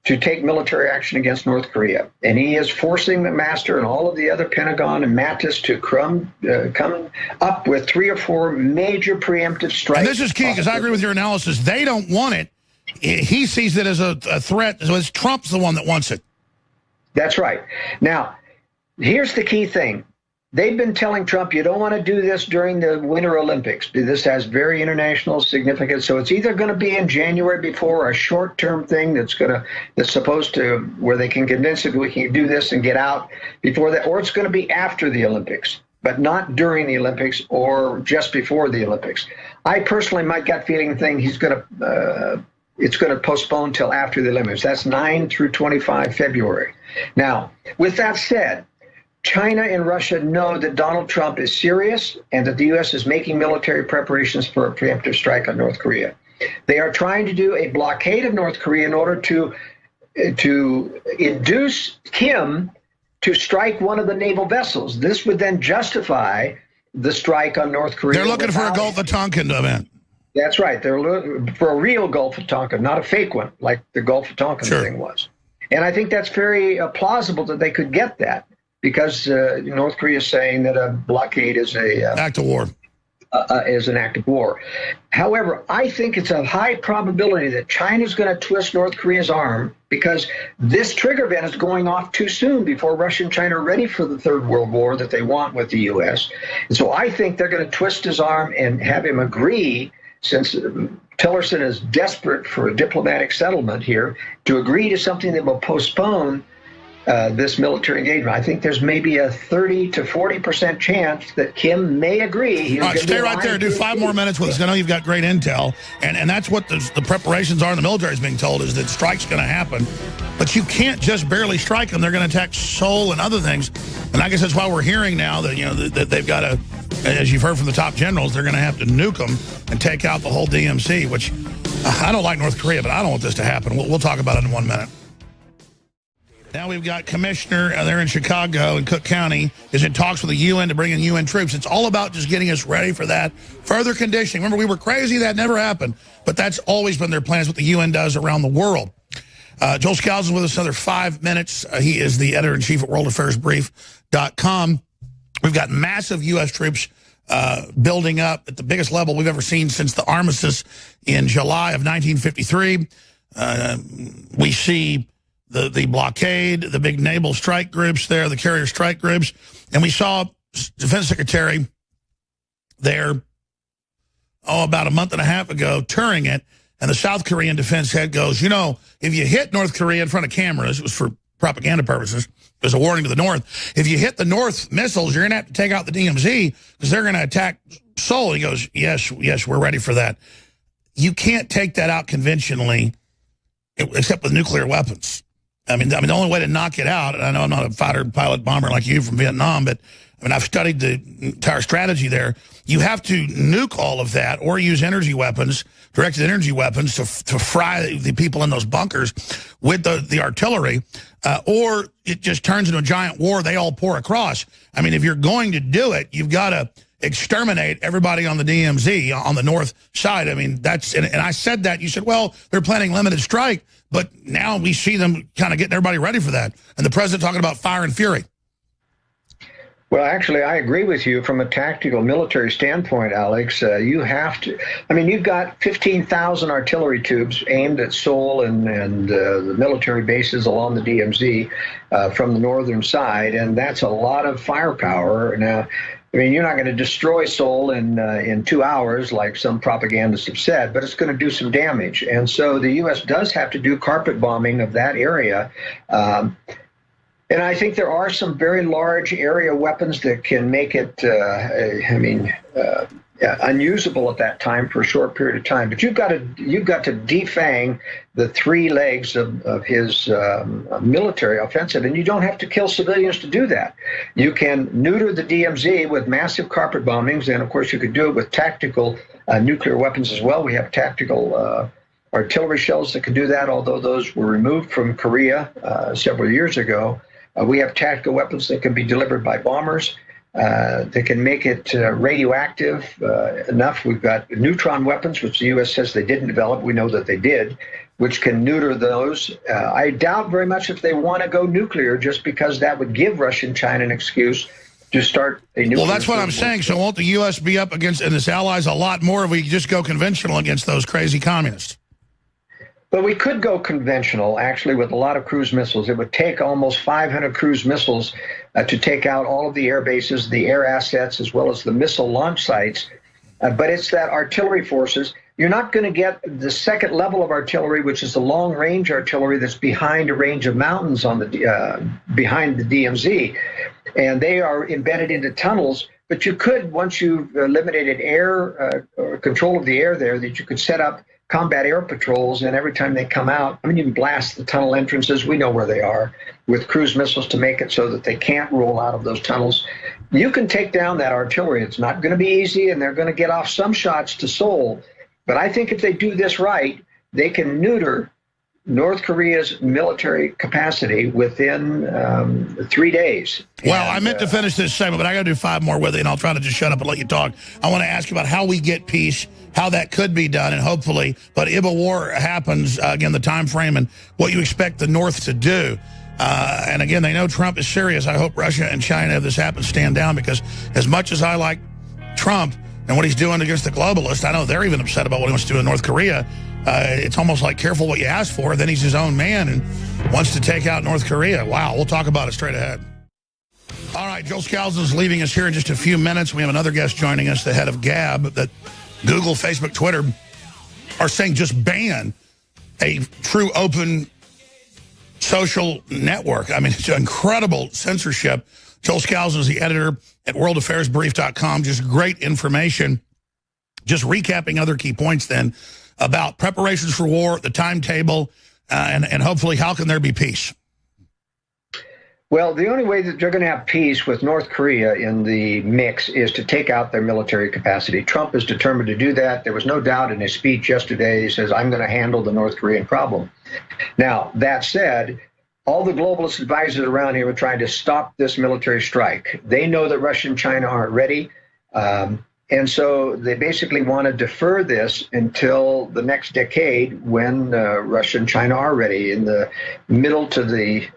take military action against North Korea. And he is forcing McMaster and all of the other Pentagon and Mattis to come up with 3 or 4 major preemptive strikes. And this is key, because I agree with your analysis. They don't want it. He sees it as a threat. So it's Trump's the one that wants it. That's right. Now, here's the key thing. They've been telling Trump, you don't want to do this during the Winter Olympics. This has very international significance. So it's either going to be in January before, a short-term thing that's supposed to, where they can convince it we can do this and get out before that, or it's going to be after the Olympics, but not during the Olympics or just before the Olympics. I personally, my gut feeling thing, it's going to postpone till after the Olympics. That's 9 through 25 February. Now, with that said, China and Russia know that Donald Trump is serious and that the U.S. is making military preparations for a preemptive strike on North Korea. They are trying to do a blockade of North Korea in order to induce Kim to strike one of the naval vessels. This would then justify the strike on North Korea. They're looking for a Gulf of Tonkin event. That's right. They're looking for a real Gulf of Tonkin, not a fake one like the Gulf of Tonkin thing was. And I think that's very plausible that they could get that, because North Korea is saying that a blockade is act of war. Is an act of war. However, I think it's a high probability that China's going to twist North Korea's arm, because this trigger event is going off too soon before Russia and China are ready for the Third World War that they want with the U.S. And so I think they're going to twist his arm and have him agree, since Tillerson is desperate for a diplomatic settlement here, to agree to something that will postpone this military engagement. I think there's maybe a 30 to 40% chance that Kim may agree. All right, stay right there. Do 5 more minutes with us. I know you've got great intel, and that's what the preparations are. And the military is being told is that strike's going to happen, but you can't just barely strike them. They're going to attack Seoul and other things, and I guess that's why we're hearing now that that they've got to, as you've heard from the top generals, they're going to have to nuke them and take out the whole DMZ. Which I don't like North Korea, but I don't want this to happen. We'll talk about it in 1 minute. Now we've got Commissioner there in Chicago in Cook County is in talks with the UN to bring in UN troops. It's all about just getting us ready for that. Further conditioning. Remember, we were crazy. That never happened. But that's always been their plans, what the UN does around the world. Joel Scalzo is with us another 5 minutes. He is the editor-in-chief at worldaffairsbrief.com. We've got massive U.S. troops building up at the biggest level we've ever seen since the armistice in July of 1953. We see the blockade, the big naval strike groups there, the carrier strike groups, and we saw Defense Secretary there, about a month and a half ago, touring it, and the South Korean defense head goes, you know, if you hit North Korea in front of cameras, it was for propaganda purposes, it was a warning to the North, if you hit the North missiles, you're going to have to take out the DMZ because they're going to attack Seoul. He goes, yes, we're ready for that. You can't take that out conventionally, except with nuclear weapons. I mean, the only way to knock it out, and I know I'm not a fighter pilot bomber like you from Vietnam, but I mean, I've studied the entire strategy there. You have to nuke all of that or use energy weapons, directed energy weapons, to fry the people in those bunkers with the artillery, or it just turns into a giant war. They all pour across. I mean, if you're going to do it, you've got to exterminate everybody on the DMZ, on the north side. I mean, that's, and I said that. You said, well, they're planning limited strike, but now we see them kind of getting everybody ready for that. And the president talking about fire and fury. Well, actually, I agree with you from a tactical military standpoint, Alex. You have to, I mean, you've got 15,000 artillery tubes aimed at Seoul and the military bases along the DMZ from the northern side, and that's a lot of firepower. Now, I mean, you're not going to destroy Seoul in 2 hours like some propagandists have said, but it's going to do some damage. And so the U.S. does have to do carpet bombing of that area. And I think there are some very large area weapons that can make it, unusable at that time for a short period of time. But you've got to defang the three legs of his military offensive, and you don't have to kill civilians to do that. You can neuter the DMZ with massive carpet bombings, and of course you could do it with tactical nuclear weapons as well. We have tactical artillery shells that can do that, although those were removed from Korea several years ago. We have tactical weapons that can be delivered by bombers. They can make it radioactive enough. We've got neutron weapons, which the U.S. says they didn't develop. We know that they did, which can neuter those. I doubt very much if they want to go nuclear, just because that would give Russia and China an excuse to start a nuclear. Well, that's what I'm saying. So won't the U.S. be up against, and its allies, a lot more if we just go conventional against those crazy communists? But we could go conventional, actually, with a lot of cruise missiles. It would take almost 500 cruise missiles to take out all of the air bases, the air assets, as well as the missile launch sites. But it's that artillery forces. You're not going to get the second level of artillery, which is the long-range artillery that's behind a range of mountains on the behind the DMZ. And they are embedded into tunnels. But you could, once you've eliminated air or control of the air there, that you could set up combat air patrols, and every time they come out, I mean, you can blast the tunnel entrances. We know where they are, with cruise missiles to make it so that they can't roll out of those tunnels. You can take down that artillery. It's not going to be easy, and they're going to get off some shots to Seoul. But I think if they do this right, they can neuter North Korea's military capacity within 3 days. Well, I meant to finish this segment, but I got to do 5 more with it, and I'll try to just shut up and let you talk. I want to ask you about how we get peace, how that could be done, and hopefully, but if a war happens, again, the time frame and what you expect the North to do. And again, they know Trump is serious. I hope Russia and China, if this happens, stand down, because as much as I like Trump and what he's doing against the globalists, I know they're even upset about what he wants to do in North Korea. It's almost like careful what you ask for. Then he's his own man and wants to take out North Korea. Wow, we'll talk about it straight ahead. All right, Joel Scalzon's leaving us here in just a few minutes. We have another guest joining us, the head of Gab, that Google, Facebook, Twitter are saying just ban a true open social network. I mean, it's incredible censorship. Joel Scalzon is the editor at worldaffairsbrief.com. Just great information. Just recapping other key points then about preparations for war, the timetable, and hopefully how can there be peace? Well, the only way that you're going to have peace with North Korea in the mix is to take out their military capacity. Trump is determined to do that. There was no doubt in his speech yesterday. He says, I'm going to handle the North Korean problem. Now, that said, all the globalist advisors around here are trying to stop this military strike. They know that Russia and China aren't ready. And so they basically want to defer this until the next decade when Russia and China are ready. In the middle to the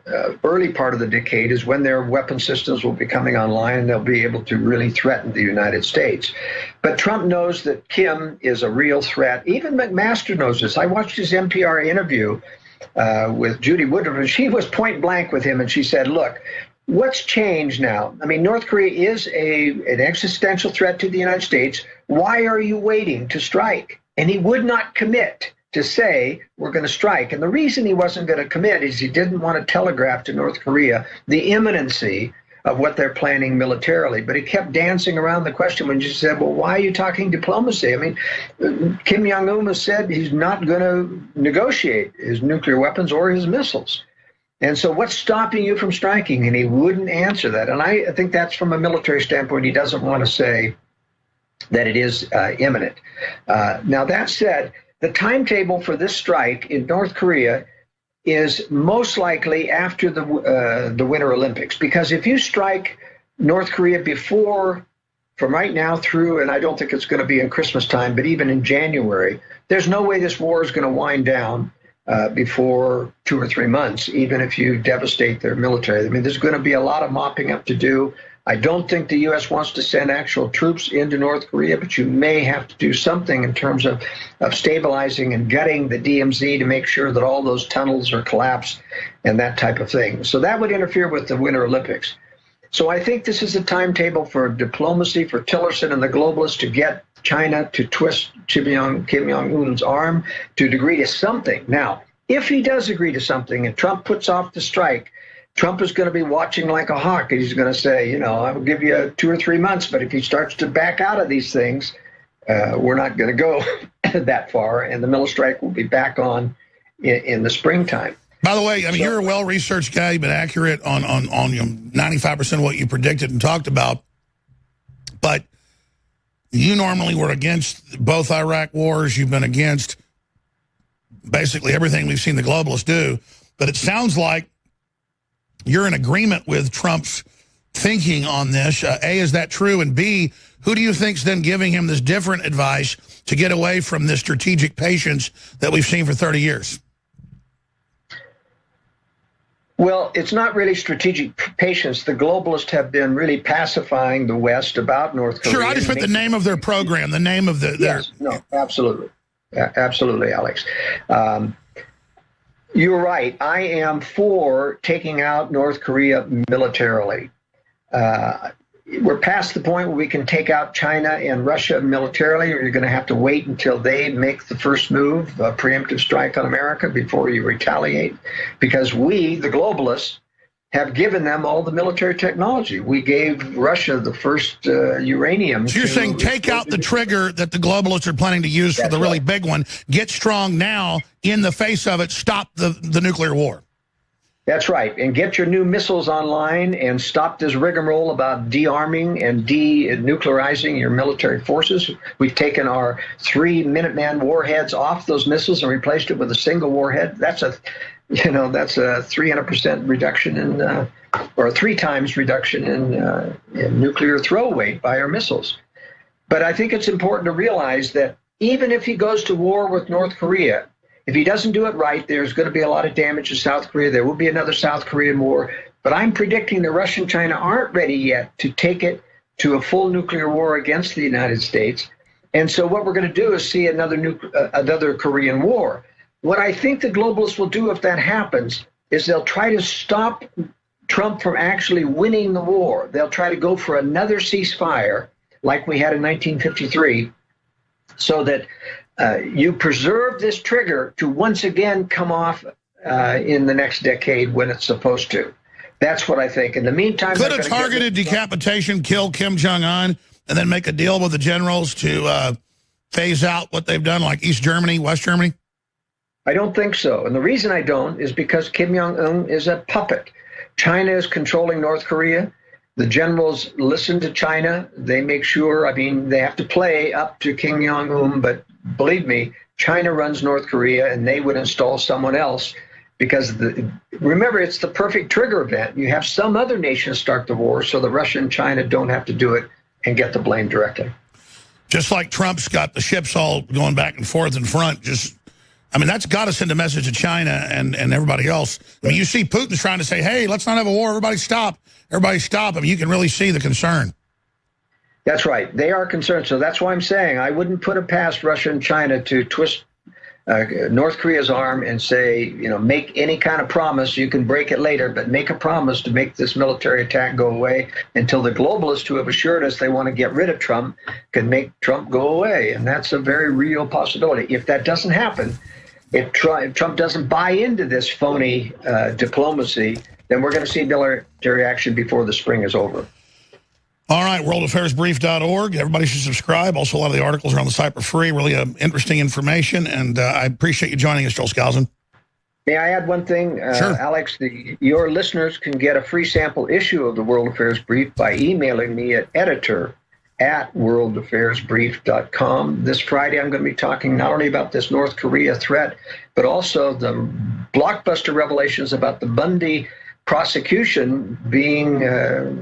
early part of the decade is when their weapon systems will be coming online and they'll be able to really threaten the United States. But Trump knows that Kim is a real threat. Even McMaster knows this. I watched his NPR interview with Judy Woodruff, and she was point blank with him, and she said, look, what's changed now? I mean, North Korea is an existential threat to the United States. Why are you waiting to strike? And he would not commit to say, we're going to strike. And the reason he wasn't going to commit is he didn't want to telegraph to North Korea the imminency of what they're planning militarily. But he kept dancing around the question when she said, well, why are you talking diplomacy? I mean, Kim Jong-un has said he's not going to negotiate his nuclear weapons or his missiles. And so what's stopping you from striking? And he wouldn't answer that. And I think that's from a military standpoint. He doesn't want to say that it is imminent. Now, that said, the timetable for this strike in North Korea is most likely after the Winter Olympics. Because if you strike North Korea before, from right now through, and I don't think it's going to be in Christmas time, but even in January, there's no way this war is going to wind down before 2 or 3 months, even if you devastate their military. I mean, there's going to be a lot of mopping up to do. I don't think the U.S. wants to send actual troops into North Korea, but you may have to do something in terms of stabilizing and gutting the DMZ to make sure that all those tunnels are collapsed and that type of thing. So that would interfere with the Winter Olympics. So I think this is a timetable for diplomacy, for Tillerson and the globalists to get China to twist Kim Jong-un's arm to agree to something. Now, if he does agree to something and Trump puts off the strike, Trump is going to be watching like a hawk. And he's going to say, you know, I will give you 2 or 3 months, but if he starts to back out of these things, we're not going to go that far, and the middle strike will be back on in the springtime. By the way, I mean, you're a well-researched guy. You've been accurate on 95% of what you predicted and talked about. But you normally were against both Iraq wars. You've been against basically everything we've seen the globalists do. But it sounds like you're in agreement with Trump's thinking on this. A, is that true? And B, who do you think's then giving him this different advice to get away from this strategic patience that we've seen for 30 years? Well, it's not really strategic patience. The globalists have been really pacifying the West about North Korea. Sure, I just put the name of their program, the name of the... Yes, no, absolutely. Absolutely, Alex. You're right. I am for taking out North Korea militarily. We're past the point where we can take out China and Russia militarily, or you're going to have to wait until they make the first move, a preemptive strike on America, before you retaliate. Because we, the globalists, have given them all the military technology. We gave Russia the first uranium. So you're saying take out the trigger that the globalists are planning to use for the really big one, get strong now, in the face of it, stop the nuclear war. That's right. And get your new missiles online and stop this rigmarole about de-arming and denuclearizing your military forces. We've taken our 3 Minuteman warheads off those missiles and replaced it with a single warhead. That's a 300% reduction in, or 3 times reduction in nuclear throw weight by our missiles. But I think it's important to realize that even if he goes to war with North Korea, if he doesn't do it right, there's going to be a lot of damage to South Korea. There will be another South Korean war. But I'm predicting that Russia and China aren't ready yet to take it to a full nuclear war against the United States. And so what we're going to do is see another Korean war. What I think the globalists will do if that happens is they'll try to stop Trump from actually winning the war. They'll try to go for another ceasefire like we had in 1953 so that you preserve this trigger to once again come off in the next decade when it's supposed to. That's what I think. In the meantime, could a targeted decapitation kill Kim Jong-un and then make a deal with the generals to phase out what they've done, like East Germany, West Germany? I don't think so. And the reason I don't is because Kim Jong-un is a puppet. China is controlling North Korea. The generals listen to China. They make sure, I mean, they have to play up to Kim Jong-un, but believe me, China runs North Korea, and they would install someone else because, remember, it's the perfect trigger event. You have some other nation start the war so that Russia and China don't have to do it and get the blame directly. Just like Trump's got the ships all going back and forth in front, I mean, that's got to send a message to China and everybody else. I mean, you see Putin's trying to say, hey, let's not have a war. Everybody stop. Everybody stop. I mean, you can really see the concern. That's right. They are concerned. So that's why I'm saying I wouldn't put it past Russia and China to twist North Korea's arm and say, make any kind of promise. You can break it later, but make a promise to make this military attack go away until the globalists who have assured us they want to get rid of Trump can make Trump go away. And that's a very real possibility. If that doesn't happen, if Trump doesn't buy into this phony diplomacy, then we're going to see military action before the spring is over. All right, worldaffairsbrief.org. Everybody should subscribe. Also, a lot of the articles are on the site for free. Really interesting information, and I appreciate you joining us, Joel Skousen. May I add one thing, Sure. Alex? Your listeners can get a free sample issue of the World Affairs Brief by emailing me at editor@worldaffairsbrief.com. This Friday, I'm going to be talking not only about this North Korea threat, but also the blockbuster revelations about the Bundy prosecution being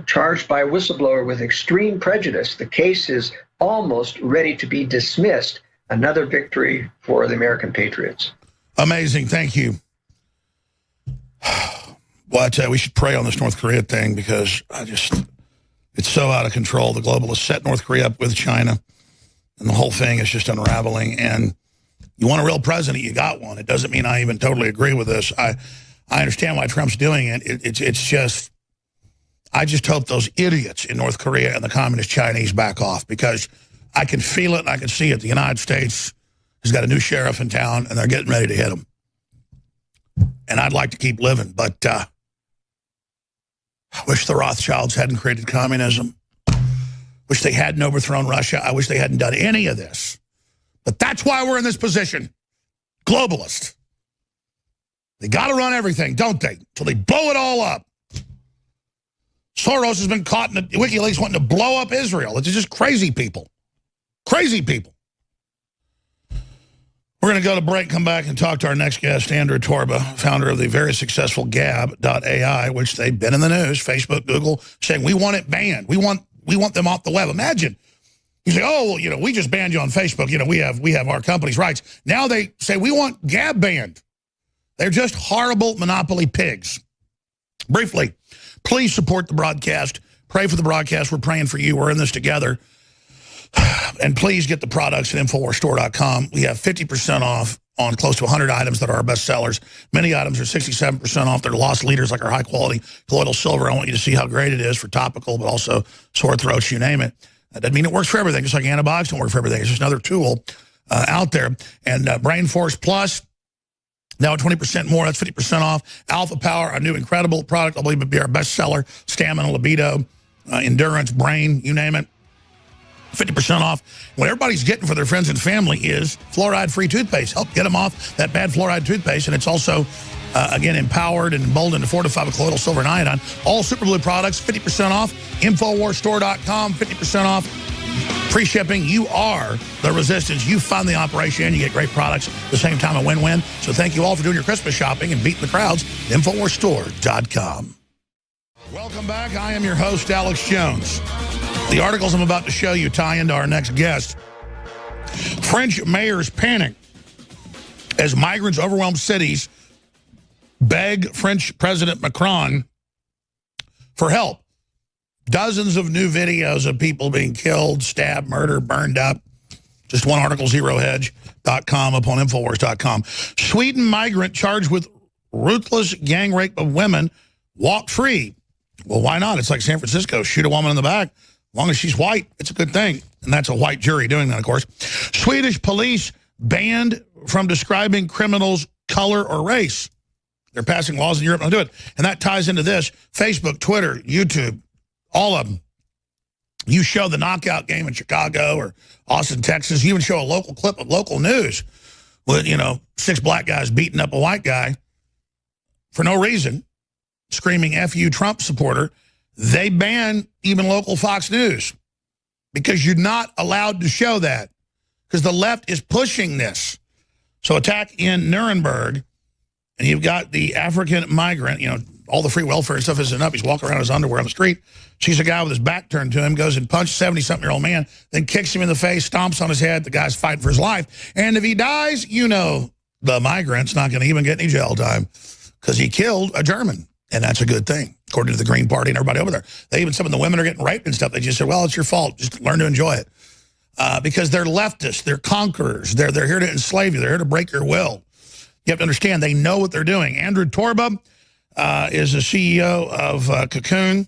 charged by a whistleblower with extreme prejudice. The case is almost ready to be dismissed. Another victory for the American patriots. Amazing. Thank you. Well, I tell you, we should pray on this North Korea thing because it's so out of control. The globalists set North Korea up with China, and the whole thing is just unraveling. And you want a real president, you got one. It doesn't mean I even totally agree with this. I understand why Trump's doing it. It's just, I just hope those idiots in North Korea and the communist Chinese back off, because I can feel it and I can see it. The United States has got a new sheriff in town and they're getting ready to hit him. And I'd like to keep living, but I wish the Rothschilds hadn't created communism. Wish they hadn't overthrown Russia. I wish they hadn't done any of this. But that's why we're in this position. Globalists. They got to run everything, don't they? Until they blow it all up. Soros has been caught in WikiLeaks wanting to blow up Israel. It's just crazy people. Crazy people. We're going to go to break, come back, and talk to our next guest, Andrew Torba, founder of the very successful Gab.ai, which they've been in the news, Facebook, Google, saying, we want it banned. We want them off the web. Imagine. You say, oh, well, we just banned you on Facebook. We have our company's rights. Now they say, we want Gab banned. They're just horrible monopoly pigs. Briefly, please support the broadcast. Pray for the broadcast. We're praying for you. We're in this together. And please get the products at InfoWarsStore.com. We have 50% off on close to 100 items that are our best sellers. Many items are 67% off. They're lost leaders like our high-quality colloidal silver. I want you to see how great it is for topical, but also sore throats, you name it. That doesn't mean it works for everything, just like antibiotics don't work for everything. It's just another tool out there. And Brain Force Plus, now at 20% more, that's 50% off. Alpha Power, our new incredible product, I believe would be our best seller. Stamina, libido, endurance, brain, you name it. 50% off. What everybody's getting for their friends and family is fluoride-free toothpaste. Help get them off that bad fluoride toothpaste. And it's also, again, empowered and emboldened to fortify with colloidal silver and iodine. All Superblue products, 50% off. InfoWarsStore.com, 50% off. Free shipping. You are the resistance. You fund the operation and you get great products at the same time, a win-win. So thank you all for doing your Christmas shopping and beating the crowds. InfoWarsStore.com. Welcome back. I am your host, Alex Jones. The articles I'm about to show you tie into our next guest. French mayors panic as migrants overwhelm cities, beg French President Macron for help. Dozens of new videos of people being killed, stabbed, murdered, burned up. Just one article, zerohedge.com, up on Infowars.com. Sweden migrant charged with ruthless gang rape of women walked free. Well, why not? It's like San Francisco. Shoot a woman in the back. As long as she's white, it's a good thing. And that's a white jury doing that, of course. Swedish police banned from describing criminals' color or race. They're passing laws in Europe not to do it. And that ties into this. Facebook, Twitter, YouTube, all of them. You show the knockout game in Chicago or Austin, Texas. You even show a local clip of local news with, 6 black guys beating up a white guy for no reason, screaming F you Trump supporter. They ban even local Fox News because you're not allowed to show that because the left is pushing this. So attack in Nuremberg, and you've got the African migrant, all the free welfare and stuff isn't up. He's walking around in his underwear on the street. Sees a guy with his back turned to him, goes and punches a 70-something-year-old man, then kicks him in the face, stomps on his head. The guy's fighting for his life. And if he dies, you know the migrant's not going to even get any jail time because he killed a German. And that's a good thing, according to the Green Party and everybody over there. Even some of the women are getting raped and stuff. They just said, well, it's your fault. Just learn to enjoy it. Because they're leftists. They're conquerors. They're here to enslave you. They're here to break your will. You have to understand, they know what they're doing. Andrew Torba is the CEO of Cocoon,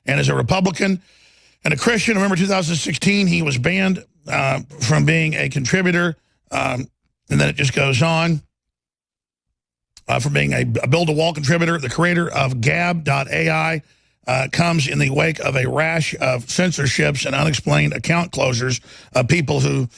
and is a Republican and a Christian. Remember 2016, he was banned from being a contributor, and then it just goes on, from being a build-a-wall contributor. The creator of Gab.ai comes in the wake of a rash of censorships and unexplained account closures of people who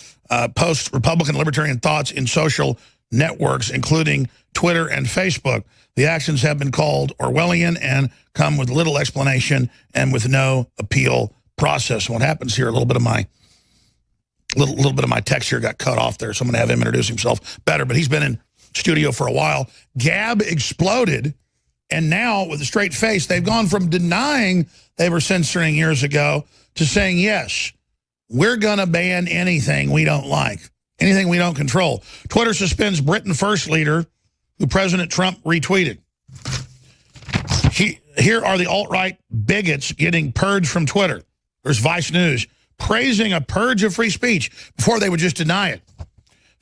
post Republican libertarian thoughts in social networks, including Twitter and Facebook. The actions have been called Orwellian and come with little explanation and with no appeal process. What happens here? A little bit of my text here got cut off there, so I'm going to have him introduce himself better. But he's been in studio for a while. Gab exploded, and now with a straight face, they've gone from denying they were censoring years ago to saying, yes, we're going to ban anything we don't like, anything we don't control. Twitter suspends Britain First leader who President Trump retweeted. Here are the alt-right bigots getting purged from Twitter. There's Vice News praising a purge of free speech before they would just deny it.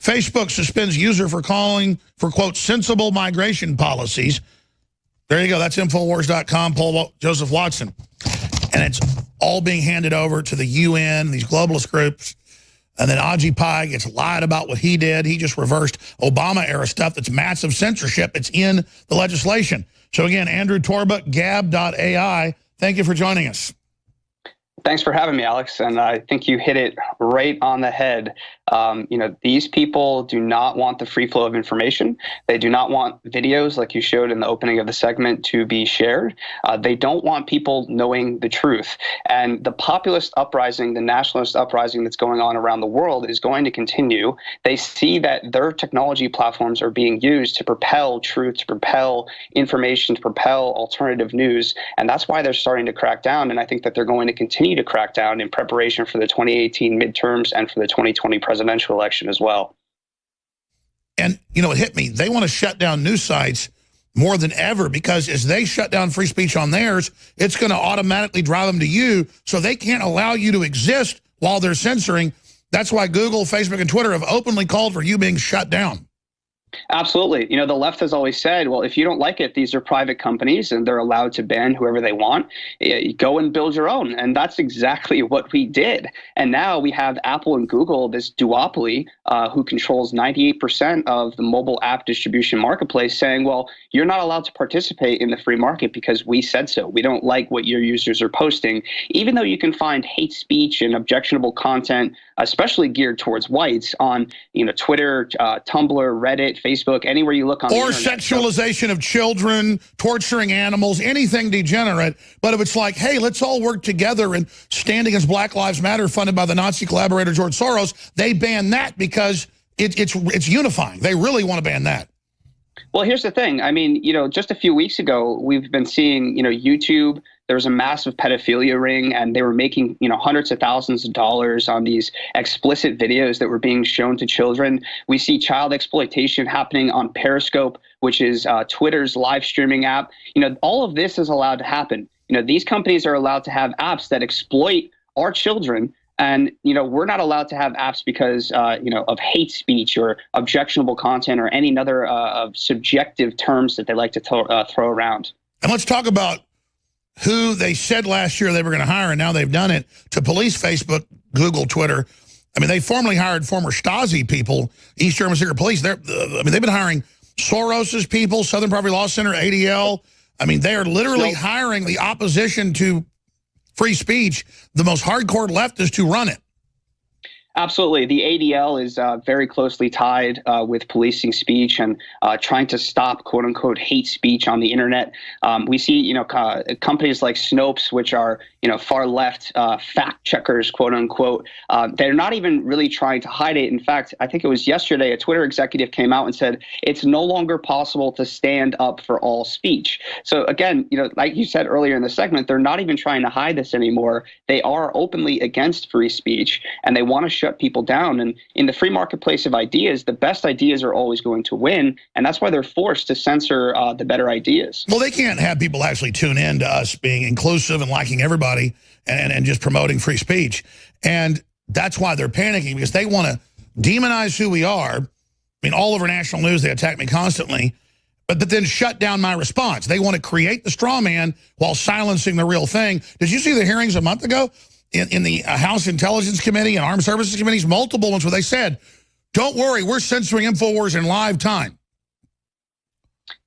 Facebook suspends user for calling for, quote, sensible migration policies. There you go. That's INFOWARS.com, Paul Joseph Watson. And it's all being handed over to the UN, these globalist groups. And then Occupy gets lied about what he did. He just reversed Obama-era stuff that's massive censorship. It's in the legislation. So again, Andrew Torba, Gab.ai, thank you for joining us. Thanks for having me, Alex. And I think you hit it right on the head. These people do not want the free flow of information. They do not want videos like you showed in the opening of the segment to be shared. They don't want people knowing the truth. And the populist uprising, the nationalist uprising that's going on around the world is going to continue. They see that their technology platforms are being used to propel truth, to propel information, to propel alternative news. And that's why they're starting to crack down. And I think that they're going to continue to crack down in preparation for the 2018 midterms and for the 2020 presidential election as well. And, it hit me. They want to shut down news sites more than ever because as they shut down free speech on theirs, it's going to automatically drive them to you, so they can't allow you to exist while they're censoring. That's why Google, Facebook, and Twitter have openly called for you being shut down. Absolutely. The left has always said, well, if you don't like it, these are private companies and they're allowed to ban whoever they want. Go and build your own. And that's exactly what we did. And now we have Apple and Google, this duopoly, who controls 98% of the mobile app distribution marketplace, saying, well, you're not allowed to participate in the free market because we said so. We don't like what your users are posting, even though you can find hate speech and objectionable content, especially geared towards whites on, Twitter, Tumblr, Reddit, Facebook, anywhere you look on the internet. Or sexualization of children, torturing animals, anything degenerate. But if it's like, hey, let's all work together and stand against Black Lives Matter funded by the Nazi collaborator George Soros, they ban that because it's unifying. They really want to ban that. Well, here's the thing. I mean, just a few weeks ago, we've been seeing, YouTube. There was a massive pedophilia ring, and they were making, hundreds of thousands of dollars on these explicit videos that were being shown to children. We see child exploitation happening on Periscope, which is Twitter's live streaming app. All of this is allowed to happen. These companies are allowed to have apps that exploit our children. And, we're not allowed to have apps because, of hate speech or objectionable content or any other of subjective terms that they like to throw around. And let's talk about who they said last year they were going to hire, and now they've done it to police Facebook, Google, Twitter. I mean, they formerly hired former Stasi people, East German Secret Police. They've been hiring Soros's people, Southern Poverty Law Center, ADL. I mean, they are literally hiring the opposition to free speech, the most hardcore leftists, to run it. Absolutely. The ADL is very closely tied with policing speech and trying to stop, quote unquote, hate speech on the internet. We see, companies like Snopes, which are, far left fact checkers, quote unquote. They're not even really trying to hide it. In fact, I think it was yesterday, a Twitter executive came out and said it's no longer possible to stand up for all speech. So again, like you said earlier in the segment, they're not even trying to hide this anymore. They are openly against free speech, and they want to shut people down. And in the free marketplace of ideas, the best ideas are always going to win. And that's why they're forced to censor the better ideas. Well, they can't have people actually tune in to us being inclusive and liking everybody and just promoting free speech. And that's why they're panicking, because they want to demonize who we are. I mean, all over national news, they attack me constantly, but then shut down my response. They want to create the straw man while silencing the real thing. Did you see the hearings a month ago? In the House Intelligence Committee and Armed Services Committees, multiple ones where they said, don't worry, we're censoring INFOWARS in live time.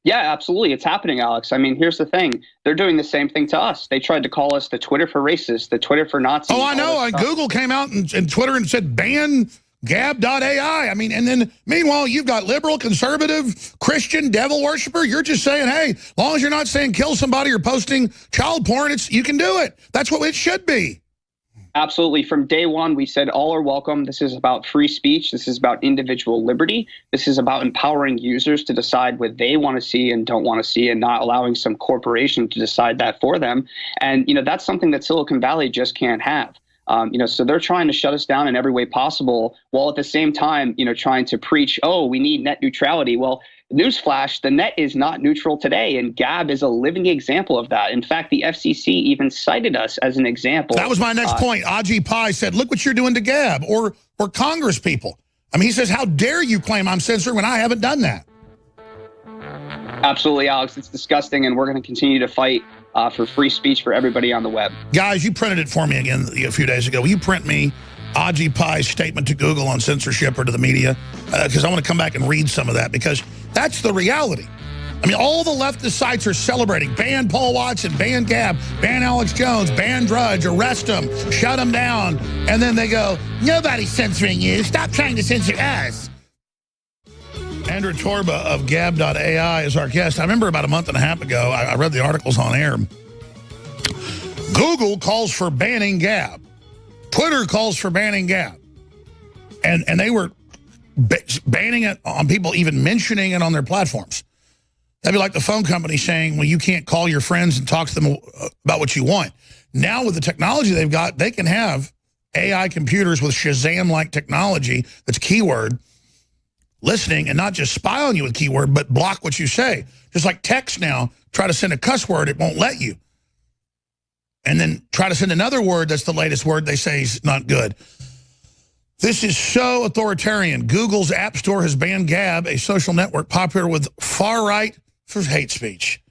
Yeah, absolutely. It's happening, Alex. I mean, here's the thing. They're doing the same thing to us. They tried to call us the Twitter for racists, the Twitter for Nazis. Oh, I know. Google came out and Twitter and said, ban Gab.ai. I mean, and then meanwhile, you've got liberal, conservative, Christian, devil worshiper. You're just saying, hey, as long as you're not saying kill somebody or posting child porn, you can do it. That's what it should be. Absolutely. From day one, we said all are welcome. This is about free speech. This is about individual liberty. This is about empowering users to decide what they want to see and don't want to see, and not allowing some corporation to decide that for them. And, that's something that Silicon Valley just can't have. So they're trying to shut us down in every way possible, while at the same time, trying to preach, oh, we need net neutrality. Well, newsflash, the net is not neutral today, and Gab is a living example of that. In fact, the FCC even cited us as an example. That was my next point. Ajit Pai said, look what you're doing to Gab or Congress people. I mean, he says, how dare you claim I'm censoring when I haven't done that? Absolutely, Alex. It's disgusting, and we're going to continue to fight for free speech for everybody on the web. Guys, you printed it for me again a few days ago. Will you print me Ajit Pai's statement to Google on censorship or to the media? Because I want to come back and read some of that, because that's the reality. I mean, all the leftist sites are celebrating. Ban Paul Watson, ban Gab, ban Alex Jones, ban Drudge, arrest them, shut them down. And then they go, nobody's censoring you. Stop trying to censor us. Andrew Torba of Gab.ai is our guest. I remember about a month and a half ago, I read the articles on air. Google calls for banning Gab. Twitter calls for banning Gab. And they were banning it on people even mentioning it on their platforms. That'd be like the phone company saying, well, you can't call your friends and talk to them about what you want. Now with the technology they've got, they can have AI computers with Shazam-like technology that's keyword listening, and not just spy on you with keyword, but block what you say. Just like text now, try to send a cuss word, it won't let you. And then try to send another word that's the latest word they say is not good. This is so authoritarian. Google's App Store has banned Gab, a social network popular with far-right for hate speech.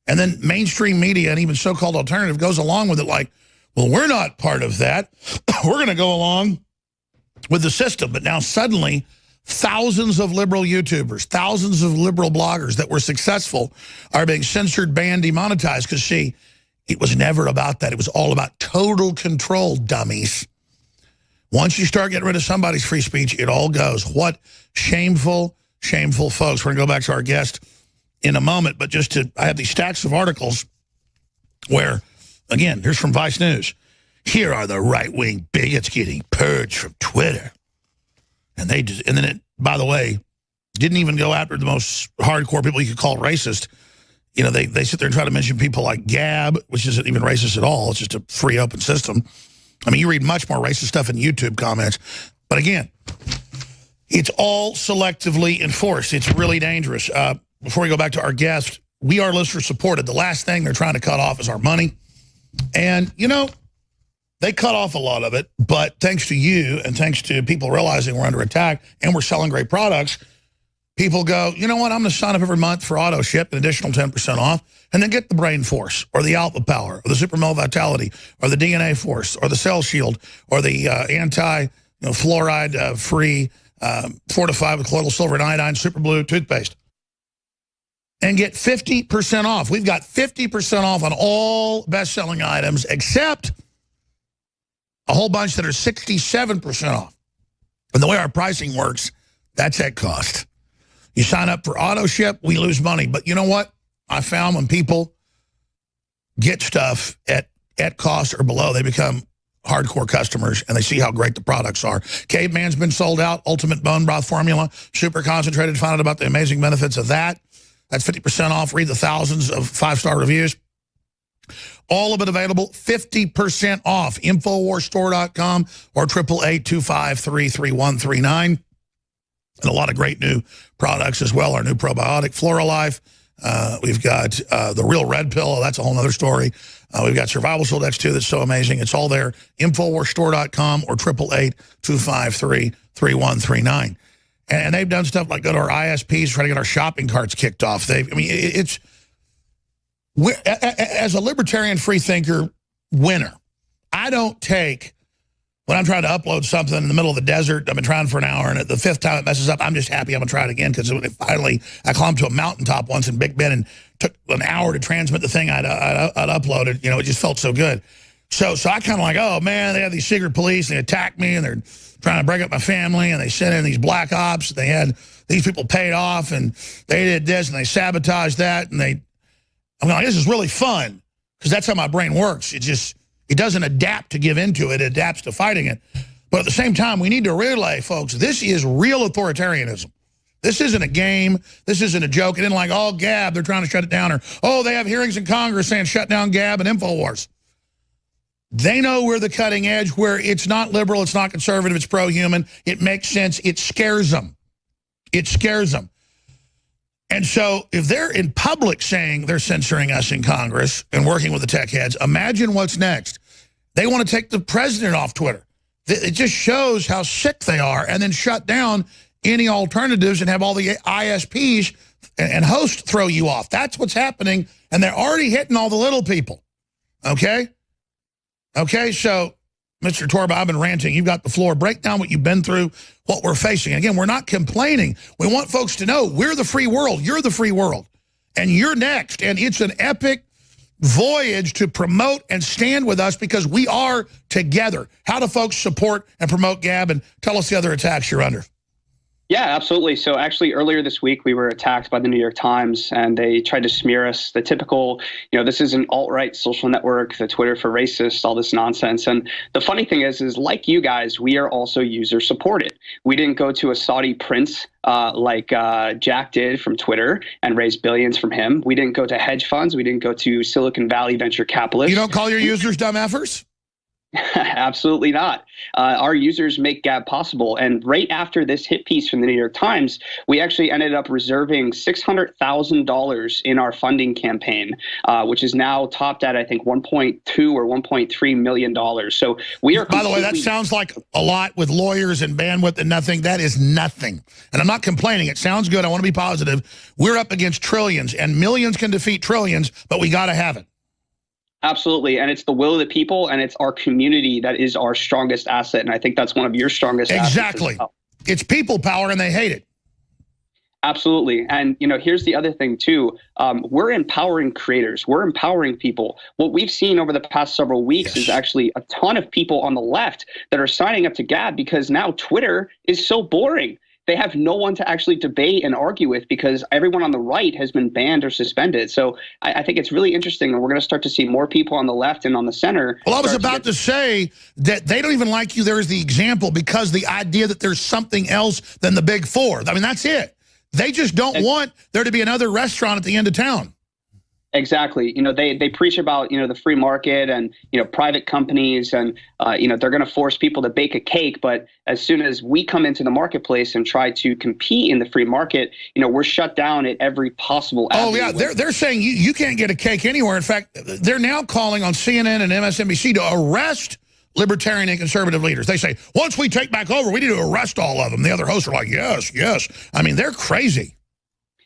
And then mainstream media and even so-called alternative goes along with it like, well, we're not part of that. We're going to go along with the system. But now suddenly, thousands of liberal YouTubers, thousands of liberal bloggers that were successful are being censored, banned, demonetized. Because, see, it was never about that. It was all about total control, dummies. Once you start getting rid of somebody's free speech, it all goes. What shameful, shameful folks. We're going to go back to our guest in a moment. But I have these stacks of articles where, again, here's from Vice News. Here are the right-wing bigots getting purged from Twitter. And then it, by the way, didn't even go after the most hardcore people you could call racist. They sit there and try to mention people like Gab, which isn't even racist at all. It's just a free open system. I mean, you read much more racist stuff in YouTube comments. But again, it's all selectively enforced. It's really dangerous. Before we go back to our guest, we are listener supported. The last thing they're trying to cut off is our money. And, they cut off a lot of it, but thanks to you and thanks to people realizing we're under attack and we're selling great products, people go, you know what, I'm going to sign up every month for auto ship, an additional 10% off, and then get the Brain Force or the Alpha Power or the Super Male Vitality or the DNA Force or the Cell Shield or the anti-fluoride-free fortified with colloidal silver and iodine Super Blue toothpaste. And get 50% off. We've got 50% off on all best-selling items except a whole bunch that are 67% off. And the way our pricing works, that's at cost. You sign up for auto ship, we lose money. But you know what? I found when people get stuff at cost or below, they become hardcore customers, and they see how great the products are. Caveman's been sold out. Ultimate Bone Broth Formula, super concentrated. Found out about the amazing benefits of that. That's 50% off. Read the thousands of 5-star reviews. All of it available, 50% off. InfoWarsStore.com or 888-253-3139. And a lot of great new products as well. Our new probiotic, Floralife. We've got the Real Red Pill. That's a whole other story. We've got Survival Shield X2 that's so amazing. It's all there. InfoWarsStore.com or 888-253-3139. And they've done stuff like go to our ISPs, try to get our shopping carts kicked off. As a libertarian free thinker winner, I don't take, when I'm trying to upload something in the middle of the desert, I've been trying for an hour, and at the 5th time it messes up, I'm just happy I'm going to try it again, because finally I climbed to a mountaintop once in Big Bend and took an hour to transmit the thing I'd uploaded. You know, it just felt so good. So I kind of like, oh, man, they have these secret police, and they attack me, and they're trying to break up my family, and they sent in these black ops. They had these people paid off, and they did this, and they sabotaged that, and I'm like, this is really fun, because that's how my brain works. It doesn't adapt to give into it. It adapts to fighting it. But at the same time, we need to relay, folks, this is real authoritarianism. This isn't a game. This isn't a joke. It isn't like, oh, Gab, they're trying to shut it down. Or, oh, they have hearings in Congress saying shut down Gab and InfoWars. They know we're the cutting edge, where it's not liberal, it's not conservative, it's pro-human. It makes sense. It scares them. It scares them. And so if they're in public saying they're censoring us in Congress and working with the tech heads, imagine what's next. They want to take the president off Twitter. It just shows how sick they are, and then shut down any alternatives and have all the ISPs and hosts throw you off. That's what's happening, and they're already hitting all the little people. Okay? Okay, so Mr. Torba, I've been ranting. You've got the floor. Break down what you've been through, what we're facing. Again, we're not complaining. We want folks to know we're the free world. You're the free world. And you're next. And it's an epic voyage to promote and stand with us, because we are together. How do folks support and promote Gab? And tell us the other attacks you're under. Yeah, absolutely. So actually earlier this week, we were attacked by the New York Times, and they tried to smear us. The typical, this is an alt-right social network, the Twitter for racists, all this nonsense. And the funny thing is like you guys, we are also user supported. We didn't go to a Saudi prince like Jack did from Twitter and raise billions from him. We didn't go to hedge funds. We didn't go to Silicon Valley venture capitalists. You don't call your users dumb effers? Absolutely not. Our users make Gab possible. And right after this hit piece from the New York Times, we actually ended up reserving $600,000 in our funding campaign, which is now topped at, I think, $1.2 or $1.3 million. So we are. By the way, that sounds like a lot with lawyers and bandwidth and nothing. That is nothing. And I'm not complaining. It sounds good. I want to be positive. We're up against trillions, and millions can defeat trillions, but we got to have it. Absolutely. And it's the will of the people, and it's our community that is our strongest asset. And I think that's one of your strongest assets. Exactly. It's people power, and they hate it. Absolutely. And, here's the other thing, too. We're empowering creators. We're empowering people. What we've seen over the past several weeks is actually a ton of people on the left that are signing up to Gab, because now Twitter is so boring. They have no one to actually debate and argue with, because everyone on the right has been banned or suspended. So I think it's really interesting, and we're going to start to see more people on the left and on the center. Well, I was about to say that they don't even like you there as the example, because the idea that there's something else than the big four. I mean, that's it. They just don't want there to be another restaurant at the end of town. Exactly. They preach about, the free market and, private companies, and, they're going to force people to bake a cake. But as soon as we come into the marketplace and try to compete in the free market, we're shut down at every possible avenue. Oh, yeah. They're saying you can't get a cake anywhere. In fact, they're now calling on CNN and MSNBC to arrest libertarian and conservative leaders. They say, once we take back over, we need to arrest all of them. The other hosts are like, yes, yes. I mean, they're crazy.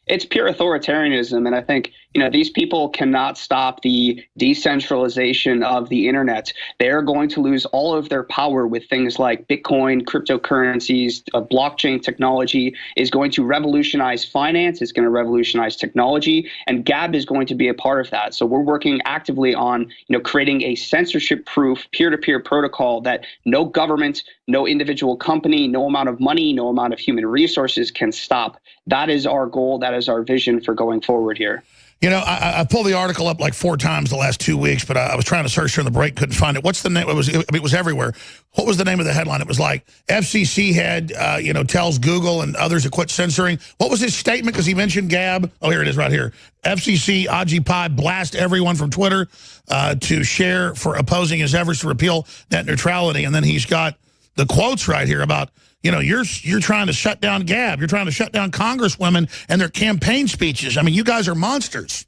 It's pure authoritarianism. And I think, these people cannot stop the decentralization of the internet. They're going to lose all of their power with things like Bitcoin, cryptocurrencies, blockchain technology is going to revolutionize finance. It's going to revolutionize technology, and Gab is going to be a part of that. So we're working actively on, creating a censorship-proof peer-to-peer protocol that no government, no individual company, no amount of money, no amount of human resources can stop. That is our goal. That is our vision for going forward here. You know, I pulled the article up like 4 times the last 2 weeks, but I was trying to search during the break, couldn't find it. What's the name? It was everywhere. What was the name of the headline? It was like FCC head, you know, tells Google and others to quit censoring. What was his statement? Because he mentioned Gab. Oh, here it is right here. FCC Ajit Pai blast everyone from Twitter to share for opposing his efforts to repeal net neutrality. And then he's got the quotes right here about, you know, you're trying to shut down Gab. You're trying to shut down congresswomen and their campaign speeches. I mean, you guys are monsters.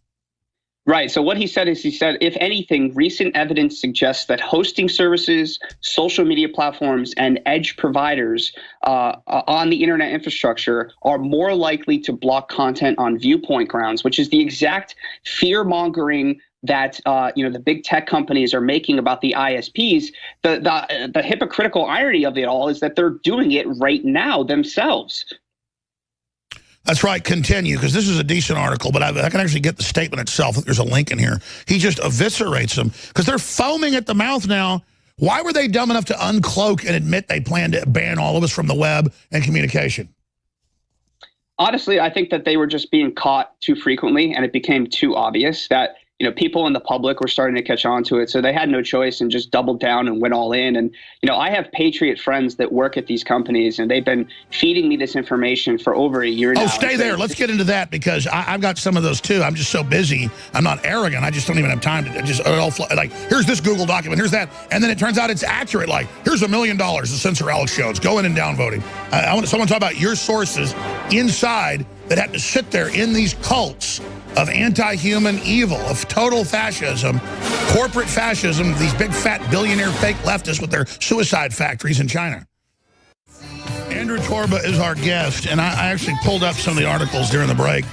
Right. So what he said is, he said, if anything, recent evidence suggests that hosting services, social media platforms, and edge providers on the internet infrastructure are more likely to block content on viewpoint grounds, which is the exact fear-mongering that you know, the big tech companies are making about the ISPs. The hypocritical irony of it all is that they're doing it right now themselves. That's right. Continue, because this is a decent article, but I can actually get the statement itself. There's a link in here. He just eviscerates them because they're foaming at the mouth now. Why were they dumb enough to uncloak and admit they plan to ban all of us from the web and communication? Honestly, I think that they were just being caught too frequently, and it became too obvious that, you know, people in the public were starting to catch on to it. So they had no choice and just doubled down and went all in. And, you know, I have patriot friends that work at these companies, and they've been feeding me this information for over a year now. Oh, stay there. Let's get into that, because I've got some of those too. I'm just so busy. I'm not arrogant. I just don't even have time to just, like, here's this Google document, here's that. And then it turns out it's accurate. Like, here's $1 million to censor Alex Jones. Go in and downvote him. I want someone to talk about your sources inside that have to sit there in these cults of anti-human evil, of total fascism, corporate fascism, these big fat billionaire fake leftists with their suicide factories in China. Andrew Torba is our guest, and I actually pulled up some of the articles during the break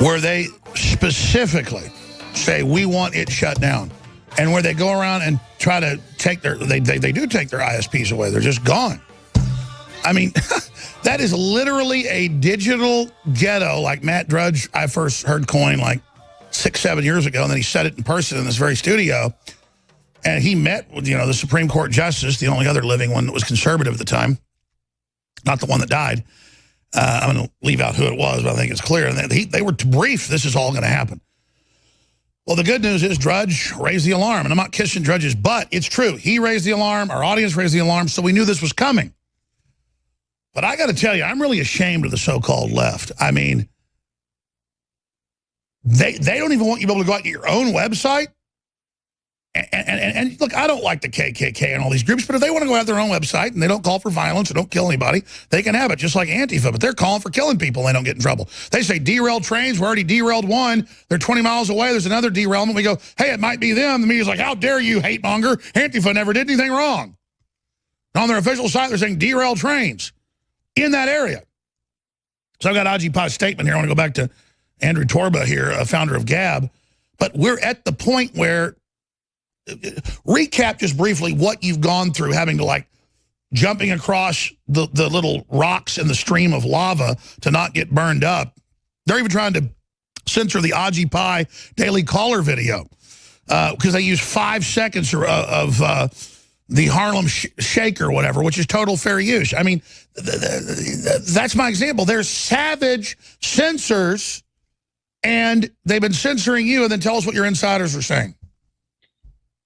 where they specifically say we want it shut down, and where they go around and try to take their, they do take their ISPs away. They're just gone. I mean, that is literally a digital ghetto, like Matt Drudge, I first heard coin like 6-7 years ago, and then he said it in person in this very studio. And he met with, you know, the Supreme Court justice, the only other living one that was conservative at the time, not the one that died. I'm going to leave out who it was, but I think it's clear. And they were briefed, this is all going to happen. Well, the good news is Drudge raised the alarm, and I'm not kissing Drudge's butt. It's true. He raised the alarm. Our audience raised the alarm, so we knew this was coming. But I got to tell you, I'm really ashamed of the so-called left. I mean, they don't even want you to be able to go out to your own website. And look, I don't like the KKK and all these groups, but if they want to go out their own website and they don't call for violence or don't kill anybody, they can have it, just like Antifa. But they're calling for killing people and they don't get in trouble. They say derailed trains, we're already derailed one. They're 20 miles away. There's another derailment. We go, hey, it might be them. The media's like, how dare you, hate monger? Antifa never did anything wrong. And on their official site, they're saying derailed trains in that area. So I've got Ajit Pai's statement here. I want to go back to Andrew Torba here, founder of Gab. But we're at the point where, recap just briefly what you've gone through, having to, like, jumping across the little rocks in the stream of lava to not get burned up. They're even trying to censor the Ajit Pai Daily Caller video because they use 5 seconds of the Harlem Shake or whatever, which is total fair use. I mean, that's my example. There's savage censors, and they've been censoring you, and then tell us what your insiders are saying.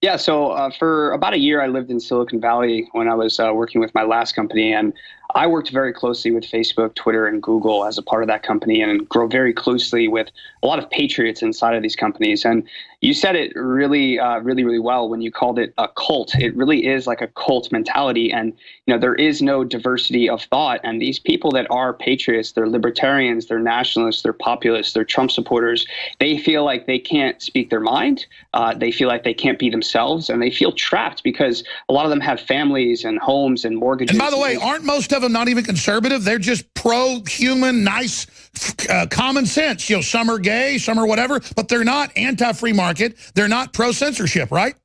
Yeah, so for about a year, I lived in Silicon Valley when I was working with my last company, and I worked very closely with Facebook, Twitter, and Google as a part of that company, and grow very closely with a lot of patriots inside of these companies. And you said it really, really well when you called it a cult. It really is like a cult mentality, and you know, there is no diversity of thought. And these people that are patriots, they're libertarians, they're nationalists, they're populists, they're Trump supporters. They feel like they can't speak their mind. They feel like they can't be themselves, and they feel trapped because a lot of them have families and homes and mortgages. And by the way, aren't most of them not even conservative? They're just pro-human, nice, common sense. You know, some are gay, some are whatever, but they're not anti-free market. They're not pro-censorship, right?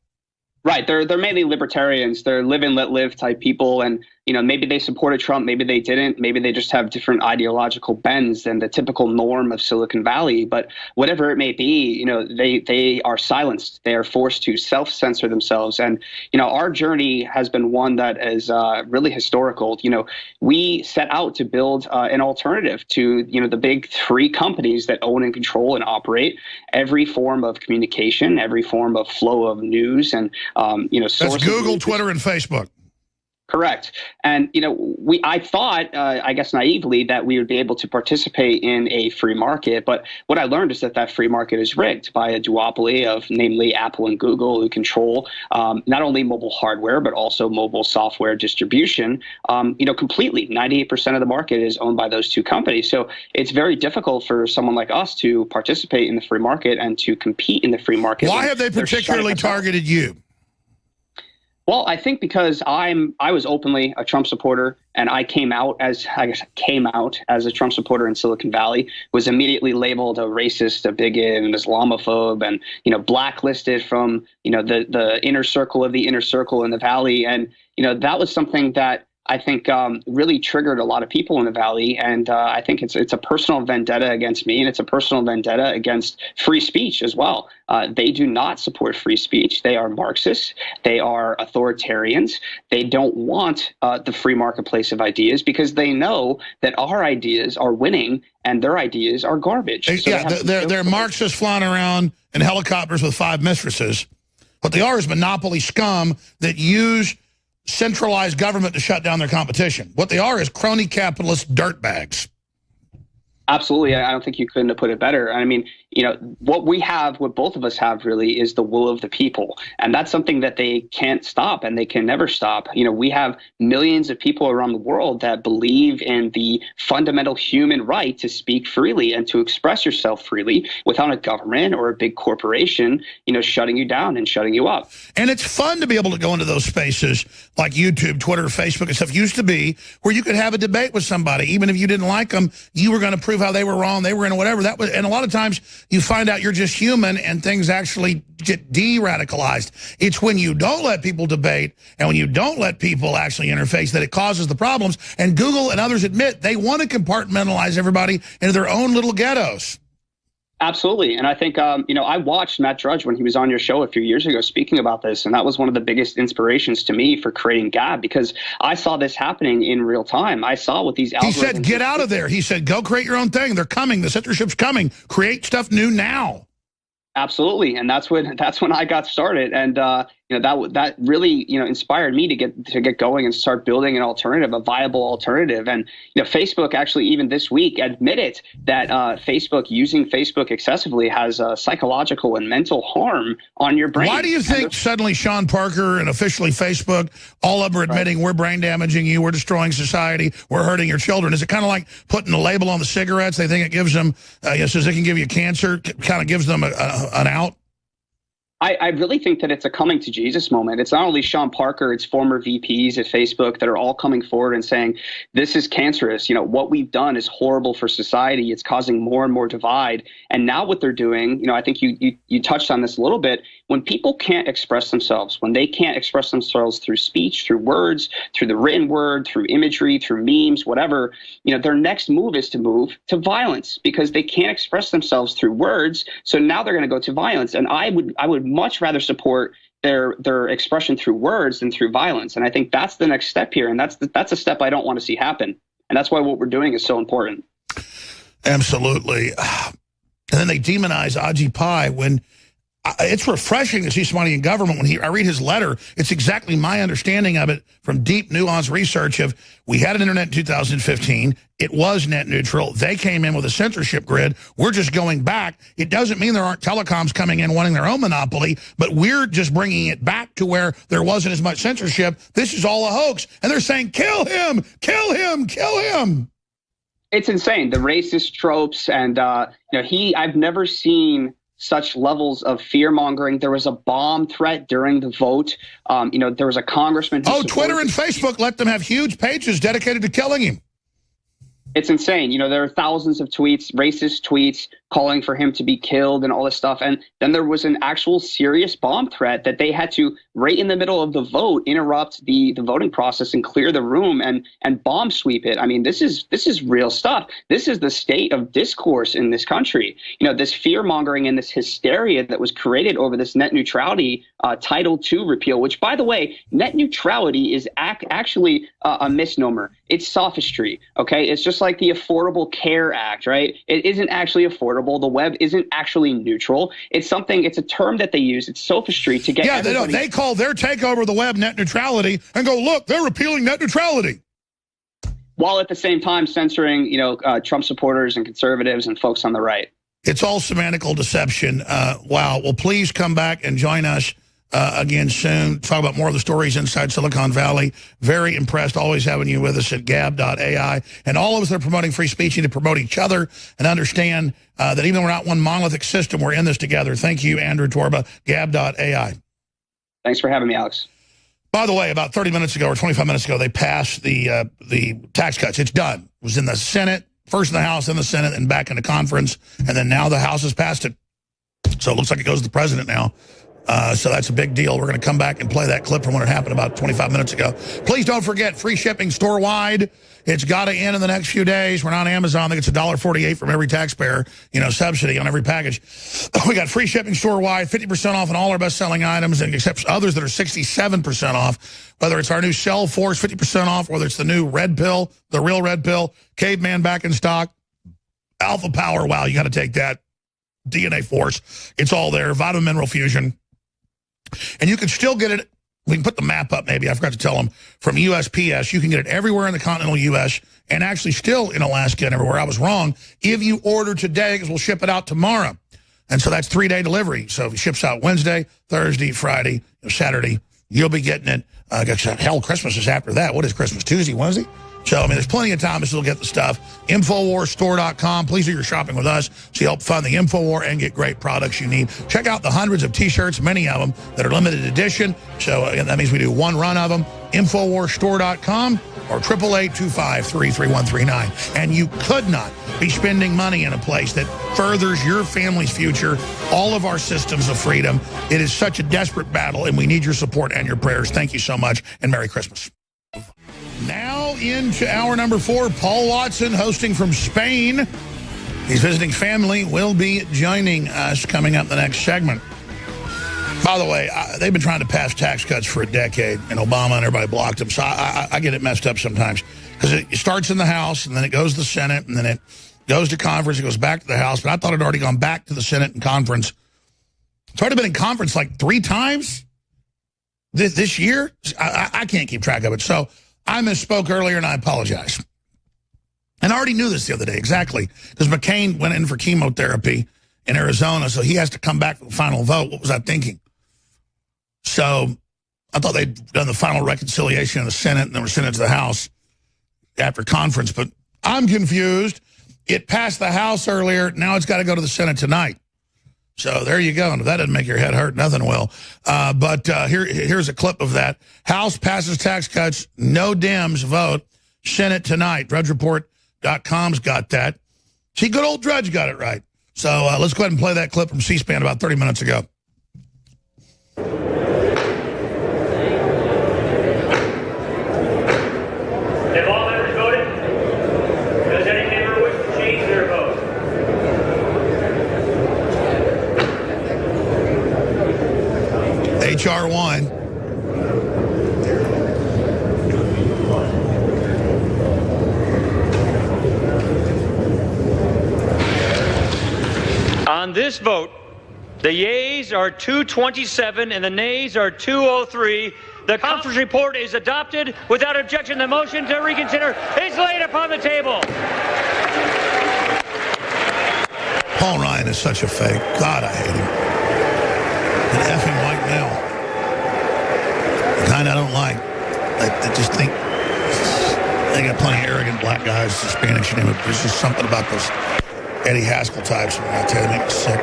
Right. They're mainly libertarians. They're live and let live type people. And, you know, maybe they supported Trump. Maybe they didn't. Maybe they just have different ideological bends than the typical norm of Silicon Valley. But whatever it may be, you know, they are silenced. They are forced to self-censor themselves. And, you know, our journey has been one that is really historical. You know, we set out to build an alternative to, you know, the big three companies that own and control and operate every form of communication, every form of flow of news, and you know, that's Google, Twitter, and Facebook. Correct. And, you know, I thought, I guess naively, that we would be able to participate in a free market. But what I learned is that free market is rigged by a duopoly of, namely, Apple and Google, who control not only mobile hardware, but also mobile software distribution, you know, completely. 98% of the market is owned by those two companies. So it's very difficult for someone like us to participate in the free market and to compete in the free market. Why have they particularly targeted you? Well, I think because I was openly a Trump supporter, and I came out as a Trump supporter in Silicon Valley, was immediately labeled a racist, a bigot, an Islamophobe, and, you know, blacklisted from, you know, the inner circle of the inner circle in the Valley. And, you know, that was something that I think really triggered a lot of people in the Valley. And I think it's a personal vendetta against me, and it's a personal vendetta against free speech as well. They do not support free speech. They are Marxists. They are authoritarians. They don't want the free marketplace of ideas because they know that our ideas are winning and their ideas are garbage. So yeah, they're Marxists flying around in helicopters with 5 mistresses. What they are is monopoly scum that use centralized government to shut down their competition. What they are is crony capitalist dirtbags. Absolutely. I don't think you couldn't have put it better. I mean, you know, what both of us have really is the will of the people. And that's something that they can't stop and they can never stop. You know, we have millions of people around the world that believe in the fundamental human right to speak freely and to express yourself freely without a government or a big corporation, you know, shutting you down and shutting you up. And it's fun to be able to go into those spaces like YouTube, Twitter, Facebook and stuff used to be, where you could have a debate with somebody. Even if you didn't like them, you were going to prove how they were wrong, they were in whatever. That was, and a lot of times you find out you're just human and things actually get de-radicalized. It's when you don't let people debate and when you don't let people actually interface that it causes the problems. And Google and others admit they want to compartmentalize everybody into their own little ghettos. Absolutely. And I think, you know, I watched Matt Drudge when he was on your show a few years ago speaking about this. And that was one of the biggest inspirations to me for creating Gab, because I saw this happening in real time. I saw what these algorithms... He said, get out of there. He said, go create your own thing. They're coming. The censorship's coming. Create stuff new now. Absolutely. And that's when I got started. And, you know, that really, you know, inspired me to get going and start building an alternative, a viable alternative. And, you know, Facebook actually even this week admitted that Facebook, using Facebook excessively, has psychological and mental harm on your brain. Why do you think suddenly Sean Parker and officially Facebook, all of them are admitting we're brain damaging you, we're destroying society, we're hurting your children? Is it kind of like putting a label on the cigarettes? They think it gives them, says they can give you cancer, kind of gives them an out? I really think that it's a coming to Jesus moment. It's not only Sean Parker, it's former VPs at Facebook that are all coming forward and saying, this is cancerous. You know, what we've done is horrible for society. It's causing more and more divide. And now what they're doing, you know, I think you touched on this a little bit. When people can't express themselves, when they can't express themselves through speech, through words, through the written word, through imagery, through memes, whatever, you know, their next move is to move to violence because they can't express themselves through words. So now they're going to go to violence. And I would much rather support their expression through words than through violence. And I think that's the next step here. And that's a step I don't want to see happen. And that's why what we're doing is so important. Absolutely. And then they demonize Ajit Pai when it's refreshing to see somebody in government. When I read his letter, it's exactly my understanding of it from deep, nuanced research of we had an internet in 2015. It was net neutral. They came in with a censorship grid. We're just going back. It doesn't mean there aren't telecoms coming in wanting their own monopoly, but we're just bringing it back to where there wasn't as much censorship. This is all a hoax. And they're saying, kill him, kill him, kill him. It's insane. The racist tropes. And, you know, I've never seen such levels of fear mongering. There was a bomb threat during the vote. You know, there was a congressman who Twitter and Facebook let them have huge pages dedicated to killing him. It's insane. You know, there are thousands of tweets, racist tweets, calling for him to be killed and all this stuff. And then there was an actual serious bomb threat that they had to, right in the middle of the vote, interrupt the voting process and clear the room and bomb sweep it. I mean, this is real stuff. This is the state of discourse in this country. You know, this fear mongering and this hysteria that was created over this net neutrality Title II repeal, which, by the way, net neutrality is actually a misnomer. It's sophistry. OK, it's just like the Affordable Care Act, right? It isn't actually affordable. The web isn't actually neutral. It's a term that they use. It's sophistry to get. Yeah, they call their takeover of the web net neutrality and go, look, they're repealing net neutrality, while at the same time censoring, Trump supporters and conservatives and folks on the right. It's all semantical deception. Wow. Well, please come back and join us again soon. Talk about more of the stories inside Silicon Valley. Very impressed always having you with us at gab.ai. And all of us that are promoting free speech need to promote each other and understand that even though we're not one monolithic system, we're in this together. Thank you, Andrew Torba, gab.ai. Thanks for having me, Alex. By the way, about 30 minutes ago or 25 minutes ago, they passed the tax cuts. It's done. It was in the Senate, first in the House, then the Senate, and back in the conference. And then now the House has passed it. So it looks like it goes to the president now. So that's a big deal. We're going to come back and play that clip from when it happened about 25 minutes ago. Please don't forget, free shipping store-wide. It's got to end in the next few days. We're not Amazon. I think it's $1.48 from every taxpayer, subsidy on every package. We got free shipping store-wide, 50% off on all our best-selling items, and except others that are 67% off, whether it's our new Cell Force, 50% off, whether it's the new Red Pill, the real Red Pill, Caveman back in stock, Alpha Power, wow, you got to take that, DNA Force. It's all there, Vitamin Mineral Fusion. And you can still get it. We can put the map up maybe. I forgot to tell them. From USPS, you can get it everywhere in the continental U.S. and actually still in Alaska and everywhere. I was wrong. If you order today, because we'll ship it out tomorrow. And so that's 3-day delivery. So if it ships out Wednesday, Thursday, Friday, Saturday, you'll be getting it. Hell, Christmas is after that. What is Christmas? Tuesday, Wednesday? So, I mean, there's plenty of time to still get the stuff. InfoWarsStore.com. Please do your shopping with us so you help fund the InfoWar and get great products you need. Check out the hundreds of T-shirts, many of them, that are limited edition. So that means we do one run of them. InfoWarsStore.com or 888-253-3139. And you could not be spending money in a place that furthers your family's future, all of our systems of freedom. It is such a desperate battle, and we need your support and your prayers. Thank you so much, and Merry Christmas. Now into hour number 4, Paul Watson hosting from Spain. He's visiting family, will be joining us coming up the next segment. By the way, they've been trying to pass tax cuts for a decade, and Obama and everybody blocked them, so I get it messed up sometimes. Because it starts in the House, and then it goes to the Senate, and then it goes to conference, it goes back to the House, but I thought it had already gone back to the Senate and conference. It's already been in conference like 3 times this year. I can't keep track of it, so I misspoke earlier, and I apologize. And I already knew this the other day, exactly, because McCain went in for chemotherapy in Arizona, so he has to come back for the final vote. What was I thinking? So I thought they'd done the final reconciliation in the Senate, and then were sent it to the House after conference, but I'm confused. It passed the House earlier. Now it's got to go to the Senate tonight. So there you go. And if that doesn't make your head hurt, nothing will. But here's a clip of that. House passes tax cuts. No Dems vote. Senate tonight. DrudgeReport.com's got that. See, good old Drudge got it right. So let's go ahead and play that clip from C-SPAN about 30 minutes ago. Have all members voted? Does any member wish to change their vote? H.R. 1. On this vote, the yeas are 227 and the nays are 203. The conference report is adopted without objection. The motion to reconsider is laid upon the table. Paul Ryan is such a fake. God, I hate him. An effing white male. The kind I don't like. They just think they got plenty of arrogant black guys, Hispanics, you name it. There's just something about those Eddie Haskell types. I tell you, they make me sick.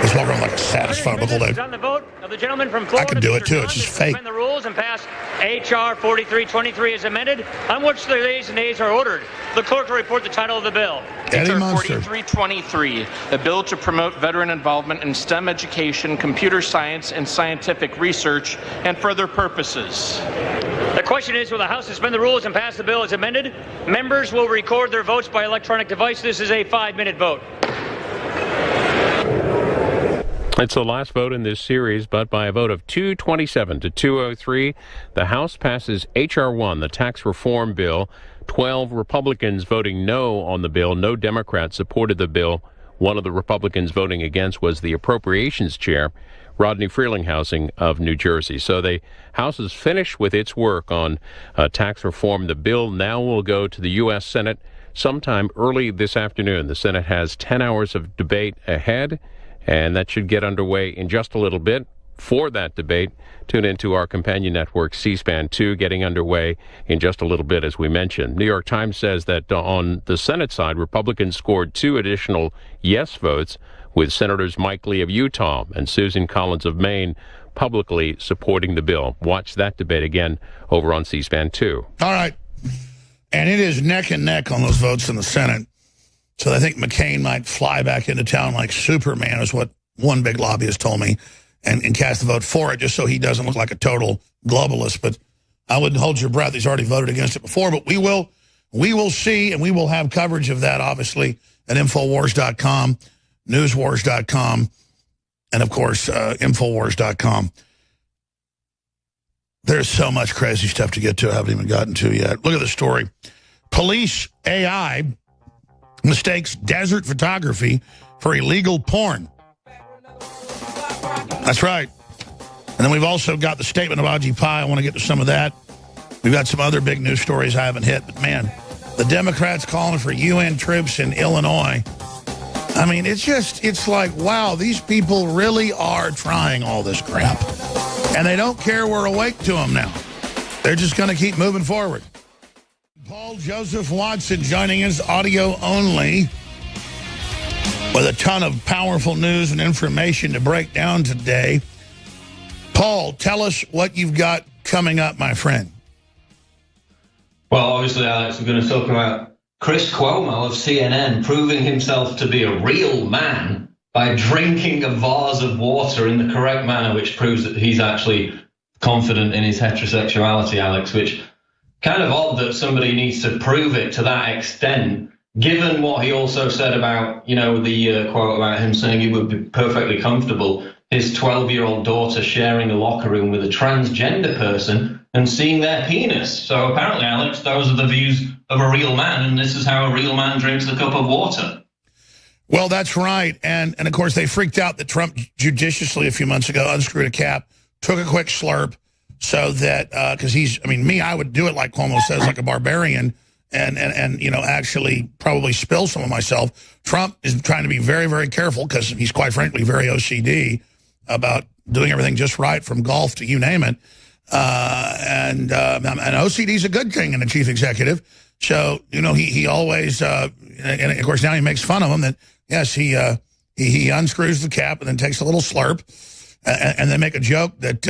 Just walk around like a satisfied buckled egg. On the vote, Of the gentleman from Florida, I could do Mr. it too. Dunn, It's just to fake. suspend the rules and pass H.R. 4323 as amended, on which the ayes and nays are ordered. The clerk will report the title of the bill. Eddie Munster. 4323, a bill to promote veteran involvement in STEM education, computer science, and scientific research, and for other purposes. The question is, will the House suspend the rules and pass the bill as amended? Members will record their votes by electronic device. This is a 5-minute vote. It's the last vote in this series, but by a vote of 227 to 203, the House passes H.R. 1, the tax reform bill. 12 Republicans voting no on the bill. No Democrats supported the bill. One of the Republicans voting against was the Appropriations Chair, Rodney Frelinghuysen of New Jersey. So the House is finished with its work on tax reform. The bill now will go to the U.S. Senate sometime early this afternoon. The Senate has 10 hours of debate ahead, and that should get underway in just a little bit. For that debate, tune into our companion network, C-SPAN 2, getting underway in just a little bit, as we mentioned. New York Times says that on the Senate side, Republicans scored 2 additional yes votes, with Senators Mike Lee of Utah and Susan Collins of Maine publicly supporting the bill. Watch that debate again over on C-SPAN 2. All right. And it is neck and neck on those votes in the Senate. So I think McCain might fly back into town like Superman, is what one big lobbyist told me, and cast the vote for it just so he doesn't look like a total globalist. But I wouldn't hold your breath. He's already voted against it before. But we will see, and we will have coverage of that, obviously, at InfoWars.com, NewsWars.com, and, of course, InfoWars.com. There's so much crazy stuff to get to I haven't even gotten to yet. Look at the story. Police AI mistakes desert photography for illegal porn. That's right. And then we've also got the statement of Ajit Pai. I want to get to some of that. We've got some other big news stories I haven't hit. But, man, the Democrats calling for UN troops in Illinois. I mean, it's like, wow, these people really are trying all this crap. And they don't care we're awake to them now. They're just going to keep moving forward. Paul Joseph Watson joining us audio only with a ton of powerful news and information to break down today. Paul, tell us what you've got coming up, my friend. Well, obviously, Alex, we're going to talk about Chris Cuomo of CNN proving himself to be a real man by drinking a vase of water in the correct manner, which proves that he's actually confident in his heterosexuality, Alex, which kind of odd that somebody needs to prove it to that extent, given what he also said about, the quote about him saying he would be perfectly comfortable, his 12-year-old daughter sharing a locker room with a transgender person and seeing their penis. So apparently, Alex, those are the views of a real man, and this is how a real man drinks a cup of water. Well, that's right. And of course, they freaked out that Trump judiciously a few months ago unscrewed a cap, took a quick slurp, so that, because I would do it like Cuomo says, like a barbarian, and actually probably spill some of myself. Trump is trying to be very, very careful because he's quite frankly very OCD about doing everything just right, from golf to you name it. And OCD is a good thing in a chief executive. So, he always, and of course now he makes fun of him that, yes, he unscrews the cap and then takes a little slurp. And then make a joke that,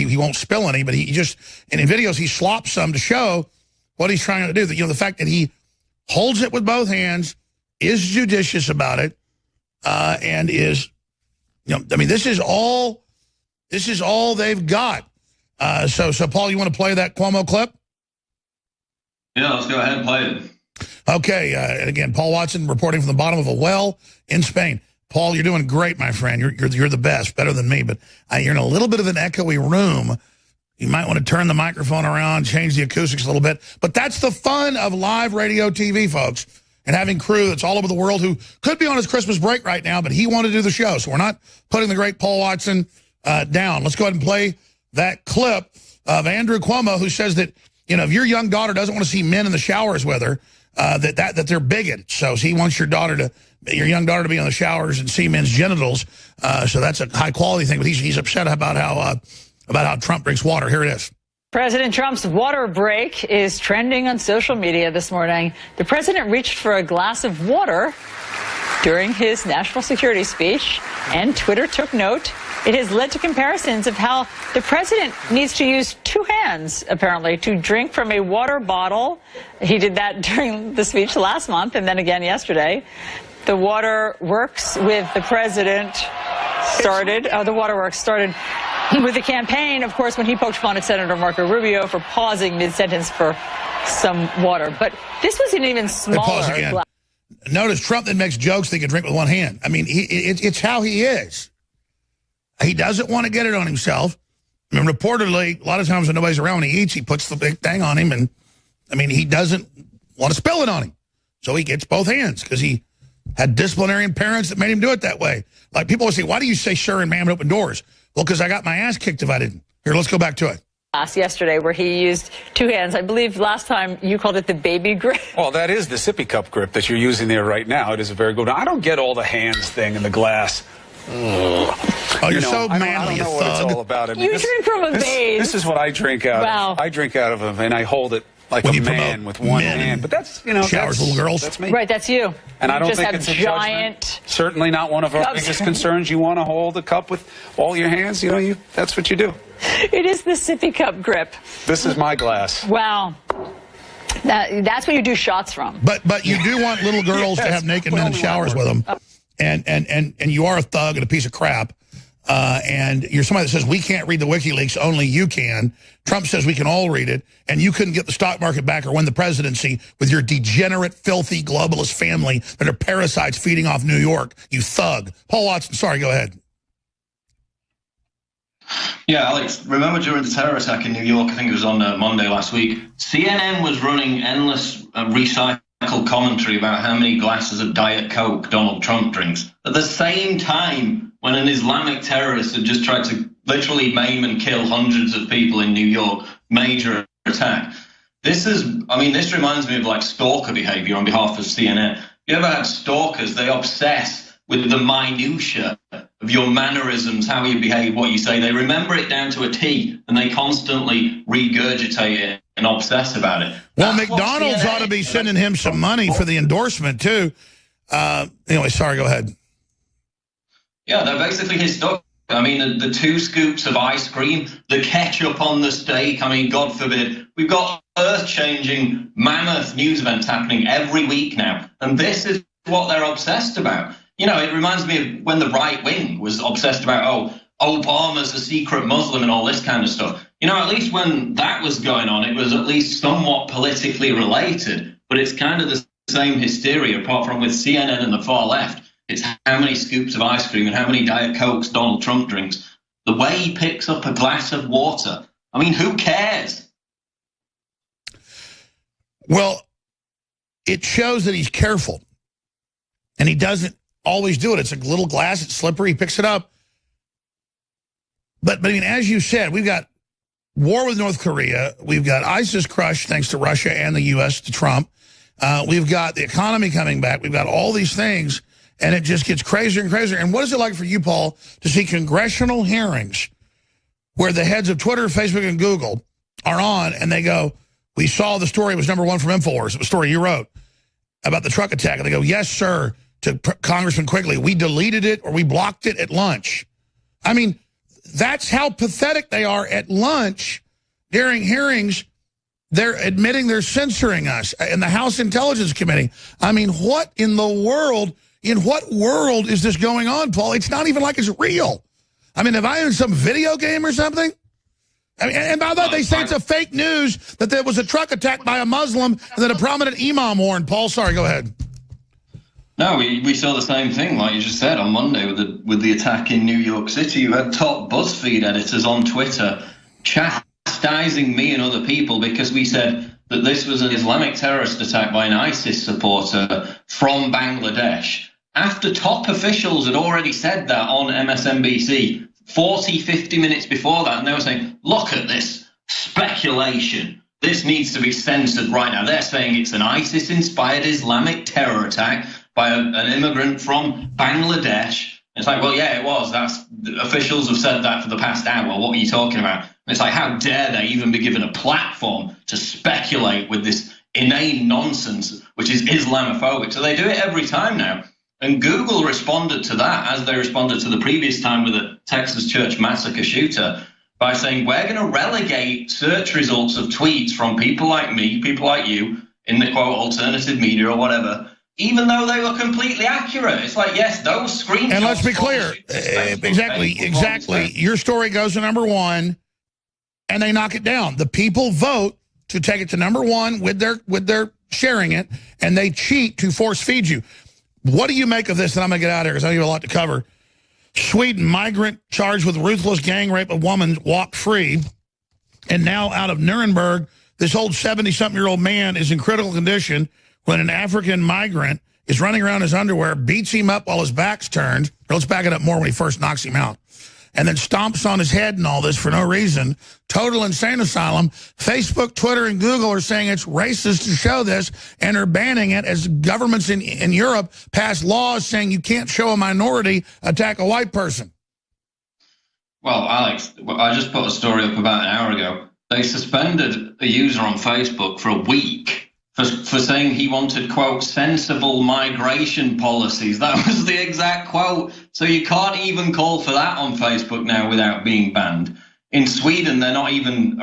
he won't spill any, but he just, and in videos, he slops some to show what he's trying to do. The fact that he holds it with both hands, is judicious about it, and is, this is all they've got. So Paul, you want to play that Cuomo clip? Yeah, let's go ahead and play it. Okay, and again, Paul Watson reporting from the bottom of a well in Spain. Paul, you're doing great, my friend. You're the best, better than me, but you're in a little bit of an echoey room. You might want to turn the microphone around, change the acoustics a little bit. But that's the fun of live radio TV, folks, and having crew that's all over the world who could be on his Christmas break right now, but he wanted to do the show. So we're not putting the great Paul Watson down. Let's go ahead and play that clip of Andrew Cuomo, who says that, if your young daughter doesn't want to see men in the showers with her, that they're bigoted. So he wants your young daughter to be in the showers and see men's genitals. So that's a high quality thing. But he's upset about how Trump drinks water. Here it is. President Trump's water break is trending on social media this morning. The president reached for a glass of water during his national security speech, and Twitter took note. it has led to comparisons of how the president needs to use two hands, apparently, to drink from a water bottle. He did that during the speech last month and then again yesterday. The waterworks with the president started. The waterworks started with the campaign, of course, when he poked fun at Senator Marco Rubio for pausing mid-sentence for some water. But this was an even smaller glass. Notice Trump that makes jokes that he can drink with one hand. I mean, it's how he is. He doesn't want to get it on himself. I mean, reportedly, a lot of times when nobody's around when he eats, he puts the big thing on him. And, I mean, he doesn't want to spill it on him. So he gets both hands because he had disciplinarian parents that made him do it that way. Like, people always say, why do you say sure and ma'am and open doors? Well, because I got my ass kicked if I didn't. Here, let's go back to it. Yesterday where he used two hands. I believe last time you called it the baby grip. Well, that is the sippy cup grip that you're using there right now. It is a very good one. I don't get all the hands thing in the glass. Oh, you're so manly, I don't know what it's all about. I mean, you drink from a vase. This is what I drink out of. I drink out of them, and I hold it like a man with one hand. But that's, showers little girls. That's me. Right, that's you. And I don't just think have it's a giant judgment. Certainly not one of our biggest concerns. You want to hold a cup with all your hands, that's what you do. It is the sippy cup grip. This is my glass. Wow. That's what you do shots from. But you do want little girls to have naked men in showers with them. And you are a thug and a piece of crap. And you're somebody that says we can't read the WikiLeaks, only you can. Trump says we can all read it, and you couldn't get the stock market back or win the presidency with your degenerate, filthy, globalist family that are parasites feeding off New York, you thug. Paul Watson, sorry, go ahead. Yeah, Alex, remember during the terror attack in New York, I think it was on Monday last week, CNN was running endless recycled commentary about how many glasses of Diet Coke Donald Trump drinks. At the same time, when an Islamic terrorist had just tried to literally maim and kill hundreds of people in New York, major attack. This reminds me of like stalker behavior on behalf of CNN. You ever had stalkers? They obsess with the minutiae of your mannerisms, how you behave, what you say. They remember it down to a T, and they constantly regurgitate it and obsess about it. Well, McDonald's ought to be sending him some money for the endorsement, too. Anyway, sorry, go ahead. Yeah, they're basically his stock. I mean, the 2 scoops of ice cream, the ketchup on the steak. I mean, God forbid. We've got earth-changing, mammoth news events happening every week now. And this is what they're obsessed about. It reminds me of when the right wing was obsessed about, Obama's a secret Muslim and all this kind of stuff. At least when that was going on, it was at least somewhat politically related. But it's kind of the same hysteria, apart from with CNN and the far left. It's how many scoops of ice cream and how many Diet Cokes Donald Trump drinks. The way he picks up a glass of water. I mean, who cares? Well, it shows that he's careful. And he doesn't always do it. It's a little glass. It's slippery. He picks it up. But I mean, as you said, we've got war with North Korea. We've got ISIS crushed thanks to Russia and the U.S. to Trump. We've got the economy coming back. We've got all these things. And it just gets crazier and crazier. And what is it like for you, Paul, to see congressional hearings where the heads of Twitter, Facebook, and Google are on and they go, we saw the story, it was #1 from INFOWARS, it was a story you wrote about the truck attack. And they go, yes, sir, to Congressman Quigley. We deleted it or we blocked it at lunch. I mean, that's how pathetic they are at lunch during hearings. They're admitting they're censoring us in the House Intelligence Committee. I mean, what in the world... In what world is this going on, Paul? It's not even like it's real. I mean, have I in some video game or something? I mean, and by the way, they say it's a fake news that there was a truck attack by a Muslim and that a prominent imam warned. Paul, sorry, go ahead. No, we saw the same thing, like you just said, on Monday with the attack in New York City. You had top BuzzFeed editors on Twitter chastising me and other people because we said that this was an Islamic terrorist attack by an ISIS supporter from Bangladesh. After top officials had already said that on MSNBC 40, 50 minutes before that, and they were saying, look at this speculation. This needs to be censored right now. They're saying it's an ISIS-inspired Islamic terror attack by an immigrant from Bangladesh. It's like, well, yeah, it was. Officials have said that for the past hour. What are you talking about? And it's like, how dare they even be given a platform to speculate with this inane nonsense, which is Islamophobic. So they do it every time now. And Google responded to that, as they responded to the previous time with the Texas church massacre shooter, by saying, we're going to relegate search results of tweets from people like me, people like you, in the, quote, alternative media or whatever, even though they were completely accurate. It's like, yes, those screenshots... And let's be clear, exactly. Your story goes to number one, and they knock it down. The people vote to take it to number one with their sharing it, and they cheat to force feed you. What do you make of this? And I'm going to get out of here because I have a lot to cover. Sweden, migrant charged with ruthless gang rape of woman walked free. And now out of Nuremberg, this old 70-something-year-old man is in critical condition when an African migrant is running around in his underwear, beats him up while his back's turned. Let's back it up more when he first knocks him out. And then stomps on his head and all this for no reason. Total insane asylum. Facebook, Twitter, and Google are saying it's racist to show this and are banning it as governments in Europe pass laws saying you can't show a minority attack a white person. Well, Alex, I just put a story up about an hour ago. They suspended a user on Facebook for a week for saying he wanted, quote, sensible migration policies. That was the exact quote. So you can't even call for that on Facebook now without being banned. In Sweden, they're not even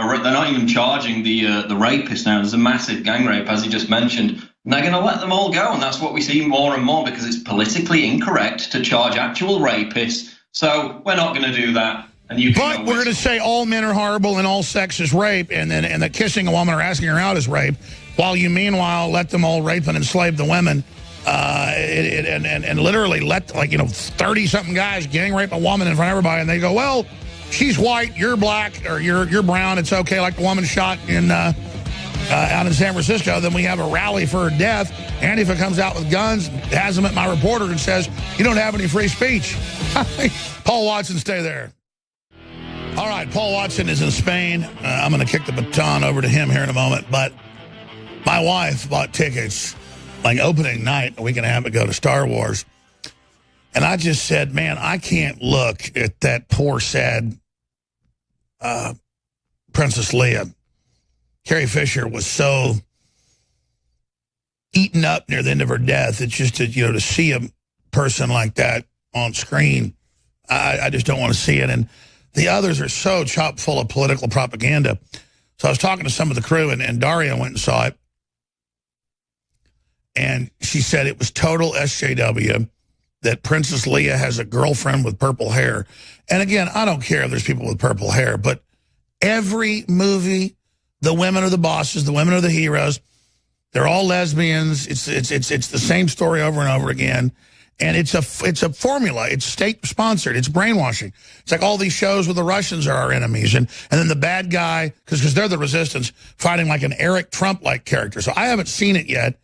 charging the rapist now. There's a massive gang rape, as you just mentioned. And they're going to let them all go, and that's what we see more and more because it's politically incorrect to charge actual rapists. So we're not going to do that. But we're going to say all men are horrible and all sex is rape, and that kissing a woman or asking her out is rape, while you meanwhile let them all rape and enslave the women, and literally let 30-something guys gang rape a woman in front of everybody, and they go, well, she's white, you're black, or you're brown, it's okay, like the woman shot in out in San Francisco. Then we have a rally for her death. Antifa comes out with guns, has them at my reporter, and says, you don't have any free speech. Paul Watson, stay there. All right, Paul Watson is in Spain. I'm going to kick the baton over to him here in a moment. But my wife bought tickets, like opening night, a week and a half ago, to Star Wars. And I just said, man, I can't look at that poor, sad Princess Leia. Carrie Fisher was so eaten up near the end of her death. It's just, to see a person like that on screen, I just don't want to see it. And the others are so chock full of political propaganda. So I was talking to some of the crew, and Daria went and saw it. And she said it was total SJW, that Princess Leia has a girlfriend with purple hair. And again, I don't care if there's people with purple hair, but every movie, the women are the bosses, the women are the heroes. They're all lesbians. It's the same story over and over again. And it's a formula. It's state-sponsored. It's brainwashing. It's like all these shows where the Russians are our enemies. And then the bad guy, because they're the resistance, fighting like an Eric Trump-like character. So I haven't seen it yet.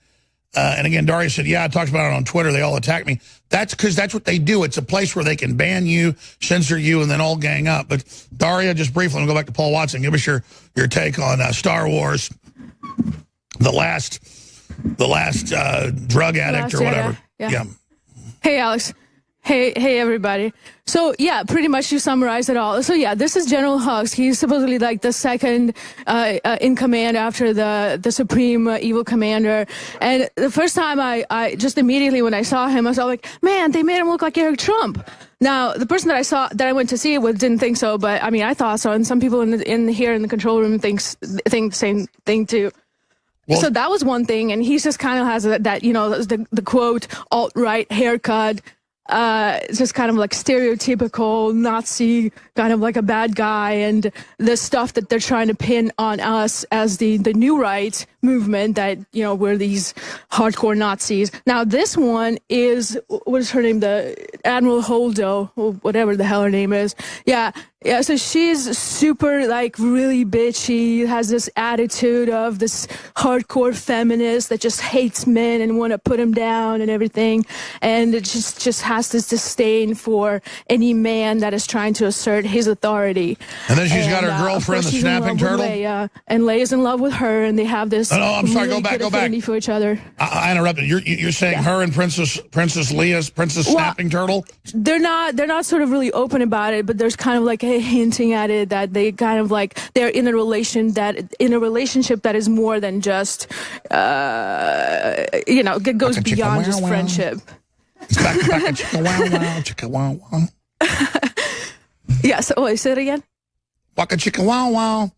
And again, Daria said, yeah, I talked about it on Twitter. They all attacked me. That's because that's what they do. It's a place where they can ban you, censor you, and then all gang up. But Daria, just briefly, I'll go back to Paul Watson. Give us your take on Star Wars, the last drug addict or whatever. Yeah. Hey, Alex. Hey, everybody. So, yeah, pretty much you summarized it all. So, yeah, this is General Hux. He's supposedly like the second in command after the supreme evil commander. And the first time I just immediately when I saw him, I was all like, man, they made him look like Eric Trump. Now, the person that I went to see it with didn't think so, but I mean, I thought so. And some people here in the control room think the same thing too. Well, so that was one thing, and he just kind of has that the quote alt-right haircut, just kind of like stereotypical Nazi, kind of like a bad guy, and the stuff that they're trying to pin on us as the new right movement that we're these hardcore Nazis. Now this one is, what is her name? The Admiral Holdo, or whatever the hell her name is. Yeah. So she's super, like, really bitchy, has this attitude of this hardcore feminist that just hates men and want to put them down and everything. And it just has this disdain for any man that is trying to assert his authority. And then she's got her girlfriend, the snapping turtle. Leia, and Leia's in love with her, and they have this I'm sorry, really go back. for each other. I interrupted. You're saying her and Princess Leia's snapping turtle? They're not sort of really open about it, but there's kind of like hinting at it that they kind of like they're in a relationship that is more than just it goes beyond just friendship. It's back chicka wow wow. Yes. Oh, say it again. Waka chicka wow wow.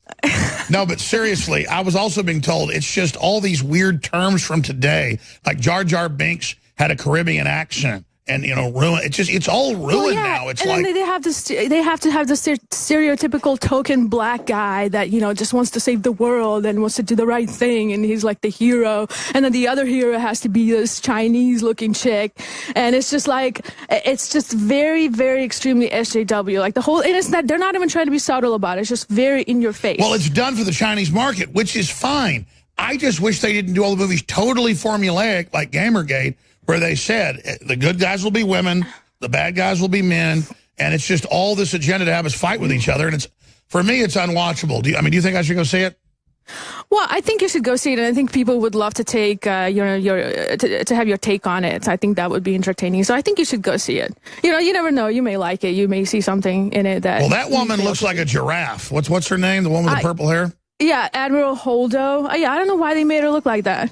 No, but seriously, I was also being told it's just all these weird terms from today. Like Jar Jar Binks had a Caribbean accent. And, you know, ruin. It's all ruined now. It's and like then they have this. They have to have the stereotypical token black guy that, you know, just wants to save the world and wants to do the right thing, and he's like the hero. And then the other hero has to be this Chinese-looking chick, and it's just like it's just very, very extremely SJW. Like the whole, and it's not. They're not even trying to be subtle about it. It's just very in your face. Well, it's done for the Chinese market, which is fine. I just wish they didn't do all the movies totally formulaic like Gamergate, where they said the good guys will be women, the bad guys will be men, and it's just all this agenda to have us fight with each other. And it's, for me, it's unwatchable. Do you think I should go see it? Well, I think you should go see it, and I think people would love to take to have your take on it. I think that would be entertaining. So I think you should go see it. You know, you never know. You may like it. You may see something in it that. Well, that woman looks like a giraffe. What's her name? The one with the purple hair? Yeah, Admiral Holdo. Yeah, I don't know why they made her look like that.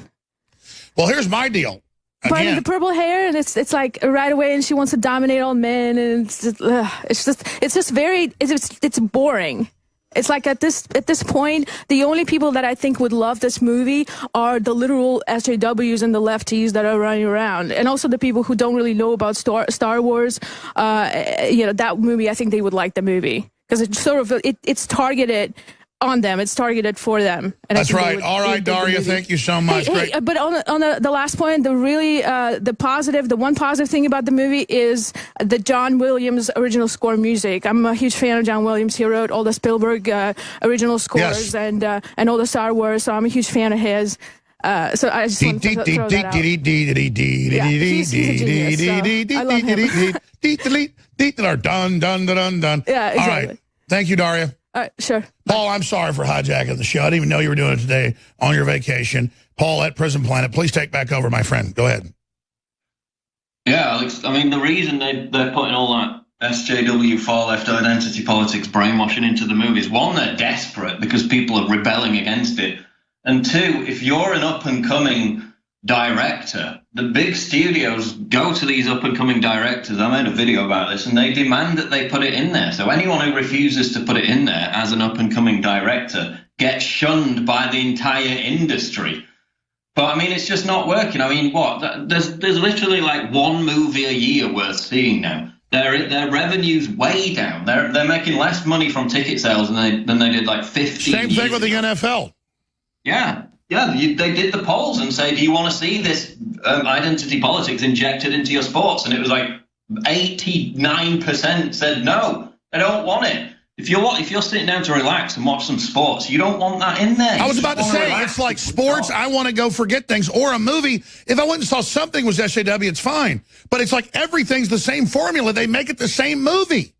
Well, here's my deal. But the purple hair, and it's like right away, and she wants to dominate all men, and it's just very it's boring. It's like at this point, the only people that I think would love this movie are the literal SJWs and the lefties that are running around, and also the people who don't really know about Star Wars. That movie, I think they would like the movie because it's sort of it's targeted on them. It's targeted for them. And that's right. All right, Daria, thank you so much. Hey, but on the last point, the one positive thing about the movie is the John Williams original score music. I'm a huge fan of John Williams. He wrote all the Spielberg original scores and all the Star Wars, so I'm a huge fan of his. So I just want to throw that out. He's a genius, so I love him. Dun. Yeah, exactly. All right. Thank you, Daria. All right, sure. Paul, I'm sorry for hijacking the show. I didn't even know you were doing it today on your vacation. Paul at Prison Planet, please take back over, my friend. Go ahead. Yeah, Alex, I mean, the reason they're putting all that SJW, far-left identity politics brainwashing into the movies, one, they're desperate because people are rebelling against it. And two, if you're an up-and-coming director, the big studios go to these up-and-coming directors. I made a video about this, and they demand that they put it in there. So anyone who refuses to put it in there as an up-and-coming director gets shunned by the entire industry. But, I mean, it's just not working. I mean, what? There's literally like one movie a year worth seeing now. Their revenue's way down. They're making less money from ticket sales than they did like 15 years ago. Same thing with the NFL. Yeah. Yeah, they did the polls and say, do you want to see this identity politics injected into your sports? And it was like 89% said no, they don't want it. If you're sitting down to relax and watch some sports, you don't want that in there. I was about to say, it's like sports, I want to go forget things. Or a movie, if I went and saw something was SJW, it's fine. But it's like everything's the same formula. They make it the same movie.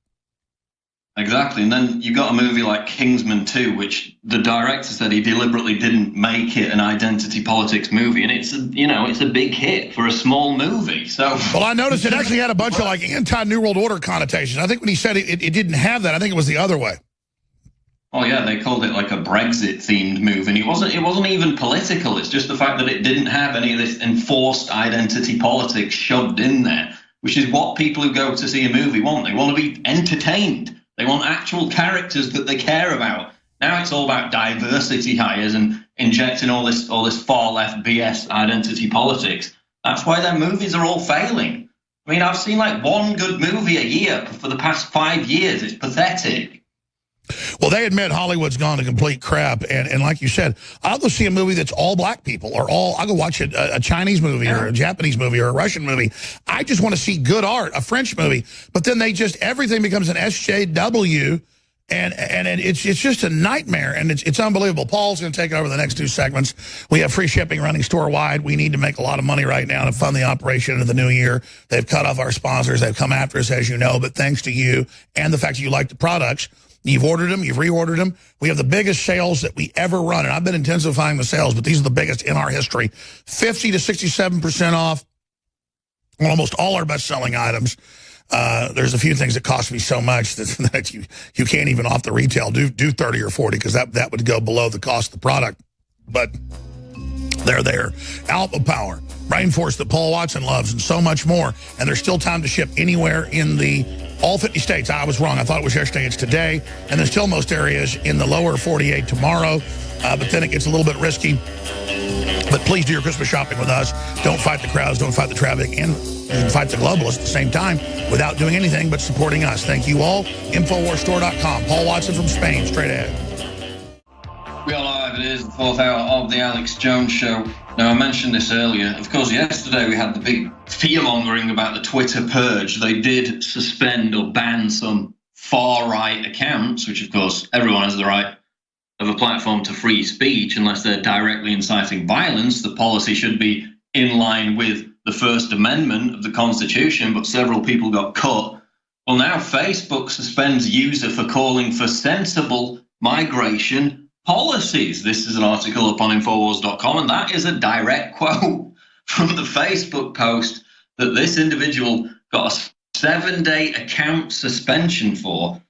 Exactly, and then you got a movie like Kingsman 2, which the director said he deliberately didn't make it an identity politics movie, and it's a big hit for a small movie. So, well, I noticed it actually had a bunch of like anti-New World Order connotations. I think when he said it didn't have that. I think it was the other way. Oh yeah, they called it like a Brexit-themed movie, and it wasn't even political. It's just the fact that it didn't have any of this enforced identity politics shoved in there, which is what people who go to see a movie want. They want to be entertained. They want actual characters that they care about. Now it's all about diversity hires and injecting all this far left BS identity politics. That's why their movies are all failing. I mean, I've seen like one good movie a year for the past 5 years. It's pathetic. Well, they admit Hollywood's gone to complete crap, and like you said, I'll go see a movie that's all black people, or I'll go watch a Chinese movie or a Japanese movie or a Russian movie. I just want to see good art, a French movie, but then everything becomes an SJW, and it's just a nightmare, and it's unbelievable. Paul's going to take over the next 2 segments. We have free shipping running store-wide. We need to make a lot of money right now to fund the operation into the new year. They've cut off our sponsors. They've come after us, as you know, but thanks to you and the fact that you like the products, you've ordered them, you've reordered them. We have the biggest sales that we ever run, and I've been intensifying the sales, but these are the biggest in our history. 50 to 67% off on almost all our best-selling items. There's a few things that cost me so much that you can't even off the retail do 30 or 40 because that would go below the cost of the product. But They're there. Alpha Power, Rainforest that Paul Watson loves, and so much more. And there's still time to ship anywhere in all 50 states. I was wrong. I thought it was yesterday. It's today. And there's still most areas in the lower 48 tomorrow. But then it gets a little bit risky. But please do your Christmas shopping with us. Don't fight the crowds. Don't fight the traffic. And fight the globalists at the same time without doing anything but supporting us. Thank you all. InfoWarsStore.com. Paul Watson from Spain. Straight ahead. We are live. It is the fourth hour of the Alex Jones Show. Now, I mentioned this earlier. Of course, yesterday we had the big fear-mongering about the Twitter purge. They did suspend or ban some far-right accounts, which, of course, everyone has the right of a platform to free speech unless they're directly inciting violence. The policy should be in line with the First Amendment of the Constitution, but several people got cut. Well, now Facebook suspends user for calling for sensible migration policies. This is an article up on InfoWars.com, and that is a direct quote from the Facebook post that this individual got a 7-day account suspension for.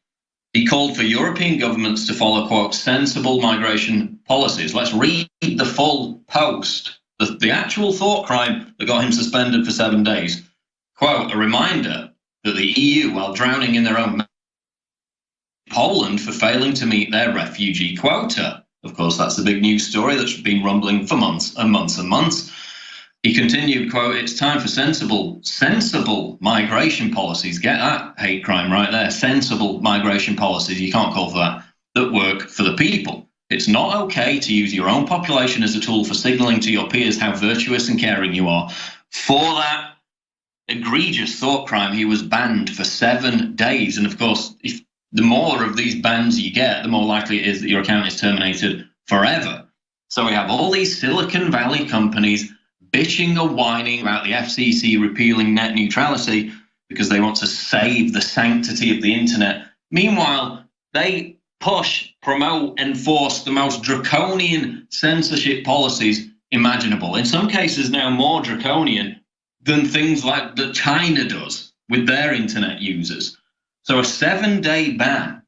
He called for European governments to follow, quote, sensible migration policies. Let's read the full post. The actual thought crime that got him suspended for 7 days. Quote, a reminder that the EU, while drowning in their own Poland for failing to meet their refugee quota. Of course, that's the big news story that's been rumbling for months and months and months. He continued, quote, it's time for sensible migration policies. Get that hate crime right there. Sensible migration policies. You can't call for that work for the people. It's not okay to use your own population as a tool for signaling to your peers how virtuous and caring you are. For that egregious thought crime, he was banned for 7 days. And of course, the more of these bans you get, the more likely it is that your account is terminated forever. So we have all these Silicon Valley companies bitching or whining about the FCC repealing net neutrality because they want to save the sanctity of the internet. Meanwhile, they push, promote, enforce the most draconian censorship policies imaginable. In some cases now more draconian than things like that China does with their internet users. So a 7-day ban